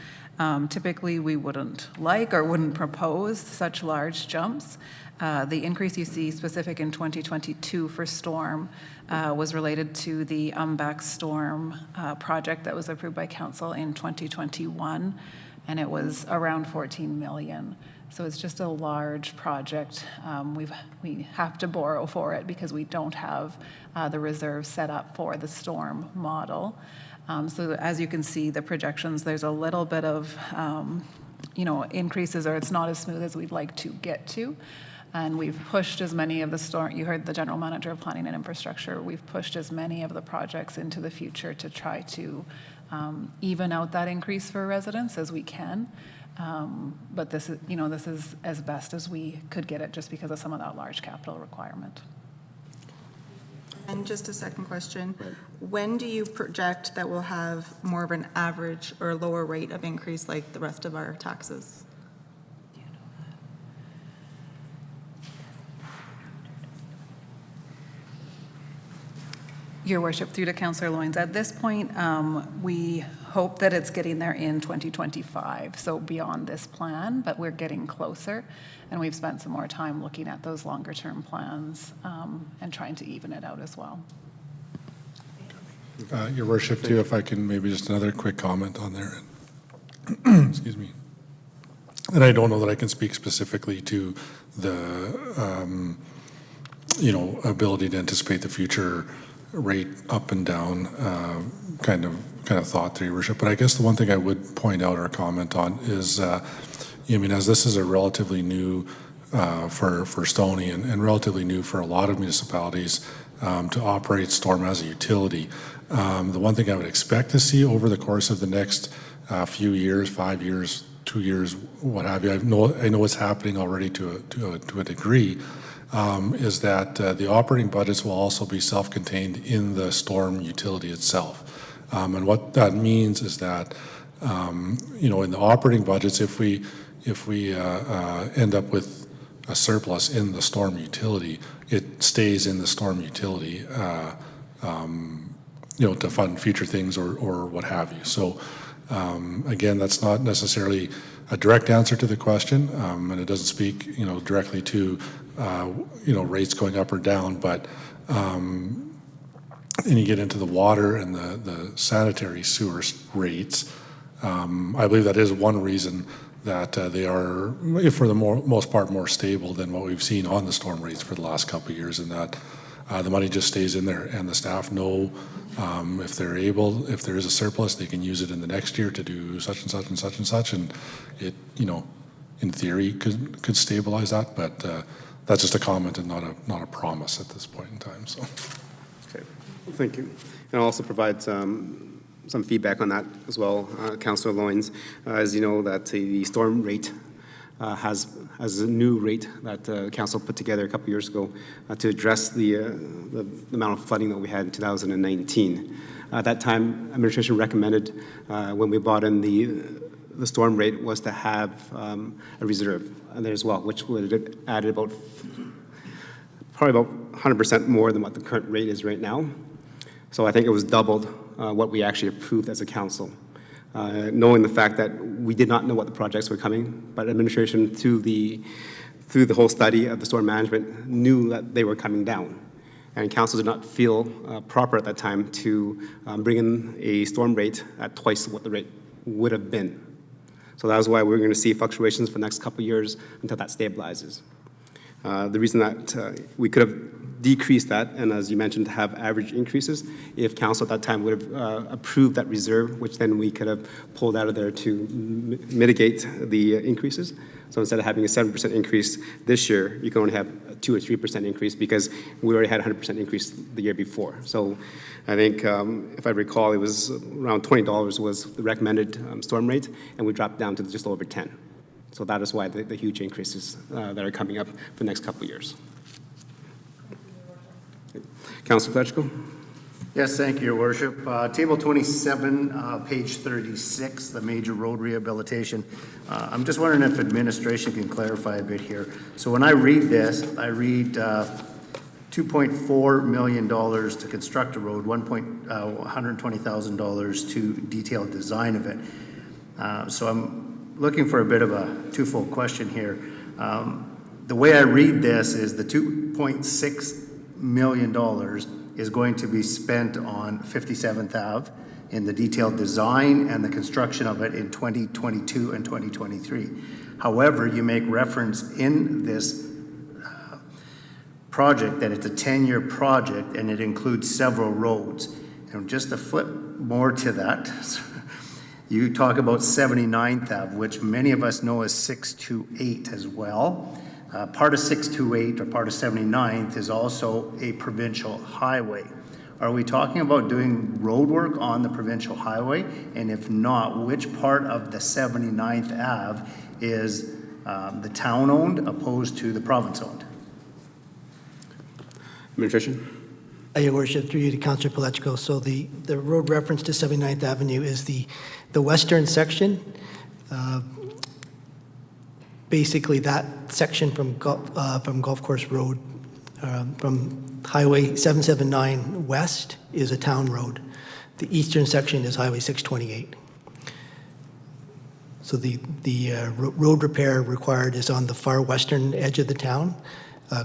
Typically, we wouldn't like or wouldn't propose such large jumps. The increase you see specific in 2022 for storm was related to the Umbach storm project that was approved by council in 2021, and it was around 14 million. So it's just a large project. We have to borrow for it because we don't have the reserve set up for the storm model. So as you can see, the projections, there's a little bit of increases, or it's not as smooth as we'd like to get to. And we've pushed as many of the storm, you heard the General Manager of Planning and Infrastructure, we've pushed as many of the projects into the future to try to even out that increase for residents as we can. But this is as best as we could get it just because of some of that large capital requirement. And just a second question. When do you project that we'll have more of an average or lower rate of increase like the rest of our taxes? Your Worship, through to Councillor Loynes, at this point, we hope that it's getting there in 2025, so beyond this plan, but we're getting closer, and we've spent some more time looking at those longer-term plans and trying to even it out as well. Your Worship, too, if I can maybe just another quick comment on there. Excuse me. And I don't know that I can speak specifically to the, ability to anticipate the future rate up and down kind of thought there, Your Worship. But I guess the one thing I would point out or comment on is, as this is a relatively new for Stony and relatively new for a lot of municipalities to operate storm as a utility. The one thing I would expect to see over the course of the next few years, 5 years, 2 years, what have you, I know it's happening already to a degree, is that the operating budgets will also be self-contained in the storm utility itself. And what that means is that, in the operating budgets, if we end up with a surplus in the storm utility, it stays in the storm utility to fund future things or what have you. So again, that's not necessarily a direct answer to the question, and it doesn't speak, directly to, rates going up or down, but and you get into the water and the sanitary sewer rates. I believe that is one reason that they are, for the most part, more stable than what we've seen on the storm rates for the last couple of years, and that the money just stays in there, and the staff know if they're able, if there is a surplus, they can use it in the next year to do such and such and such and such, and it, in theory, could stabilize that, but that's just a comment and not a promise at this point in time. So. Okay, well, thank you. And I'll also provide some feedback on that as well, Councillor Loynes. As you know, that the storm rate has a new rate that council put together a couple of years ago to address the amount of flooding that we had in 2019. At that time, administration recommended when we brought in the storm rate was to have a reserve there as well, which would have added probably about 100% more than what the current rate is right now. So I think it was doubled what we actually approved as a council. Knowing the fact that we did not know what the projects were coming, but administration through the whole study of the storm management knew that they were coming down. And council did not feel proper at that time to bring in a storm rate at twice what the rate would have been. So that is why we're going to see fluctuations for the next couple of years until that stabilizes. The reason that we could have decreased that, and as you mentioned, to have average increases, if council at that time would have approved that reserve, which then we could have pulled out of there to mitigate the increases. So instead of having a 7% increase this year, you can only have a 2 or 3% increase because we already had a 100% increase the year before. So I think, if I recall, it was around $20 was the recommended storm rate, and we dropped down to just over 10. So that is why the huge increases that are coming up for the next couple of years. Councilor Pletchko? Yes, thank you, Your Worship. Table 27, page 36, the major road rehabilitation. I'm just wondering if administration can clarify a bit here. So when I read this, I read $2.4 million to construct a road, $120,000 to detailed design of it. So I'm looking for a bit of a twofold question here. The way I read this is the $2.6 million is going to be spent on 57th Ave in the detailed design and the construction of it in 2022 and 2023. However, you make reference in this project that it's a 10-year project and it includes several roads. And just to flip more to that, you talk about 79th Ave, which many of us know as 628 as well. Part of 628 or part of 79th is also a provincial highway. Are we talking about doing road work on the provincial highway? And if not, which part of the 79th Ave is the town-owned opposed to the province-owned? Administration? Your Worship, through you to Councillor Pletchko. So the road reference to 79th Avenue is the western section. Basically, that section from Golf Course Road, from Highway 779 west is a town road. The eastern section is Highway 628. So the road repair required is on the far western edge of the town,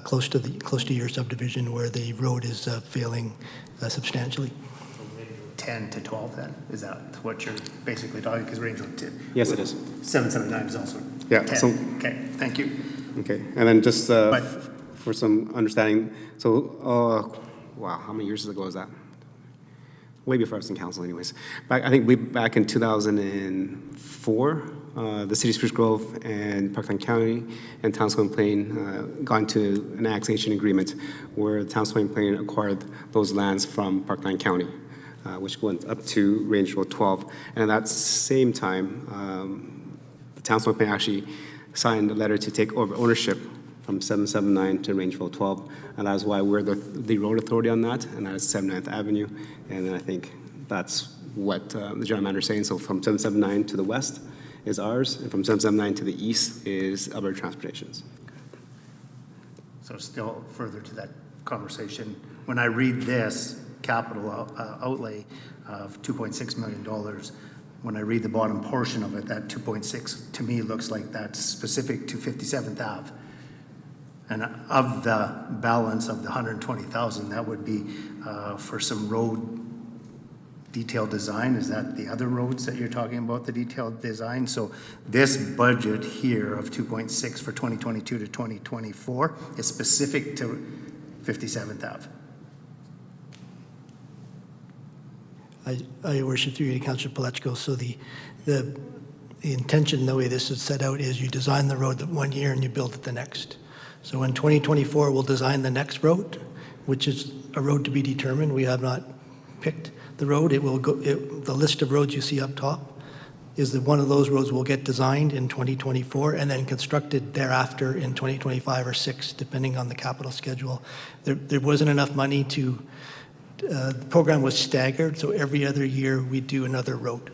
close to your subdivision where the road is failing substantially. 10 to 12 then? Is that what you're basically talking? Because Range Road 10. Yes, it is. 779 is also 10. Yeah. So, okay, thank you. okay, and then just for some understanding, so, wow, how many years ago was that? Way before I was in council anyways. I think back in 2004, the City of Spruce Grove and Parkland County and Town of Stony Plain got into an annexation agreement where the Town of Stony Plain acquired those lands from Parkland County. Which went up to Range Road 12. And at that same time, the Town of Stony Plain actually signed a letter to take over ownership from 779 to Range Road 12. And that's why we're the road authority on that, and that is 79th Avenue. And then I think that's what the general manager is saying. So from 779 to the west is ours, and from 779 to the east is Alberta Transportation's. So still further to that conversation, when I read this, capital outlay of $2.6 million. When I read the bottom portion of it, that 2.6 to me looks like that's specific to 57th Ave. And of the balance of the 120,000, that would be for some road detailed design. Is that the other roads that you're talking about, the detailed design? So this budget here of 2.6 for 2022 to 2024 is specific to 57th Ave. I worship through you, Councillor Palechko. So the intention, the way this is set out, is you design the road 1 year and you build it the next. So in 2024, we'll design the next road, which is a road to be determined. We have not picked the road. It will go. The list of roads you see up top is that one of those roads will get designed in 2024 and then constructed thereafter in 2025 or 6, depending on the capital schedule. There wasn't enough money to. The program was staggered, so every other year we do another road.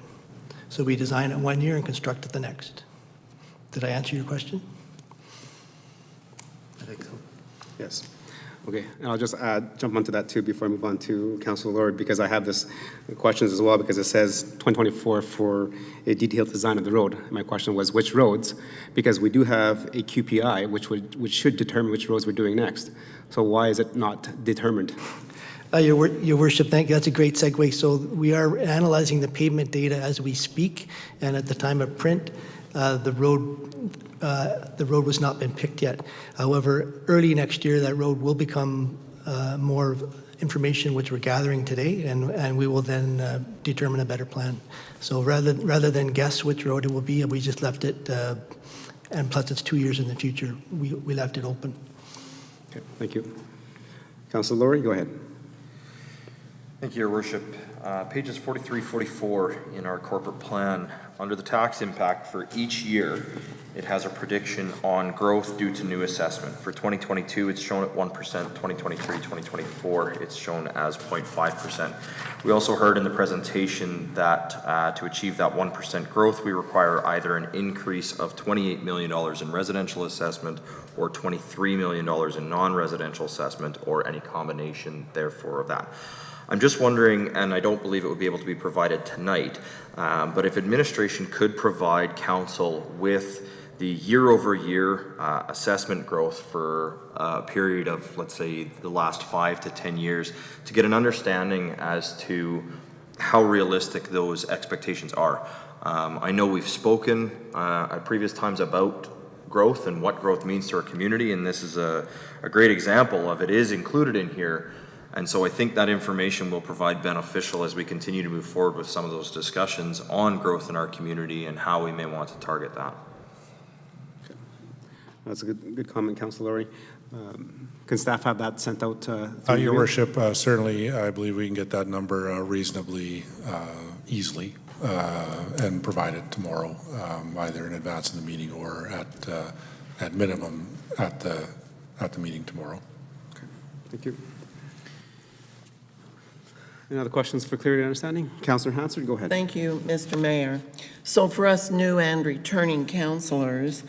So we design it 1 year and construct it the next. Did I answer your question? I think so. Yes. Okay, and I'll just jump onto that too before I move on to Councilor Lord, because I have this questions as well, because it says 2024 for a detailed design of the road. My question was which roads, because we do have a QPI which should determine which roads we're doing next. So why is it not determined? Your Worship, thank you. That's a great segue. So we are analyzing the pavement data as we speak, and at the time of print, the road was not been picked yet. However, early next year, that road will become more information which we're gathering today, and we will then determine a better plan. So rather than guess which road it will be, we just left it, and plus it's 2 years in the future, we left it open. Okay, thank you. Councilor Laurie, go ahead. Thank you, Your Worship. Pages 43, 44 in our corporate plan, under the tax impact for each year, it has a prediction on growth due to new assessment. For 2022, it's shown at 1%, 2023, 2024, it's shown as 0.5%. We also heard in the presentation that to achieve that 1% growth, we require either an increase of $28 million in residential assessment or $23 million in non-residential assessment, or any combination, therefore, of that. I'm just wondering, and I don't believe it would be able to be provided tonight, but if administration could provide council with the year-over-year assessment growth for a period of, let's say, the last 5 to 10 years, to get an understanding as to how realistic those expectations are. I know we've spoken at previous times about growth and what growth means to our community, and this is a great example of it is included in here. And so I think that information will provide beneficial as we continue to move forward with some of those discussions on growth in our community and how we may want to target that. Okay. That's a good comment, Councilor Laurie. Can staff have that sent out? Your Worship, certainly I believe we can get that number reasonably easily and provide it tomorrow, either in advance of the meeting or at minimum at the meeting tomorrow. Okay. Thank you. Any other questions for clarity and understanding? Councillor Hansard, go ahead. Thank you, Mr. Mayor. So for us new and returning councilors,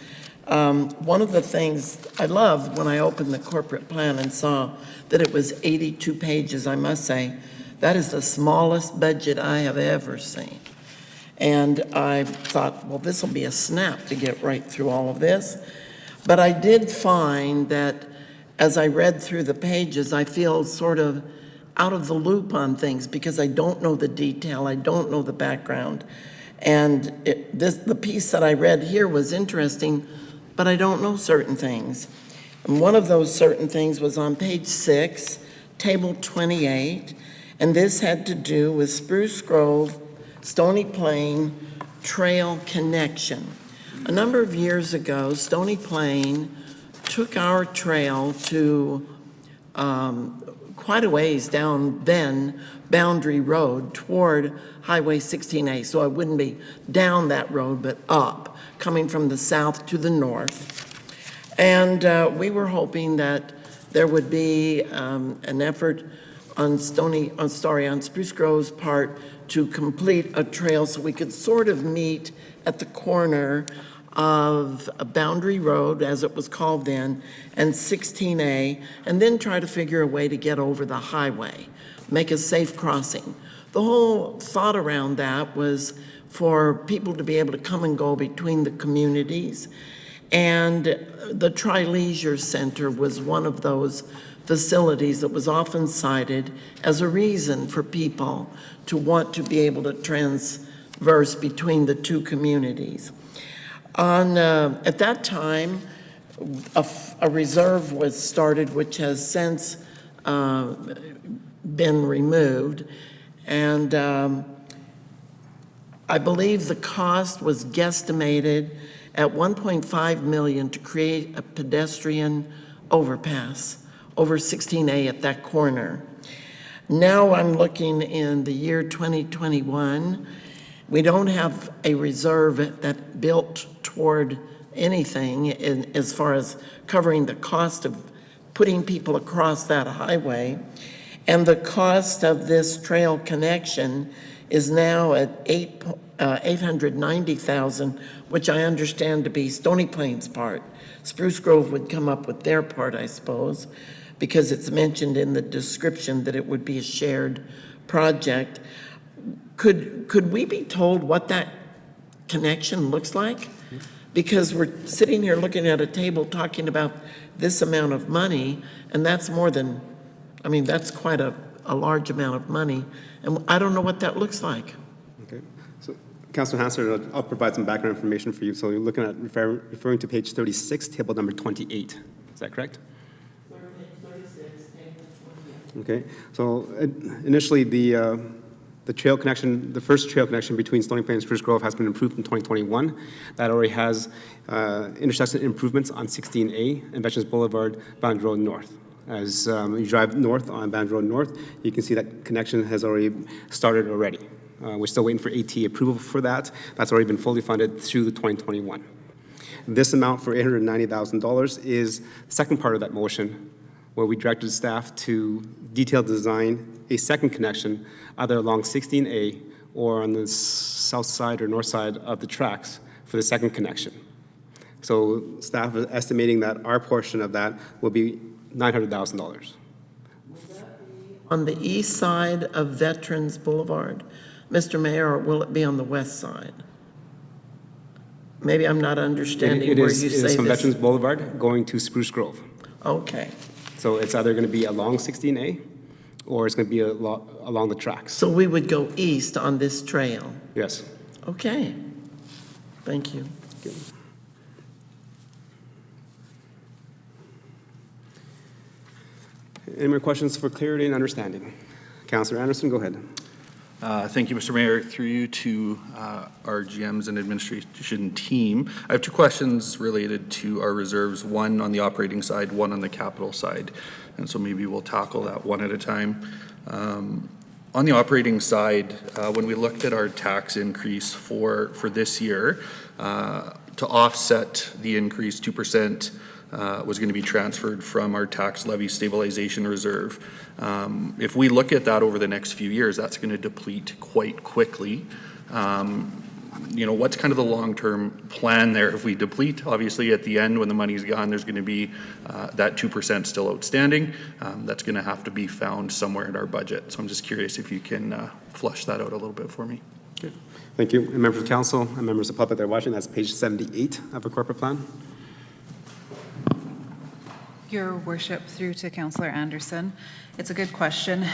one of the things I loved when I opened the corporate plan and saw that it was 82 pages, I must say, that is the smallest budget I have ever seen. And I thought, well, this will be a snap to get right through all of this. But I did find that as I read through the pages, I feel sort of out of the loop on things because I don't know the detail, I don't know the background. And the piece that I read here was interesting, but I don't know certain things. And one of those certain things was on page 6, table 28, and this had to do with Spruce Grove, Stony Plain Trail Connection. A number of years ago, Stony Plain took our trail to quite a ways down then Boundary Road toward Highway 16A. So it wouldn't be down that road, but up, coming from the south to the north. And we were hoping that there would be an effort on Spruce Grove's part to complete a trail so we could sort of meet at the corner of a Boundary Road, as it was called then, and 16A, and then try to figure a way to get over the highway. make a safe crossing. The whole thought around that was for people to be able to come and go between the communities. And the Tri-Leisure Center was one of those facilities that was often cited as a reason for people to want to be able to transverse between the two communities. At that time, a reserve was started, which has since been removed. And I believe the cost was guesstimated at $1.5 million to create a pedestrian overpass over 16A at that corner. Now I'm looking in the year 2021. We don't have a reserve that built toward anything as far as covering the cost of putting people across that highway. And the cost of this trail connection is now at $890,000, which I understand to be Stony Plain's part. Spruce Grove would come up with their part, I suppose, because it's mentioned in the description that it would be a shared project. Could we be told what that connection looks like? Because we're sitting here looking at a table talking about this amount of money, and that's more than, I mean, that's quite a large amount of money, and I don't know what that looks like. Okay. So, Councilor Hansard, I'll provide some background information for you. So you're looking at referring to page 36, table number 28. Is that correct? 36, table 28. Okay. So initially, the trail connection, the first trail connection between Stony Plain and Spruce Grove has been improved in 2021. That already has intersection improvements on 16A and Veterans Boulevard, Bound Road North. As you drive north on Bound Road North, you can see that connection has already started already. We're still waiting for AT approval for that. That's already been fully funded through 2021. This amount for $890,000 is the second part of that motion, where we directed staff to detail design a second connection either along 16A or on the south side or north side of the tracks for the second connection. So staff is estimating that our portion of that will be $900,000. On the east side of Veterans Boulevard, Mr. Mayor, or will it be on the west side? Maybe I'm not understanding where you say this. It is from Veterans Boulevard going to Spruce Grove. Okay. So it's either going to be along 16A or it's going to be along the tracks. So we would go east on this trail? Yes. Okay. Thank you. Good. Any more questions for clarity and understanding? Councilor Anderson, go ahead. Thank you, Mr. Mayor. Through you to our GMs and administration team. I have two questions related to our reserves, one on the operating side, one on the capital side. And so maybe we'll tackle that one at a time. On the operating side, when we looked at our tax increase for this year, to offset the increase, 2% was going to be transferred from our tax levy stabilization reserve. If we look at that over the next few years, that's going to deplete quite quickly. You know, what's kind of the long-term plan there? If we deplete, obviously at the end when the money's gone, there's going to be that 2% still outstanding. That's going to have to be found somewhere in our budget. So I'm just curious if you can flush that out a little bit for me. Okay. Thank you. And members of council and members of the public that are watching, that's page 78 of a corporate plan. Your worship, through to Councillor Anderson. It's a good question.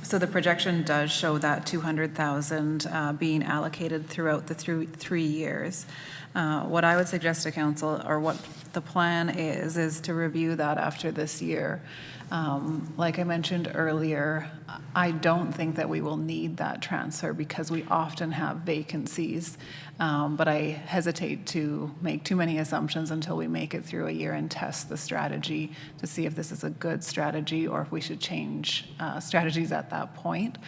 So the projection does show that 200,000 being allocated throughout the 3 years. What I would suggest to council, or what the plan is to review that after this year. Like I mentioned earlier, I don't think that we will need that transfer because we often have vacancies, but I hesitate to make too many assumptions until we make it through a year and test the strategy to see if this is a good strategy or if we should change strategies at that point.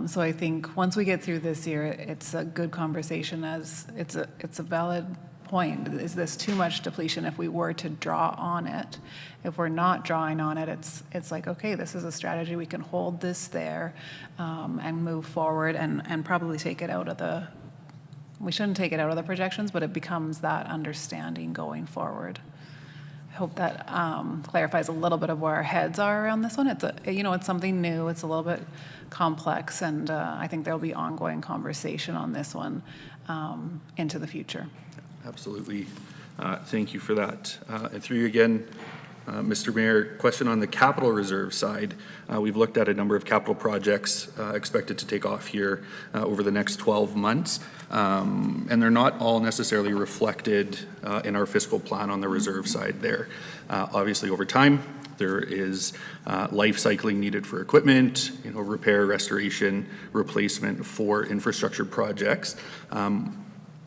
So I think once we get through this year, it's a good conversation, as it's a valid point. Is this too much depletion if we were to draw on it? If we're not drawing on it, it's like, okay, this is a strategy, we can hold this there and move forward and probably take it out of the, we shouldn't take it out of the projections, but it becomes that understanding going forward. hope that clarifies a little bit of where our heads are around this one. It's it's something new. It's a little bit complex, and I think there'll be ongoing conversation on this one into the future. Absolutely. Thank you for that. And through you again, Mr. Mayor, question on the capital reserve side. We've looked at a number of capital projects expected to take off here over the next 12 months, and they're not all necessarily reflected in our fiscal plan on the reserve side there. Obviously, over time, there is life cycling needed for equipment, repair, restoration, replacement for infrastructure projects.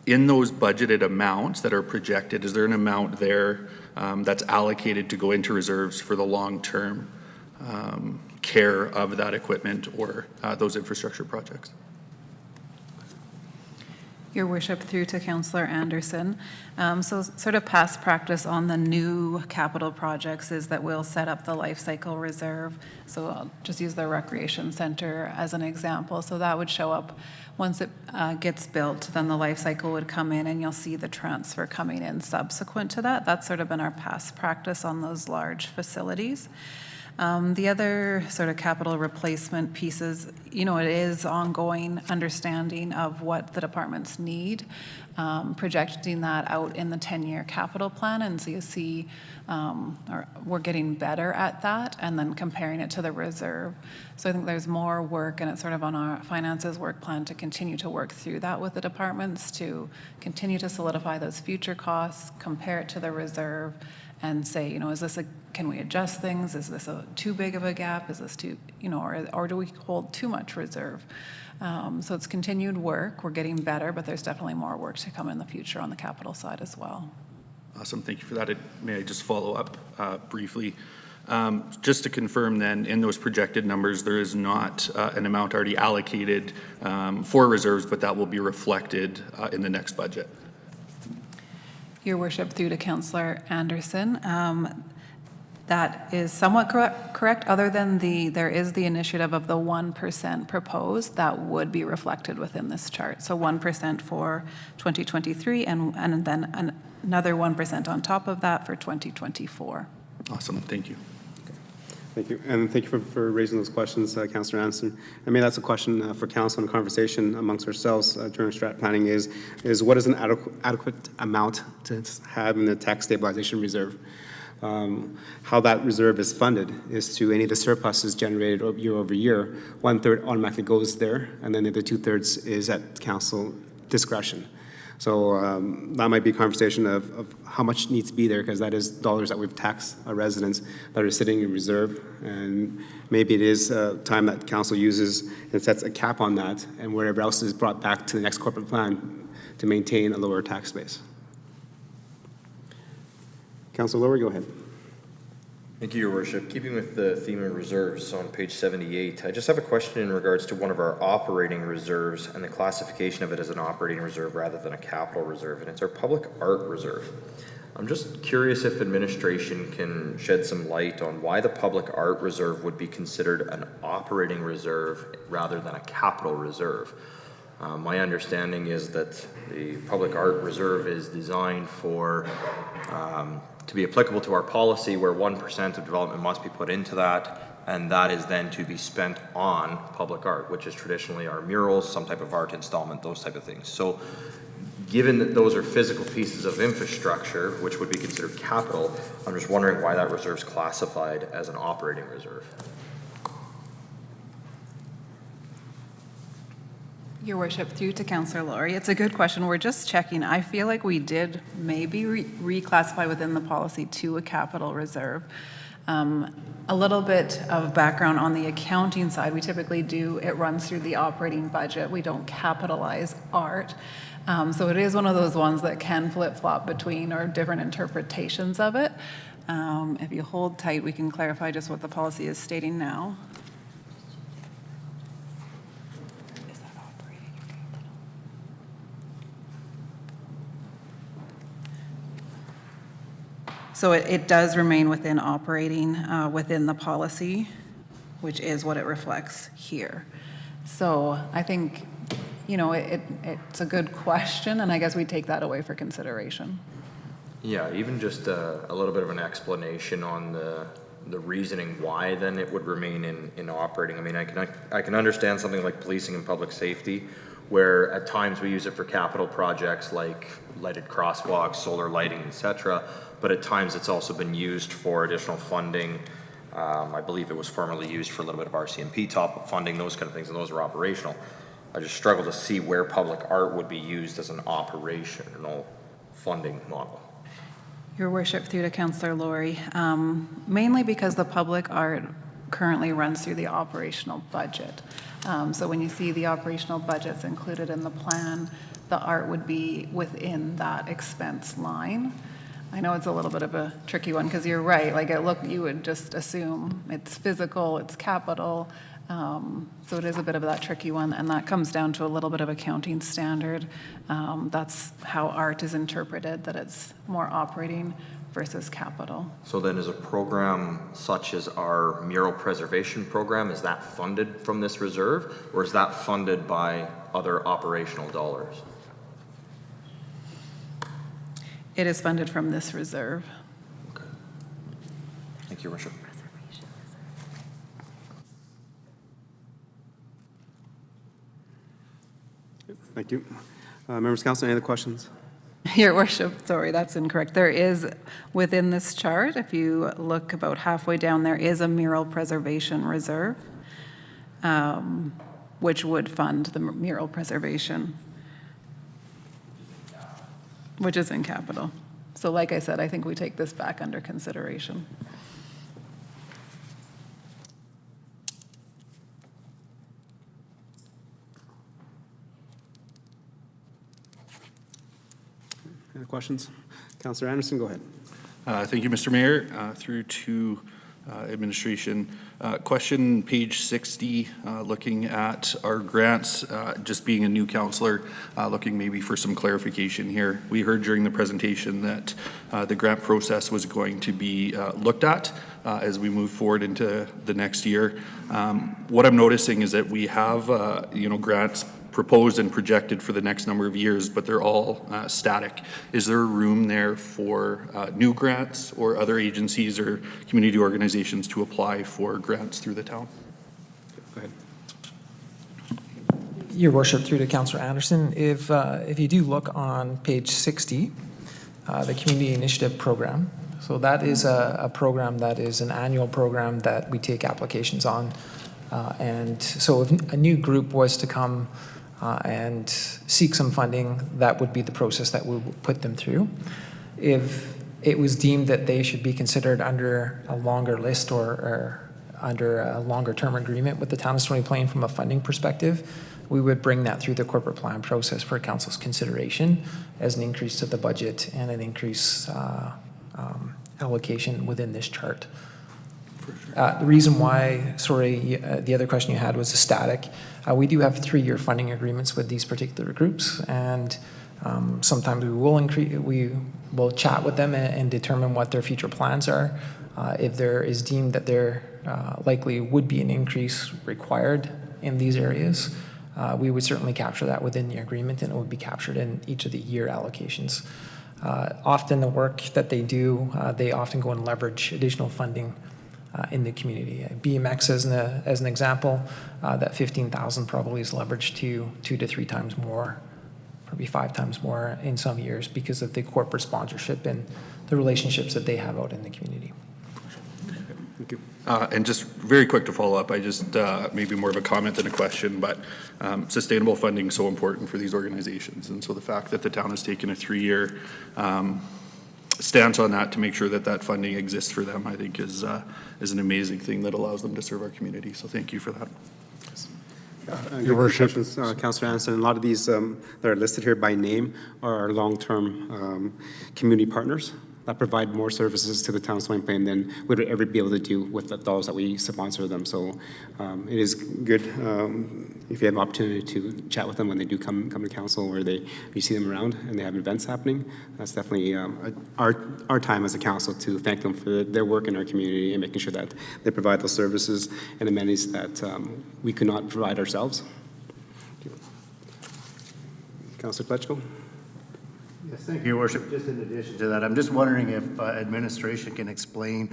In those budgeted amounts that are projected, is there an amount there that's allocated to go into reserves for the long-term care of that equipment or those infrastructure projects? Your Worship, through to Councillor Anderson. So sort of past practice on the new capital projects is that we'll set up the life cycle reserve. So I'll just use the recreation center as an example. So that would show up once it gets built, then the life cycle would come in and you'll see the transfer coming in subsequent to that. That's sort of been our past practice on those large facilities. The other sort of capital replacement pieces, it is ongoing understanding of what the departments need, projecting that out in the 10-year capital plan. And so you see we're getting better at that and then comparing it to the reserve. So I think there's more work, and it's sort of on our finances work plan to continue to work through that with the departments to continue to solidify those future costs, compare it to the reserve, and say, can we adjust things? Is this too big of a gap? Is this too, or do we hold too much reserve? So it's continued work. We're getting better, but there's definitely more work to come in the future on the capital side as well. Awesome, thank you for that. May I just follow up briefly? Just to confirm then, in those projected numbers, there is not an amount already allocated for reserves, but that will be reflected in the next budget. Your Worship, through to Councillor Anderson. That is somewhat correct, other than there is the initiative of the 1% proposed that would be reflected within this chart. So 1% for 2023 and then another 1% on top of that for 2024. Awesome, thank you. Thank you, and thank you for raising those questions, Councillor Anderson. I mean, that's a question for council and conversation amongst ourselves during strat planning is what is an adequate amount to have in the tax stabilization reserve? How that reserve is funded is to any of the surpluses generated year over year. 1/3 automatically goes there, and then the other 2/3 is at council discretion. So that might be a conversation of how much needs to be there, because that is dollars that we've taxed our residents that are sitting in reserve. And maybe it is time that council uses and sets a cap on that, and whatever else is brought back to the next corporate plan to maintain a lower tax base. Councilor Lower, go ahead. Thank you, Your Worship. Keeping with the theme of reserves on page 78, I just have a question in regards to one of our operating reserves and the classification of it as an operating reserve rather than a capital reserve, and it's our public art reserve. I'm just curious if administration can shed some light on why the public art reserve would be considered an operating reserve rather than a capital reserve. My understanding is that the public art reserve is designed for to be applicable to our policy, where 1% of development must be put into that, and that is then to be spent on public art, which is traditionally our murals, some type of art installment, those type of things. So given that those are physical pieces of infrastructure, which would be considered capital, I'm just wondering why that reserve is classified as an operating reserve. Your Worship, through to Councillor Laurie. It's a good question. We're just checking. I feel like we did maybe reclassify within the policy to a capital reserve. A little bit of background on the accounting side. We typically do, it runs through the operating budget. We don't capitalize art. So it is one of those ones that can flip-flop between or different interpretations of it. If you hold tight, we can clarify just what the policy is stating now. So it does remain within operating within the policy, which is what it reflects here. So I think, it's a good question, and I guess we take that away for consideration. Yeah, even just a little bit of an explanation on the reasoning why then it would remain in operating. I mean, I can understand something like policing and public safety, where at times we use it for capital projects like lighted crosswalks, solar lighting, etc. But at times it's also been used for additional funding. I believe it was formerly used for a little bit of RCMP top-up funding, those kind of things, and those are operational. I just struggle to see where public art would be used as an operational funding model. Your worship, through to Councillor Laurie, mainly because the public art currently runs through the operational budget. So when you see the operational budgets included in the plan, the art would be within that expense line. I know it's a little bit of a tricky one because you're right, like you would just assume it's physical, it's capital. So it is a bit of that tricky one, and that comes down to a little bit of accounting standard. That's how art is interpreted, that it's more operating versus capital. So then is a program such as our mural preservation program, is that funded from this reserve, or is that funded by other operational dollars? It is funded from this reserve. Okay. Thank you, Your Worship. Thank you. Members of council, any other questions? Your worship, sorry, that's incorrect. There is, within this chart, if you look about halfway down, there is a mural preservation reserve, which would fund the mural preservation, which is in capital. So like I said, I think we take this back under consideration. Any questions? Councillor Anderson, go ahead. Thank you, Mr. Mayor. Through to administration. Question page 60, looking at our grants, just being a new councillor, looking maybe for some clarification here. We heard during the presentation that the grant process was going to be looked at as we move forward into the next year. What I'm noticing is that we have, grants proposed and projected for the next number of years, but they're all static. Is there room there for new grants or other agencies or community organizations to apply for grants through the town? Go ahead. Your worship, through to Councillor Anderson, if you do look on page 60, the Community Initiative Program, so that is a program that is an annual program that we take applications on. And so if a new group was to come and seek some funding, that would be the process that we would put them through. If it was deemed that they should be considered under a longer list or under a longer term agreement with the town of Stony Plain from a funding perspective, we would bring that through the corporate plan process for council's consideration as an increase to the budget and an increase allocation within this chart. The reason why, the other question you had was a static. We do have 3-year funding agreements with these particular groups, and sometimes we will chat with them and determine what their future plans are. If there is deemed that there likely would be an increase required in these areas, we would certainly capture that within the agreement, and it would be captured in each of the year allocations. Often the work that they do, they often go and leverage additional funding in the community. BMX as an example, that 15,000 probably is leveraged to 2 to 3 times more, probably 5 times more in some years because of the corporate sponsorship and the relationships that they have out in the community. Thank you. And just very quick to follow up, I just maybe more of a comment than a question, but sustainable funding is so important for these organizations. And so the fact that the town has taken a 3-year stance on that to make sure that that funding exists for them, I think is an amazing thing that allows them to serve our community. So thank you for that. Your worship, Councillor Anderson, a lot of these that are listed here by name are our long-term community partners that provide more services to the town of Stony Plain than we would ever be able to do with the dollars that we sponsor them. So it is good if you have an opportunity to chat with them when they do come to council, or you see them around and they have events happening. That's definitely our time as a council to thank them for their work in our community and making sure that they provide those services and amenities that we could not provide ourselves. Councillor Pletchko. Yes, thank you, Your Worship. Just in addition to that, I'm just wondering if administration can explain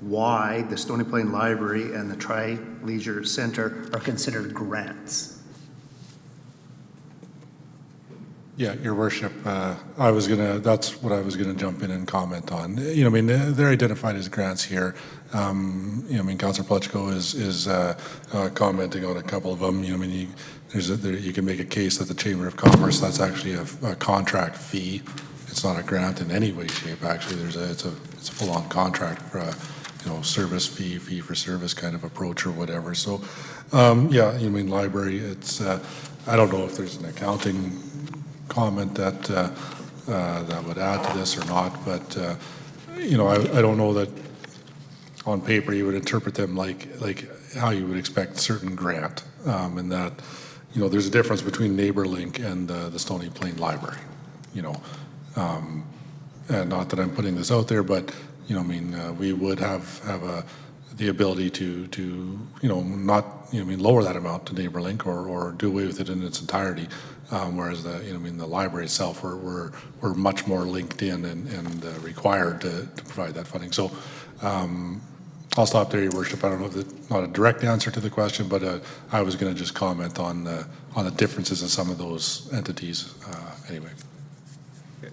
why the Stony Plain Library and the Tri-Leisure Center are considered grants. Yeah, Your Worship, that's what I was gonna jump in and comment on. You know, I mean, they're identified as grants here. You know, I mean, Councillor Plutchko is commenting on a couple of them. You know, I mean, you can make a case that the Chamber of Commerce, that's actually a contract fee. It's not a grant in any way, shape. Actually, it's a full-on contract for a, you know, service fee for service kind of approach or whatever. So, yeah, you mean library? It's I don't know if there's an accounting comment that that would add to this or not, but you know, I don't know that on paper you would interpret them like how you would expect certain grant, and that, you know, there's a difference between NeighborLink and the Stony Plain Library, you know, and not that I'm putting this out there, but you know, I mean, we would have the ability to you know, not, you know, I mean, lower that amount to NeighborLink or do away with it in its entirety. Whereas the, you know, I mean, the library itself, we're much more linked in and required to provide that funding. So I'll stop there, Your Worship. I don't know if it's not a direct answer to the question, but I was going to just comment on the differences in some of those entities anyway. Okay.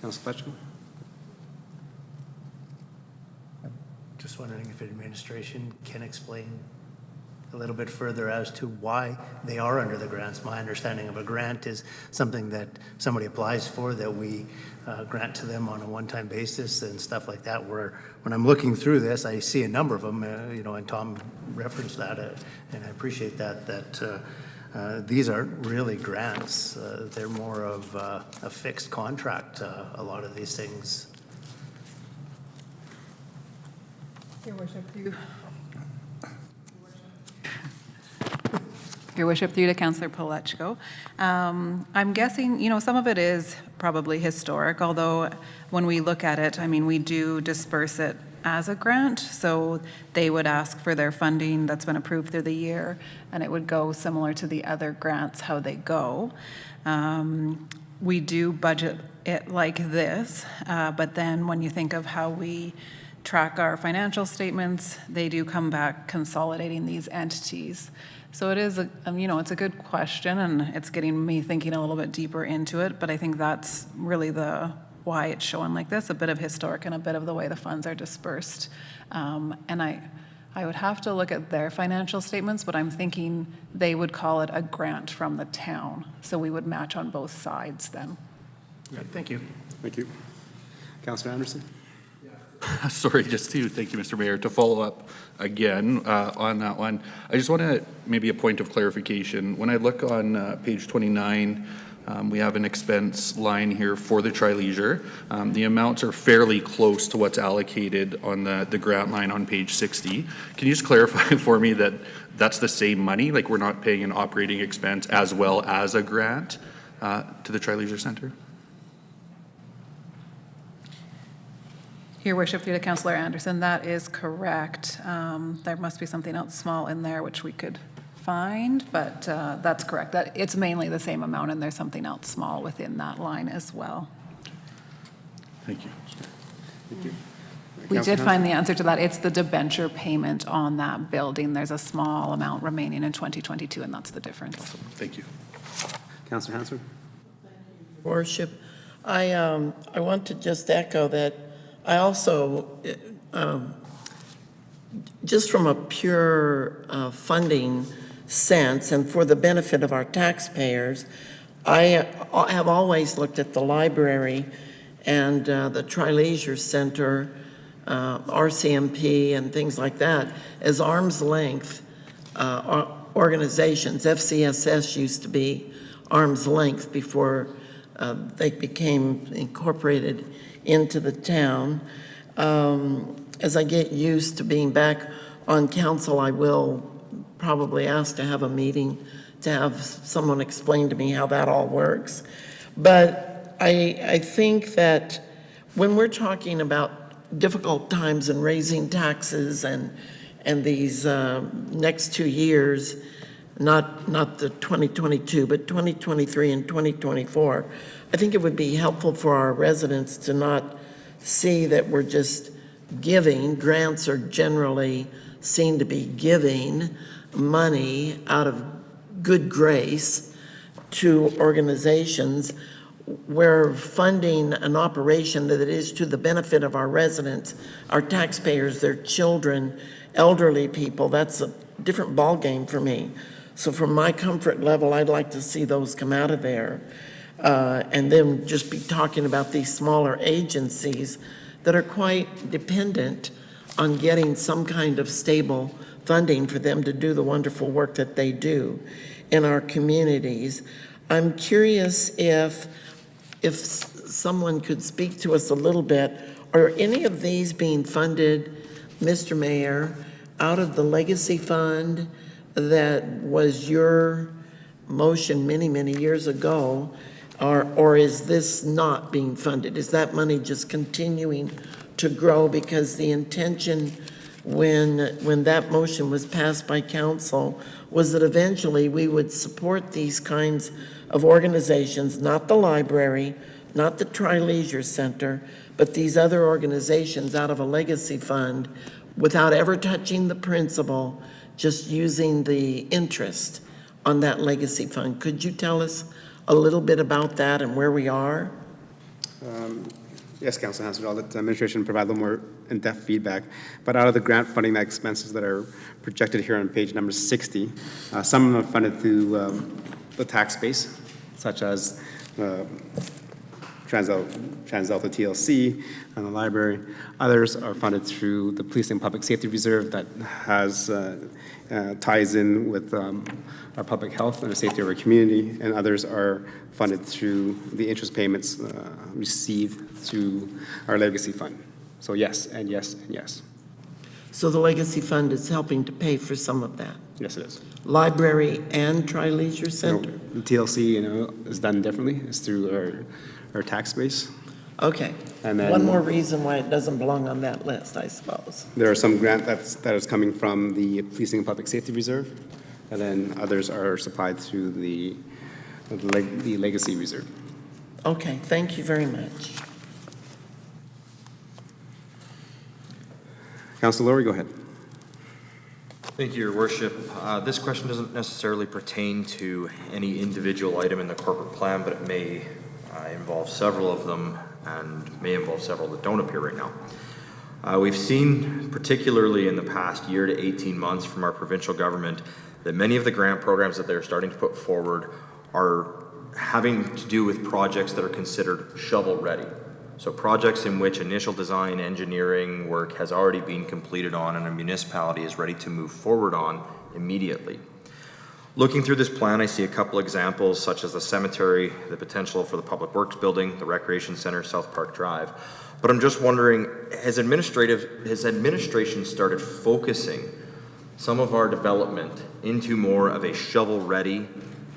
Councillor Plutchko? Just wondering if administration can explain a little bit further as to why they are under the grants. My understanding of a grant is something that somebody applies for, that we grant to them on a one-time basis and stuff like that. Where when I'm looking through this, I see a number of them, you know, and Tom referenced that, and I appreciate that these aren't really grants. They're more of a fixed contract, a lot of these things. Your Worship, through to Councillor Plutchko. I'm guessing, you know, some of it is probably historic, although when we look at it, I mean, we do disperse it as a grant, so they would ask for their funding that's been approved through the year, and it would go similar to the other grants, how they go. We do budget it like this, but then when you think of how we track our financial statements, they do come back consolidating these entities. So it is, you know, it's a good question, and it's getting me thinking a little bit deeper into it, but I think that's really why it's showing like this, a bit of historic and a bit of the way the funds are dispersed. And I would have to look at their financial statements, but I'm thinking they would call it a grant from the town. So we would match on both sides then. Right, thank you. Thank you. Councillor Anderson? Sorry, thank you, Mr. Mayor, to follow up again on that one. I just want to maybe a point of clarification. When I look on page 29, we have an expense line here for the Tri-Leisure. The amounts are fairly close to what's allocated on the grant line on page 60. Can you just clarify for me that that's the same money? Like, we're not paying an operating expense as well as a grant to the Tri-Leisure Centre? Your Worship, through to Councillor Anderson, that is correct. There must be something else small in there which we could find, but that's correct. That it's mainly the same amount, and there's something else small within that line as well. Thank you. Thank you. We Councillor did find the answer to that. It's the debenture payment on that building. There's a small amount remaining in 2022, and that's the difference. Thank you. Councillor Hansford? Worship, I want to just echo that I also, just from a pure funding sense and for the benefit of our taxpayers, I have always looked at the library and the Tri-Leisure Center, RCMP and things like that as arm's length organizations. FCSS used to be arm's length before they became incorporated into the town. As I get used to being back on council, I will probably ask to have a meeting to have someone explain to me how that all works. But I think that when we're talking about difficult times and raising taxes and these next 2 years, not the 2022, but 2023 and 2024, I think it would be helpful for our residents to not see that we're just giving. Grants are generally seen to be giving money out of good grace to organizations. We're funding an operation that is to the benefit of our residents, our taxpayers, their children, elderly people. That's a different ballgame for me. So from my comfort level, I'd like to see those come out of there. And then just be talking about these smaller agencies that are quite dependent on getting some kind of stable funding for them to do the wonderful work that they do in our communities. I'm curious if someone could speak to us a little bit, are any of these being funded, Mr. Mayor, out of the legacy fund that was your motion many, many years ago? Or is this not being funded? Is that money just continuing to grow? Because the intention when that motion was passed by council was that eventually we would support these kinds of organizations, not the library, not the Tri-Leisure Center, but these other organizations out of a legacy fund without ever touching the principal, just using the interest on that legacy fund. Could you tell us a little bit about that and where we are? Yes, Council Hansard, I'll let the administration provide a little more in-depth feedback. But out of the grant funding expenses that are projected here on page number 60, some of them are funded through the tax base, such as TransDelta TLC and the library. Others are funded through the Police and Public Safety Reserve that has ties in with our public health and the safety of our community, and others are funded through the interest payments received through our legacy fund. So yes, and yes, and yes. So the legacy fund is helping to pay for some of that? Yes, it is. Library and Tri-Leisure Center? No, the TLC, is done differently. It's through our tax base. Okay. And then one more reason why it doesn't belong on that list, I suppose. There are some grant that is coming from the Policing and Public Safety Reserve, and then others are supplied through the Legacy Reserve. Okay, thank you very much. Councilor Lowry, go ahead. Thank you, Your Worship. This question doesn't necessarily pertain to any individual item in the corporate plan, but it may involve several of them and may involve several that don't appear right now. We've seen, particularly in the past year to 18 months from our provincial government, that many of the grant programs that they're starting to put forward are having to do with projects that are considered shovel-ready. So projects in which initial design engineering work has already been completed on and a municipality is ready to move forward on immediately. Looking through this plan, I see a couple examples such as the cemetery, the potential for the Public Works building, the Recreation Center, South Park Drive. But I'm just wondering, has administration started focusing some of our development into more of a shovel-ready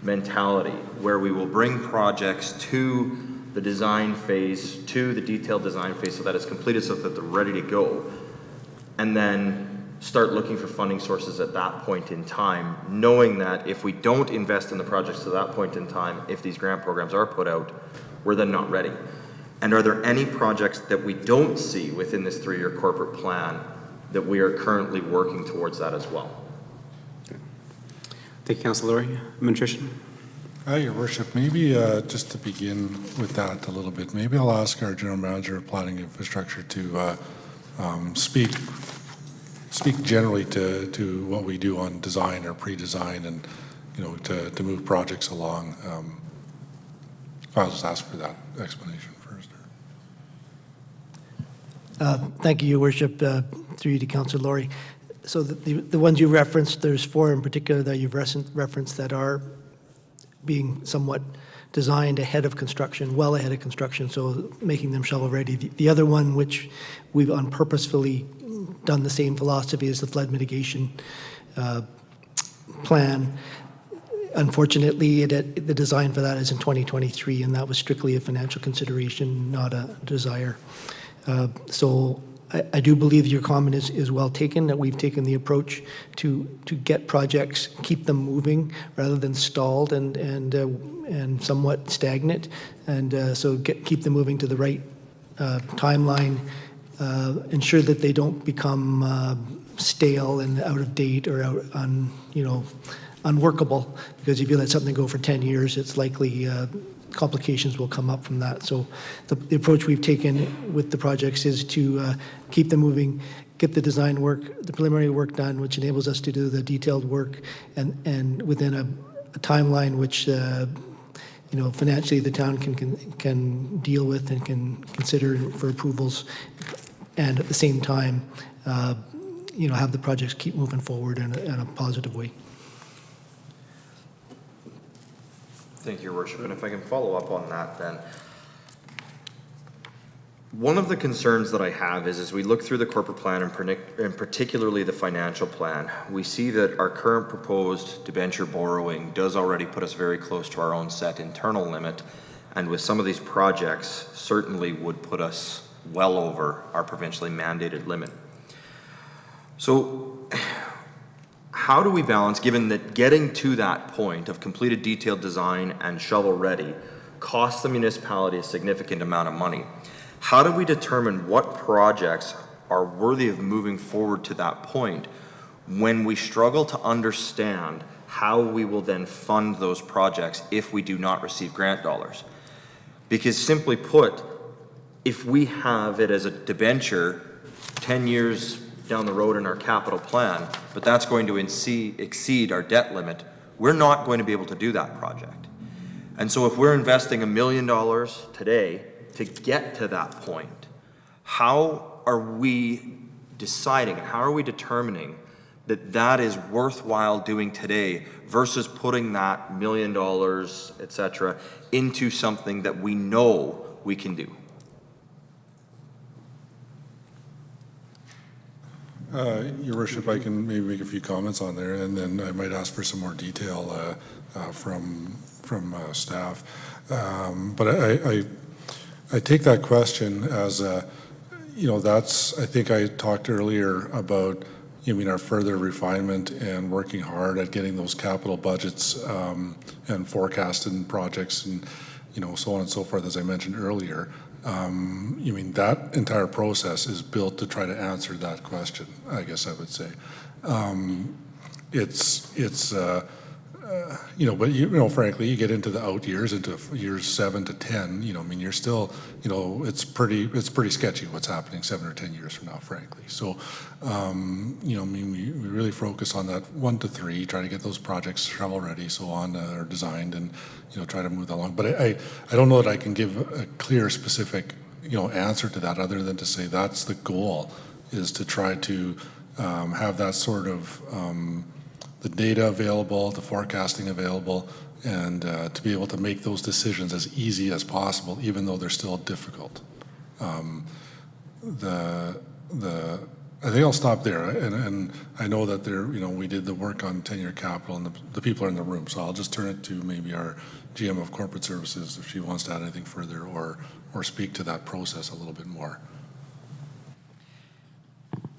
mentality where we will bring projects to the design phase, to the detailed design phase so that it's completed so that they're ready to go, and then start looking for funding sources at that point in time, knowing that if we don't invest in the projects to that point in time, if these grant programs are put out, we're then not ready. And are there any projects that we don't see within this 3-year corporate plan that we are currently working towards that as well? Okay. Thank you, Councilor Lowry. Administration. Your Worship, maybe just to begin with that a little bit, maybe I'll ask our General Manager of Planning and Infrastructure to speak generally to what we do on design or pre-design and, to move projects along. I'll just ask for that explanation first. Thank you, Your Worship, through you to Councilor Lowry. So the ones you referenced, there's 4 in particular that you've referenced that are being somewhat designed ahead of construction, well ahead of construction, so making them shovel-ready. The other one, which we've unpurposefully done the same philosophy as the flood mitigation plan. Unfortunately, the design for that is in 2023, and that was strictly a financial consideration, not a desire. So I do believe your comment is well taken, that we've taken the approach to get projects, keep them moving rather than stalled and somewhat stagnant. And so keep them moving to the right timeline, ensure that they don't become stale and out of date or unworkable, because if you let something go for 10 years, it's likely complications will come up from that. So the approach we've taken with the projects is to keep them moving, get the design work, the preliminary work done, which enables us to do the detailed work, and within a timeline which financially the town can deal with and can consider for approvals, and at the same time have the projects keep moving forward in a positive way. Thank you, Your Worship. And if I can follow up on that, then one of the concerns that I have is as we look through the corporate plan and particularly the financial plan, we see that our current proposed debenture borrowing does already put us very close to our own set internal limit, and with some of these projects certainly would put us well over our provincially mandated limit. So how do we balance, given that getting to that point of completed detailed design and shovel ready costs the municipality a significant amount of money? How do we determine what projects are worthy of moving forward to that point when we struggle to understand how we will then fund those projects if we do not receive grant dollars? Because simply put, if we have it as a debenture 10 years down the road in our capital plan, but that's going to exceed our debt limit, we're not going to be able to do that project. And so if we're investing $1 million today to get to that point, how are we deciding and how are we determining that that is worthwhile doing today versus putting that $1 million, et cetera, into something that we know we can do? Your Worship, I can maybe make a few comments on there, and then I might ask for some more detail from staff. But I take that question as that's, I think I talked earlier about our further refinement and working hard at getting those capital budgets and forecasting projects and so on and so forth, as I mentioned earlier. That entire process is built to try to answer that question, I guess I would say. But frankly, you get into the out years, into years 7 to 10, you're still, it's pretty sketchy what's happening 7 or 10 years from now, frankly. So, we really focus on that 1 to 3, try to get those projects shovel ready, so on, are designed, and, try to move that along. But I don't know that I can give a clear, specific, answer to that other than to say that's the goal, is to try to have that sort of the data available, the forecasting available, and to be able to make those decisions as easy as possible, even though they're still difficult. I think I'll stop there, and I know that we did the work on 10-year capital, and the people are in the room, so I'll just turn it to maybe our GM of Corporate Services if she wants to add anything further or speak to that process a little bit more.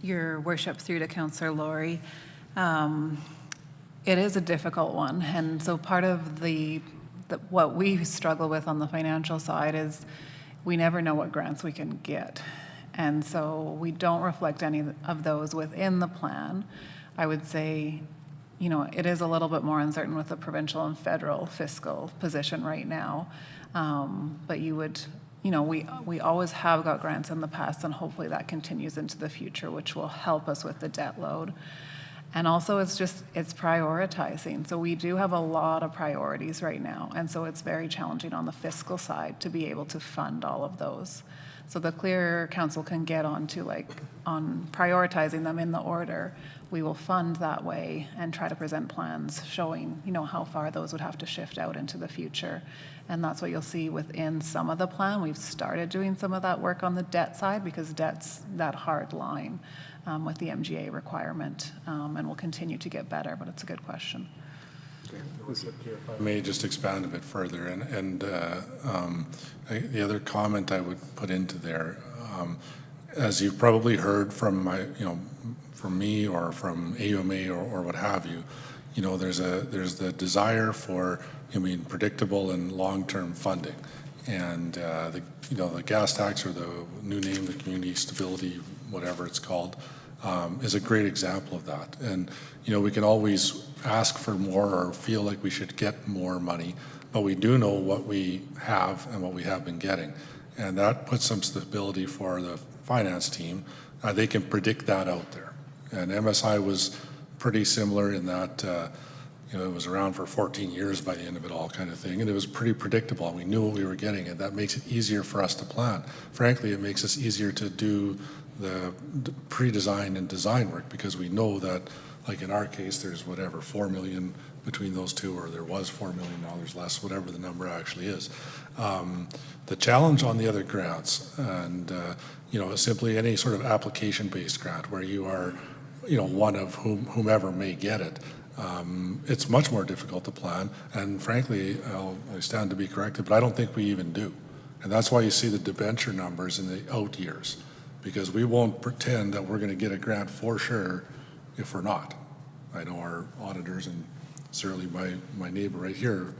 Your Worship, through to Councillor Laurie. It is a difficult one, and so part of what we struggle with on the financial side is we never know what grants we can get, and so we don't reflect any of those within the plan. I would say, it is a little bit more uncertain with the provincial and federal fiscal position right now, but you would, we always have got grants in the past, and hopefully that continues into the future, which will help us with the debt load. And also it's prioritizing. So we do have a lot of priorities right now. And so it's very challenging on the fiscal side to be able to fund all of those. So the clearer council can get on prioritizing them in the order, we will fund that way and try to present plans showing, how far those would have to shift out into the future. And that's what you'll see within some of the plan. We've started doing some of that work on the debt side because debt's that hard line with the MGA requirement, and we'll continue to get better, but it's a good question. I may just expand a bit further, and the other comment I would put into there, as you've probably heard from from me or from AUMA or what have you, there's the desire for, predictable and long-term funding. And the gas tax, or the new name, the community stability, whatever it's called, is a great example of that. And, we can always ask for more or feel like we should get more money, but we do know what we have and what we have been getting. And that puts some stability for the finance team. They can predict that out there. And MSI was pretty similar in that, it was around for 14 years by the end of it all, kind of thing. And it was pretty predictable. We knew what we were getting, and that makes it easier for us to plan. Frankly, it makes us easier to do the pre-design and design work, because we know that, like in our case, there's whatever, 4 million between those two, or there was $4 million less, whatever the number actually is. The challenge on the other grants, and simply any sort of application-based grant where you are, one of whomever may get it, it's much more difficult to plan. And frankly, I stand to be corrected, but I don't think we even do. And that's why you see the debenture numbers in the out years, because we won't pretend that we're going to get a grant for sure if we're not. I know our auditors, and certainly my neighbor right here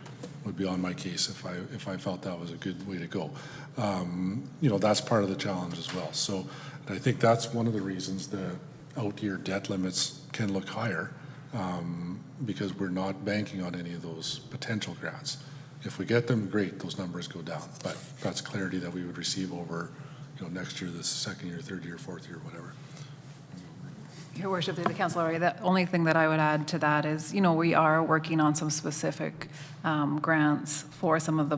would be on my case if I felt that was a good way to go. That's part of the challenge as well. So I think that's one of the reasons the out-year debt limits can look higher, because we're not banking on any of those potential grants. If we get them, great, those numbers go down. But that's clarity that we would receive over, next year, the second year, third year, fourth year, whatever. Your Worship, the Councillor, the only thing that I would add to that is, we are working on some specific grants for some of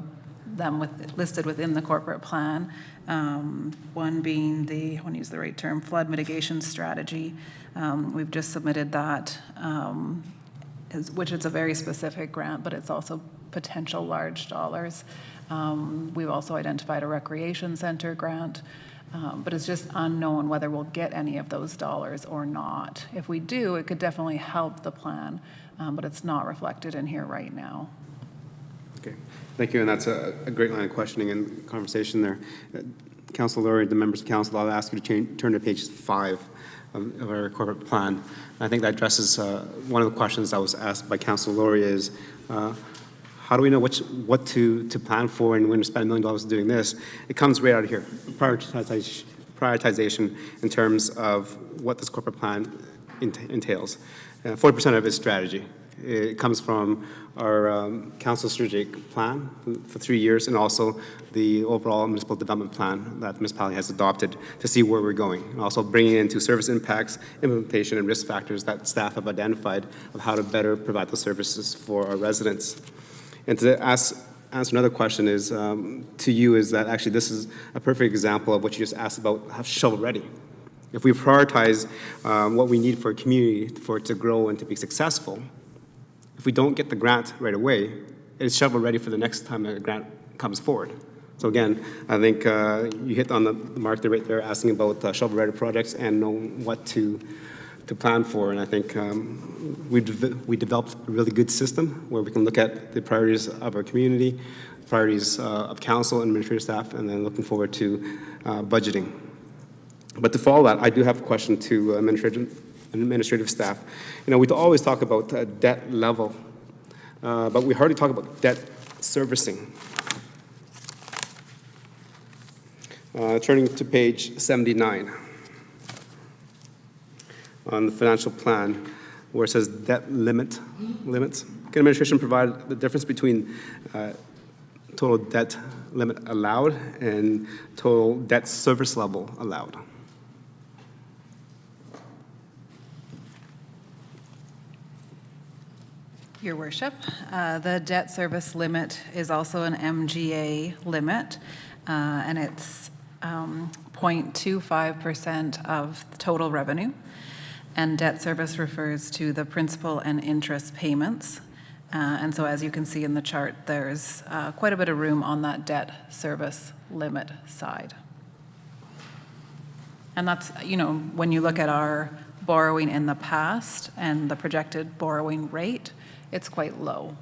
them listed within the corporate plan. One being I want to use the right term, flood mitigation strategy. We've just submitted that, which is a very specific grant, but it's also potential large dollars. We've also identified a recreation center grant. But it's just unknown whether we'll get any of those dollars or not. If we do, it could definitely help the plan, but it's not reflected in here right now. Okay, thank you, and that's a great line of questioning and conversation there. Councilor Laurie, the members of council, I'll ask you to turn to page 5 of our corporate plan. I think that addresses one of the questions that was asked by Councilor Laurie is, how do we know what to plan for, and when to spend $1 million doing this? It comes right out of here. Prioritization in terms of what this corporate plan entails. 40% of it is strategy. It comes from our council strategic plan for 3 years, and also the overall municipal development plan that the municipality has adopted to see where we're going. And also bringing into service impacts, implementation, and risk factors that staff have identified of how to better provide the services for our residents. And to answer another question is, to you, is that actually this is a perfect example of what you just asked about, shovel ready. If we prioritize what we need for a community for it to grow and to be successful, if we don't get the grant right away, it's shovel ready for the next time a grant comes forward. So again, I think you hit on the mark there, right there, asking about shovel ready projects and know what to plan for. And I think we developed a really good system where we can look at the priorities of our community, priorities of council and administrative staff, and then looking forward to budgeting. But to follow that, I do have a question to administrative staff. We always talk about debt level, but we hardly talk about debt servicing. Turning to page 79. On the financial plan, where it says debt limits. Can administration provide the difference between total debt limit allowed and total debt service level allowed? Your Worship, the debt service limit is also an MGA limit, and it's 0.25% of total revenue. And debt service refers to the principal and interest payments. And so as you can see in the chart, there's quite a bit of room on that debt service limit side. And that's, when you look at our borrowing in the past and the projected borrowing rate, it's quite low.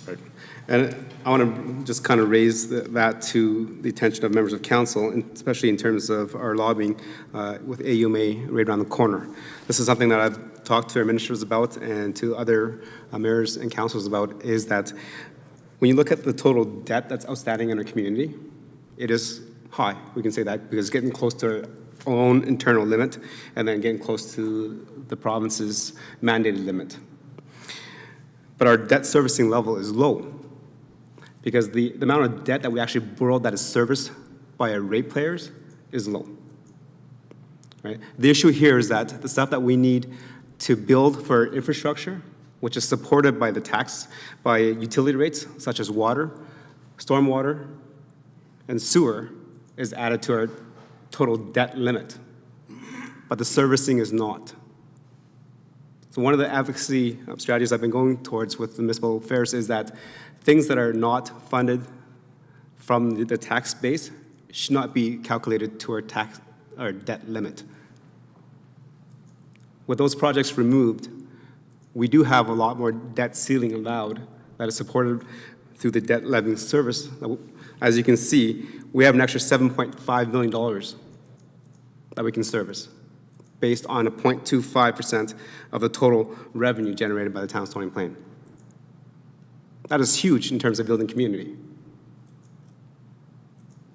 Right. And I want to just kind of raise that to the attention of members of council, and especially in terms of our lobbying with AUMA right around the corner. This is something that I've talked to our ministers about and to other mayors and councils about, is that when you look at the total debt that's outstanding in our community, it is high. We can say that because it's getting close to our own internal limit and then getting close to the province's mandated limit. But our debt servicing level is low because the amount of debt that we actually borrowed that is serviced by our ratepayers is low. Right? The issue here is that the stuff that we need to build for infrastructure, which is supported by the tax, by utility rates such as water, stormwater, and sewer, is added to our total debt limit. But the servicing is not. So one of the advocacy strategies I've been going towards with the municipal affairs is that things that are not funded from the tax base should not be calculated to our debt limit. With those projects removed, we do have a lot more debt ceiling allowed that is supported through the debt levying service. As you can see, we have an extra $7.5 million that we can service based on a 0.25% of the total revenue generated by the town of Stony Plain. That is huge in terms of building community.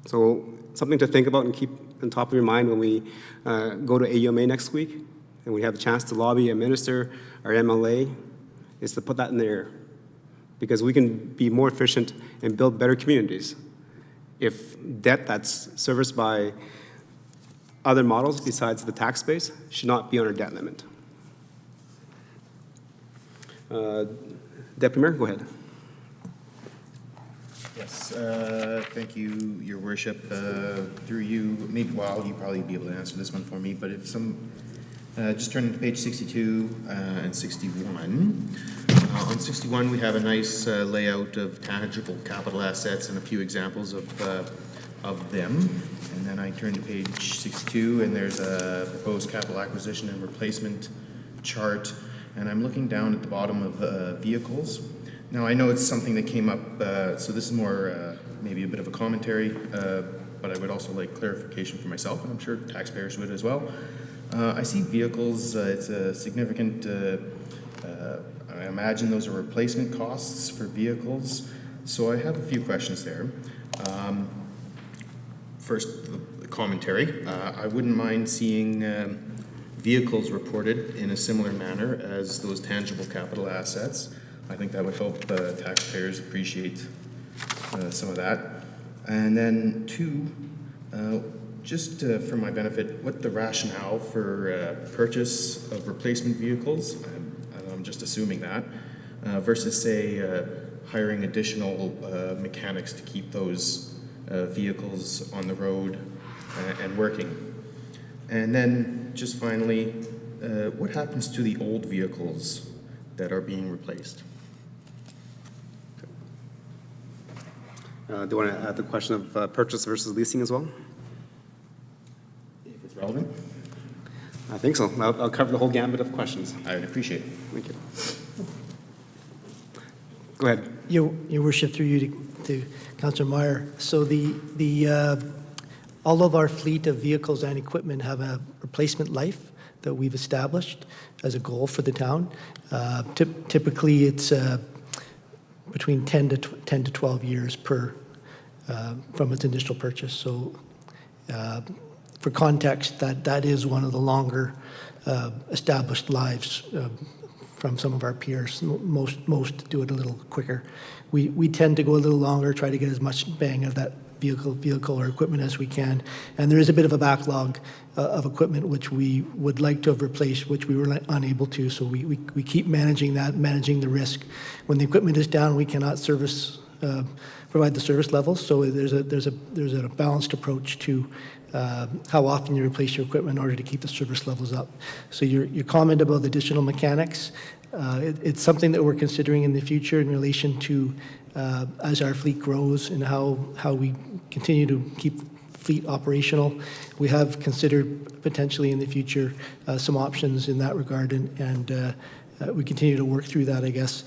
So something to think about and keep on top of your mind when we go to AUMA next week and we have a chance to lobby a minister or MLA, is to put that in the air. Because we can be more efficient and build better communities if debt that's serviced by other models besides the tax base should not be on our debt limit. Deputy Mayor, go ahead. Yes, thank you, Your Worship. Through you, maybe, well, you probably be able to answer this one for me, but if some, just turn to page 62 and 61. On 61, we have a nice layout of tangible capital assets and a few examples of them. And then I turn to page 62, and there's a proposed capital acquisition and replacement chart. And I'm looking down at the bottom of vehicles. Now, I know it's something that came up, so this is more maybe a bit of a commentary, but I would also like clarification for myself, and I'm sure taxpayers would as well. I see vehicles, it's a significant, I imagine those are replacement costs for vehicles. So I have a few questions there. First, the commentary. I wouldn't mind seeing vehicles reported in a similar manner as those tangible capital assets. I think that would help taxpayers appreciate some of that. And then two, just for my benefit, what the rationale for purchase of replacement vehicles, I'm just assuming that, versus say hiring additional mechanics to keep those vehicles on the road and working. And then just finally, what happens to the old vehicles that are being replaced? Do you want to add the question of purchase versus leasing as well? If it's relevant. I think so. I'll cover the whole gambit of questions. I would appreciate it. Thank you. Go ahead. Your Worship, through you to Councillor Meyer. So all of our fleet of vehicles and equipment have a replacement life that we've established as a goal for the town. Typically, it's between 10 to 12 years from its initial purchase. So for context, that is one of the longer established lives from some of our peers. Most do it a little quicker. We tend to go a little longer, try to get as much bang of that vehicle or equipment as we can. And there is a bit of a backlog of equipment which we would like to have replaced, which we were unable to. So we keep managing that, managing the risk. When the equipment is down, we cannot provide the service levels. So there's a balanced approach to how often you replace your equipment in order to keep the service levels up. So your comment about additional mechanics, it's something that we're considering in the future in relation to as our fleet grows and how we continue to keep fleet operational. We have considered potentially in the future some options in that regard, and we continue to work through that, I guess.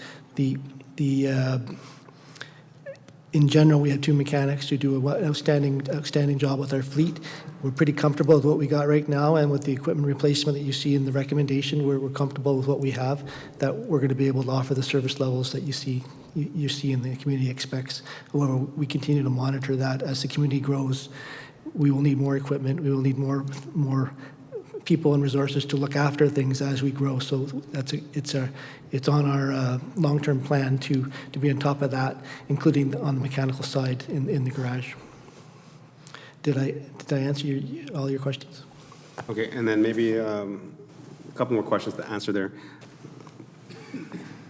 In general, we have 2 mechanics who do an outstanding job with our fleet. We're pretty comfortable with what we got right now, and with the equipment replacement that you see in the recommendation, we're comfortable with what we have, that we're going to be able to offer the service levels that you see and the community expects. However, we continue to monitor that. As the community grows, we will need more equipment, we will need more people and resources to look after things as we grow. So it's on our long-term plan to be on top of that, including on the mechanical side in the garage. Did I answer all your questions? Okay, and then maybe a couple more questions to answer there.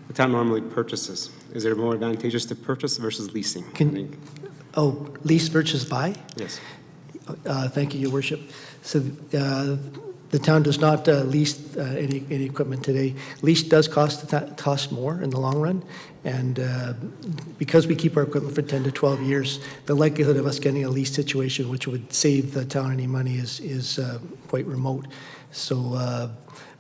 The town normally purchases. Is it more advantageous to purchase versus leasing? Lease versus buy? Yes. Thank you, Your Worship. So the town does not lease any equipment today. Lease does cost more in the long run, and because we keep our equipment for 10 to 12 years, the likelihood of us getting a lease situation which would save the town any money is quite remote. So,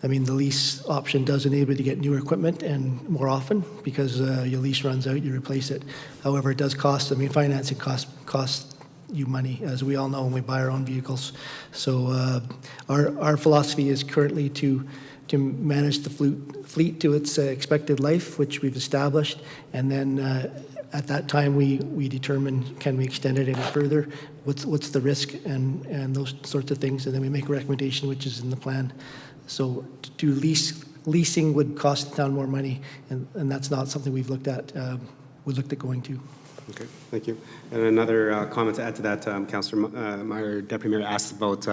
I mean, the lease option does enable you to get newer equipment and more often, because your lease runs out, you replace it. However, it does cost, I mean, financing costs you money, as we all know when we buy our own vehicles. So our philosophy is currently to manage the fleet to its expected life, which we've established, and then at that time we determine, can we extend it any further, what's the risk, and those sorts of things, and then we make a recommendation, which is in the plan. So leasing would cost the town more money, and that's not something we've looked at. We looked at going to. Okay, thank you. And another comment to add to that, Councillor Meyer, Deputy Mayor asked about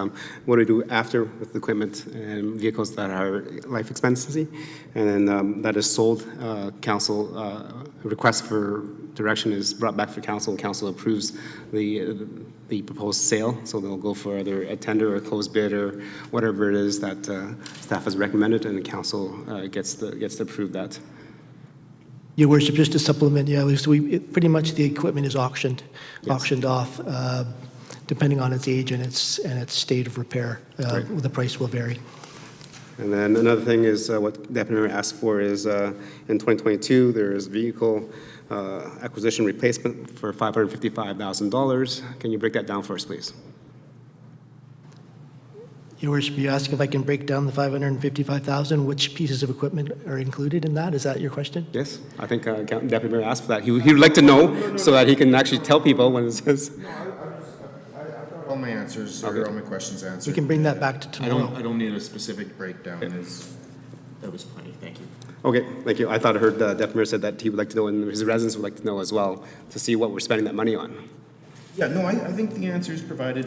what do we do after with equipment and vehicles that are life expectancy, and then that is sold. Council request for direction is brought back for council, and council approves the proposed sale. So they'll go for either a tender or a closed bid or whatever it is that staff has recommended, and the council gets to approve that. Your Worship, just to supplement, pretty much the equipment is auctioned off, depending on its age and its state of repair. The price will vary. And then another thing is what Deputy Mayor asked for is in 2022 there is vehicle acquisition replacement for $555,000. Can you break that down for us, please? Your Worship, you ask if I can break down the $555,000, which pieces of equipment are included in that? Is that your question? Yes, I think Deputy Mayor asked for that. He would like to know so that he can actually tell people when it says. All my answers, or all my questions answered. We can bring that back to tomorrow. I don't need a specific breakdown. That was plenty. Thank you. Okay, thank you. I thought I heard Deputy Mayor said that he would like to know, and his residents would like to know as well, to see what we're spending that money on. Yeah, no, I think the answers provided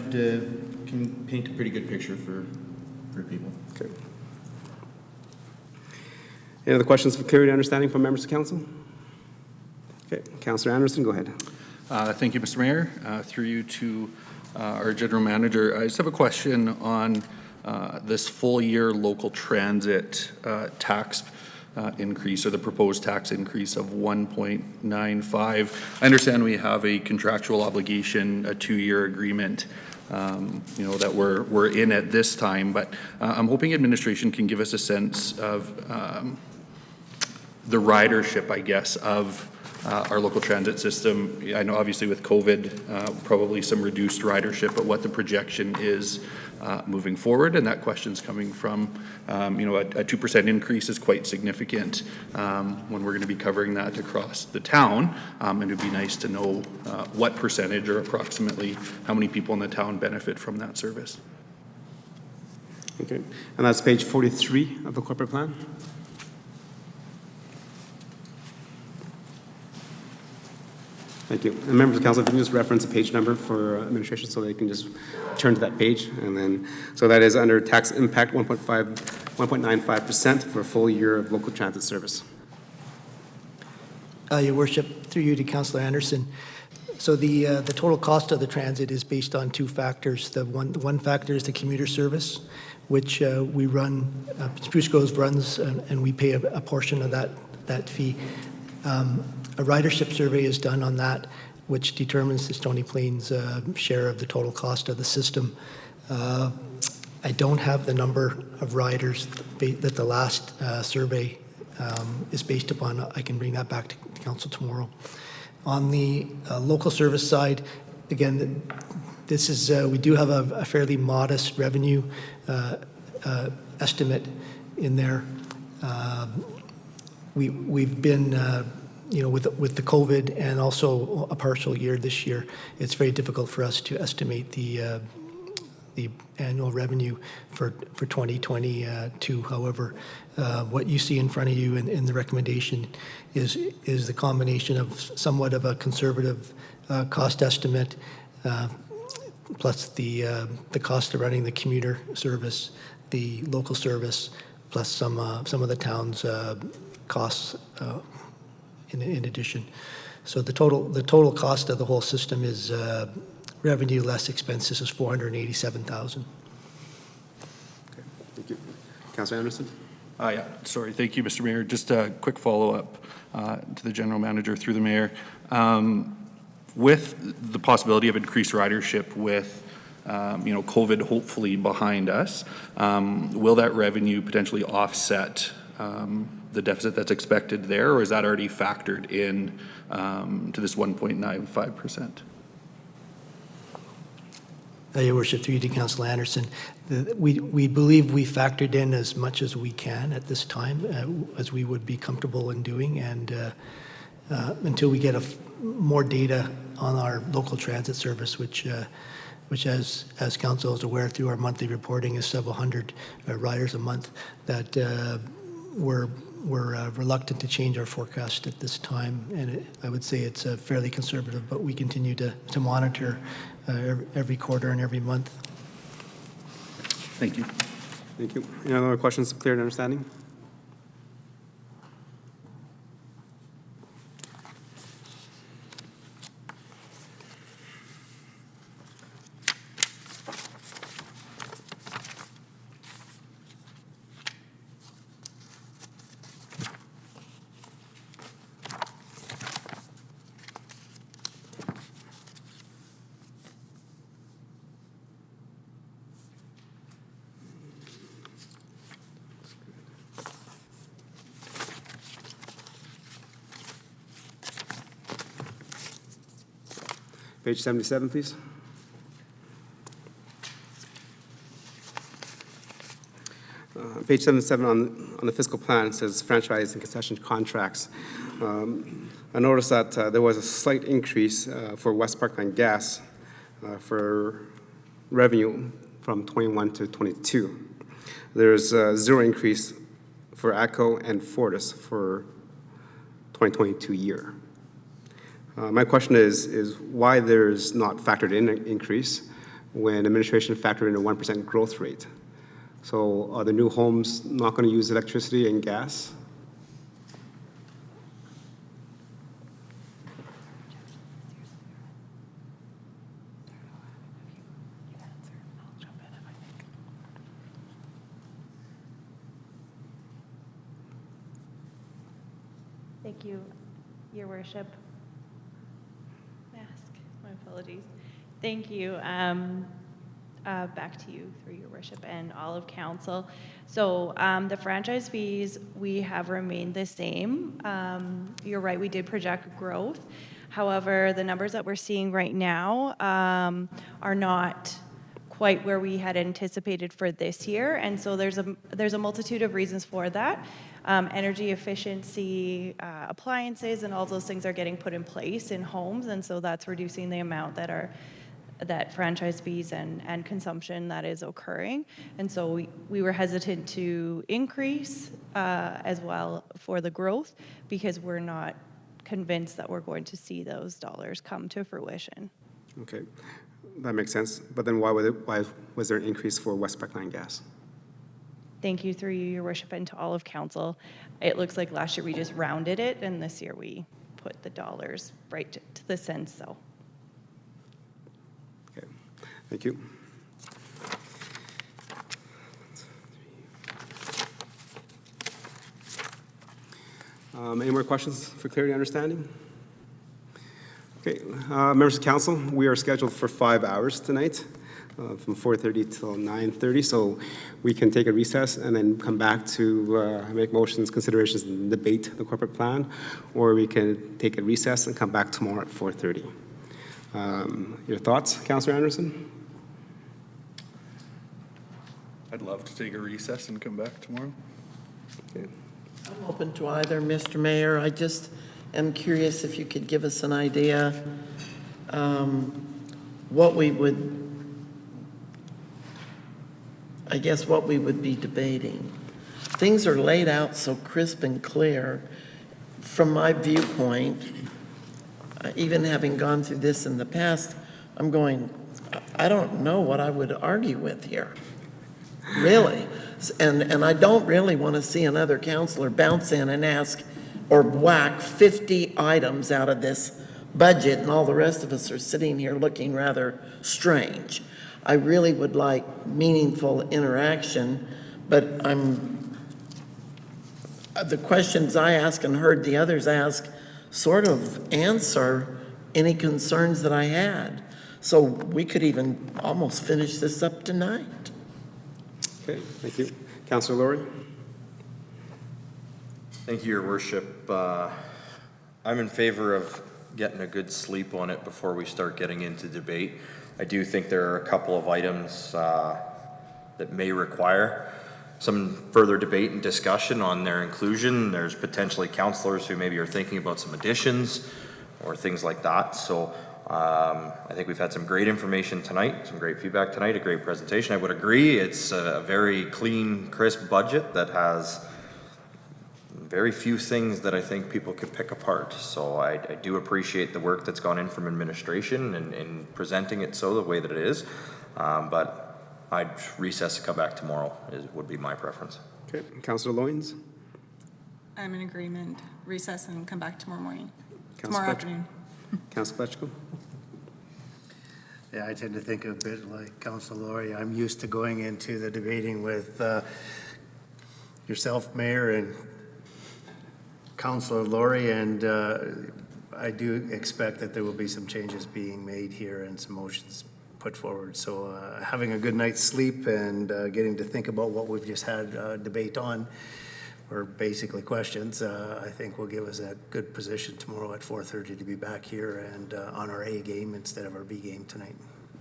can paint a pretty good picture for people. Okay. Any other questions for clarity and understanding from members of council? Okay, Councillor Anderson, go ahead. Thank you, Mr. Mayor. Through you to our General Manager, I just have a question on this full year local transit tax increase, or the proposed tax increase of 1.95. I understand we have a contractual obligation, a 2-year agreement, that we're in at this time, but I'm hoping administration can give us a sense of the ridership, I guess, of our local transit system. I know obviously with COVID, probably some reduced ridership, but what the projection is moving forward, and that question's coming from, a 2% increase is quite significant when we're going to be covering that across the town, and it'd be nice to know what percentage or approximately how many people in the town benefit from that service. Okay, and that's page 43 of the corporate plan. Thank you. And members of council, if you can just reference a page number for administration so they can just turn to that page. And then, so that is under tax impact 1.95% for a full year of local transit service. Your Worship, through you to Councillor Anderson. So the total cost of the transit is based on 2 factors. The one factor is the commuter service, which we run, Spruce Grove runs, and we pay a portion of that fee. A ridership survey is done on that, which determines the Stony Plains share of the total cost of the system. I don't have the number of riders that the last survey is based upon. I can bring that back to council tomorrow. On the local service side, again, this is, we do have a fairly modest revenue estimate in there. We've been, with the COVID and also a partial year this year, it's very difficult for us to estimate the annual revenue for 2022. However, what you see in front of you in the recommendation is the combination of somewhat of a conservative cost estimate, plus the cost of running the commuter service, the local service, plus some of the town's costs in addition. So the total cost of the whole system is revenue less expenses is $487,000. Okay, thank you. Councilor Anderson? Yeah, sorry, thank you, Mr. Mayor. Just a quick follow-up to the general manager through the mayor. With the possibility of increased ridership with COVID hopefully behind us, will that revenue potentially offset the deficit that's expected there, or is that already factored in to this 1.95%? Your Worship, through you to Councillor Anderson, we believe we factored in as much as we can at this time, as we would be comfortable in doing, and until we get more data on our local transit service, which as council is aware through our monthly reporting is several hundred riders a month, that we're reluctant to change our forecast at this time, and I would say it's fairly conservative, but we continue to monitor every quarter and every month. Thank you. Thank you. Any other questions of clear and understanding? Page 77, please. Page 77 on the fiscal plan, it says franchise and concession contracts. I noticed that there was a slight increase for West Parkland Gas for revenue from 21 to 22. There's zero increase for ATCO and Fortis for 2022 year. My question is why there's not factored in an increase when administration factored in a 1% growth rate? So are the new homes not going to use electricity and gas? Thank you, Your Worship. My apologies. Thank you. Back to you, through Your Worship and all of council. So the franchise fees, we have remained the same. You're right, we did project growth. However, the numbers that we're seeing right now are not quite where we had anticipated for this year, and so there's a multitude of reasons for that. Energy efficiency, appliances, and all those things are getting put in place in homes, and so that's reducing the amount that franchise fees and consumption that is occurring. And so we were hesitant to increase as well for the growth because we're not convinced that we're going to see those dollars come to fruition. Okay, that makes sense. But then why was there an increase for West Parkland Gas? Thank you, through you, Your Worship, and to all of council. It looks like last year we just rounded it, and this year we put the dollars right to the cents. So. Okay, thank you. Any more questions for clarity and understanding? Okay, members of council, we are scheduled for 5 hours tonight. from 4:30 till 9:30. So we can take a recess and then come back to make motions, considerations, and debate the corporate plan, or we can take a recess and come back tomorrow at 4:30. Your thoughts, Councillor Anderson? I'd love to take a recess and come back tomorrow. Okay. I'm open to either, Mr. Mayor. I just am curious if you could give us an idea what we would be debating. Things are laid out so crisp and clear. From my viewpoint, even having gone through this in the past, I'm going, I don't know what I would argue with here, really. And I don't really want to see another counselor bounce in and ask or whack 50 items out of this budget, and all the rest of us are sitting here looking rather strange. I really would like meaningful interaction, but the questions I ask and heard the others ask sort of answer any concerns that I had. So we could even almost finish this up tonight. Okay, thank you. Councillor Laurie? Thank you, Your Worship. I'm in favor of getting a good sleep on it before we start getting into debate. I do think there are a couple of items that may require some further debate and discussion on their inclusion. There's potentially councillors who maybe are thinking about some additions or things like that. So I think we've had some great information tonight, some great feedback tonight, a great presentation. I would agree it's a very clean, crisp budget that has very few things that I think people could pick apart. So I do appreciate the work that's gone in from administration and presenting it so the way that it is. But I'd recess to come back tomorrow would be my preference. Okay, Councillor Loyens? I'm in agreement. Recess and come back tomorrow morning, Councillor tomorrow Fletcher? afternoon. Councillor Fletcher? Yeah, I tend to think a bit like Councillor Laurie. I'm used to going into the debating with yourself, Mayor, and Councillor Laurie, and I do expect that there will be some changes being made here and some motions put forward. So having a good night's sleep and getting to think about what we've just had debate on, or basically questions, I think will give us a good position tomorrow at 4:30 to be back here and on our A game instead of our B game tonight.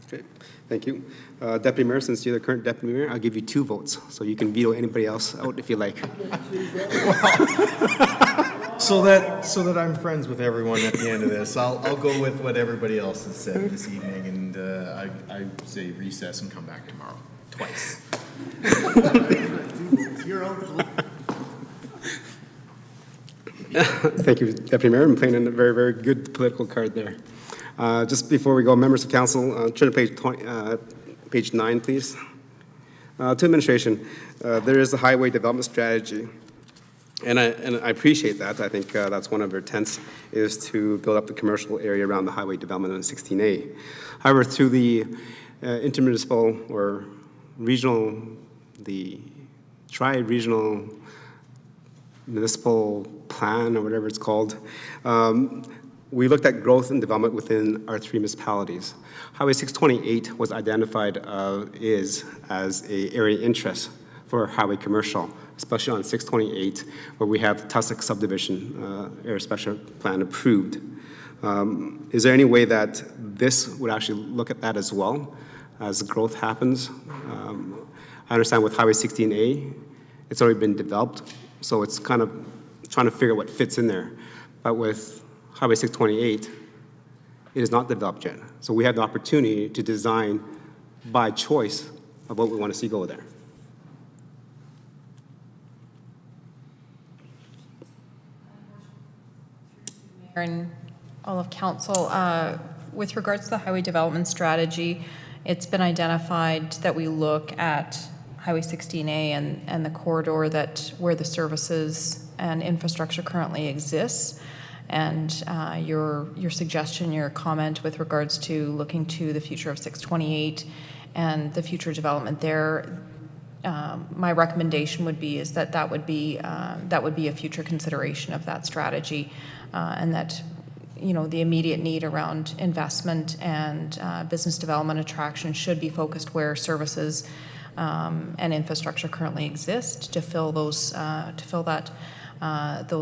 Okay, thank you. Deputy Mayor, since you're the current Deputy Mayor, I'll give you 2 votes, so you can veto anybody else out if you like. So that I'm friends with everyone at the end of this, I'll go with what everybody else has said this evening, and I say recess and come back tomorrow, twice. You're out. Thank you, Deputy Mayor. I'm playing a very, very good political card there. Just before we go, members of council, turn to page 9, please. To administration, there is the highway development strategy. And I appreciate that. I think that's one of their intents is to build up the commercial area around the highway development on 16A. However, through the intermunicipal or regional, the tri-regional municipal plan or whatever it's called, we looked at growth and development within our 3 municipalities. Highway 628 was identified as an area of interest for highway commercial, especially on 628, where we have the Tussock subdivision area special plan approved. Is there any way that this would actually look at that as well as growth happens? I understand with Highway 16A, it's already been developed, so it's kind of trying to figure out what fits in there. But with Highway 628, it is not developed yet. So we have the opportunity to design by choice of what we want to see go there. And all of council, with regards to the highway development strategy, it's been identified that we look at Highway 16A and the corridor where the services and infrastructure currently exists. And your suggestion, your comment with regards to looking to the future of 628 and the future development there, my recommendation would be that would be a future consideration of that strategy, and that the immediate need around investment and business development attraction should be focused where services and infrastructure currently exist to fill those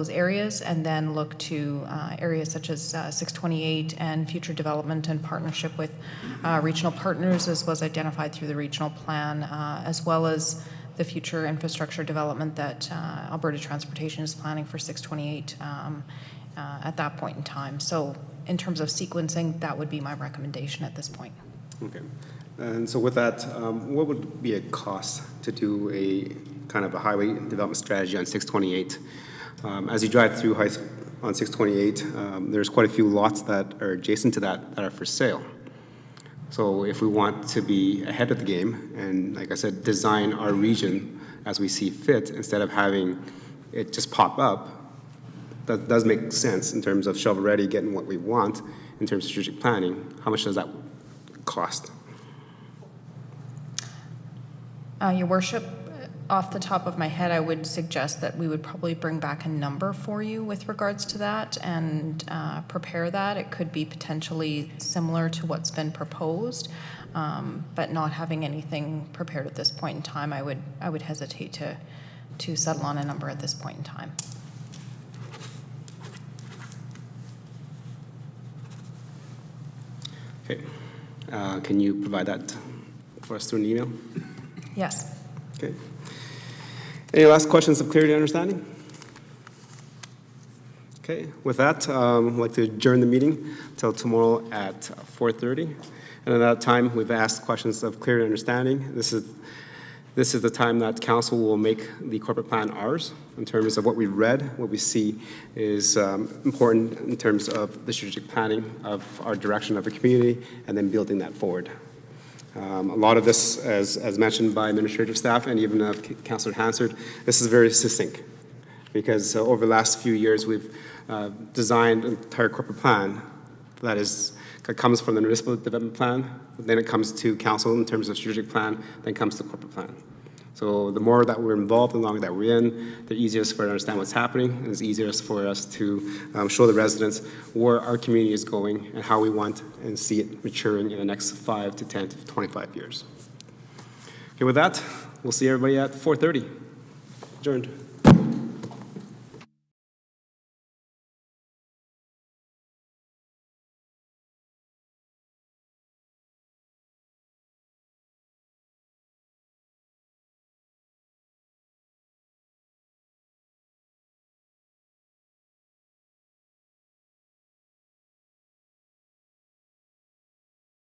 areas, and then look to areas such as 628 and future development and partnership with regional partners, as was identified through the regional plan, as well as the future infrastructure development that Alberta Transportation is planning for 628 at that point in time. So in terms of sequencing, that would be my recommendation at this point. Okay. And so with that, what would be a cost to do a kind of a highway development strategy on 628? As you drive through on 628, there's quite a few lots that are adjacent to that are for sale. So if we want to be ahead of the game and, like I said, design our region as we see fit instead of having it just pop up, that does make sense in terms of shovel-ready, getting what we want in terms of strategic planning. How much does that cost? Your Worship, off the top of my head, I would suggest that we would probably bring back a number for you with regards to that and prepare that. It could be potentially similar to what's been proposed, but not having anything prepared at this point in time, I would hesitate to settle on a number at this point in time. Okay. Can you provide that for us through an email? Yes. Okay. Any last questions of clarity and understanding? Okay, with that, I'd like to adjourn the meeting till tomorrow at 4:30. And at that time, we've asked questions of clarity and understanding. This is the time that council will make the corporate plan ours in terms of what we read, what we see is important in terms of the strategic planning of our direction of the community, and then building that forward. A lot of this, as mentioned by administrative staff and even Councillor Hansard, this is very succinct because over the last few years we've designed an entire corporate plan that comes from the municipal development plan, then it comes to council in terms of strategic plan, then comes to corporate plan. So the more that we're involved, the longer that we're in, the easier it is for us to understand what's happening, and it's easier for us to show the residents where our community is going and how we want and see it maturing in the next 5 to 10 to 25 years. Okay, with that, we'll see everybody at 4:30. Adjourned.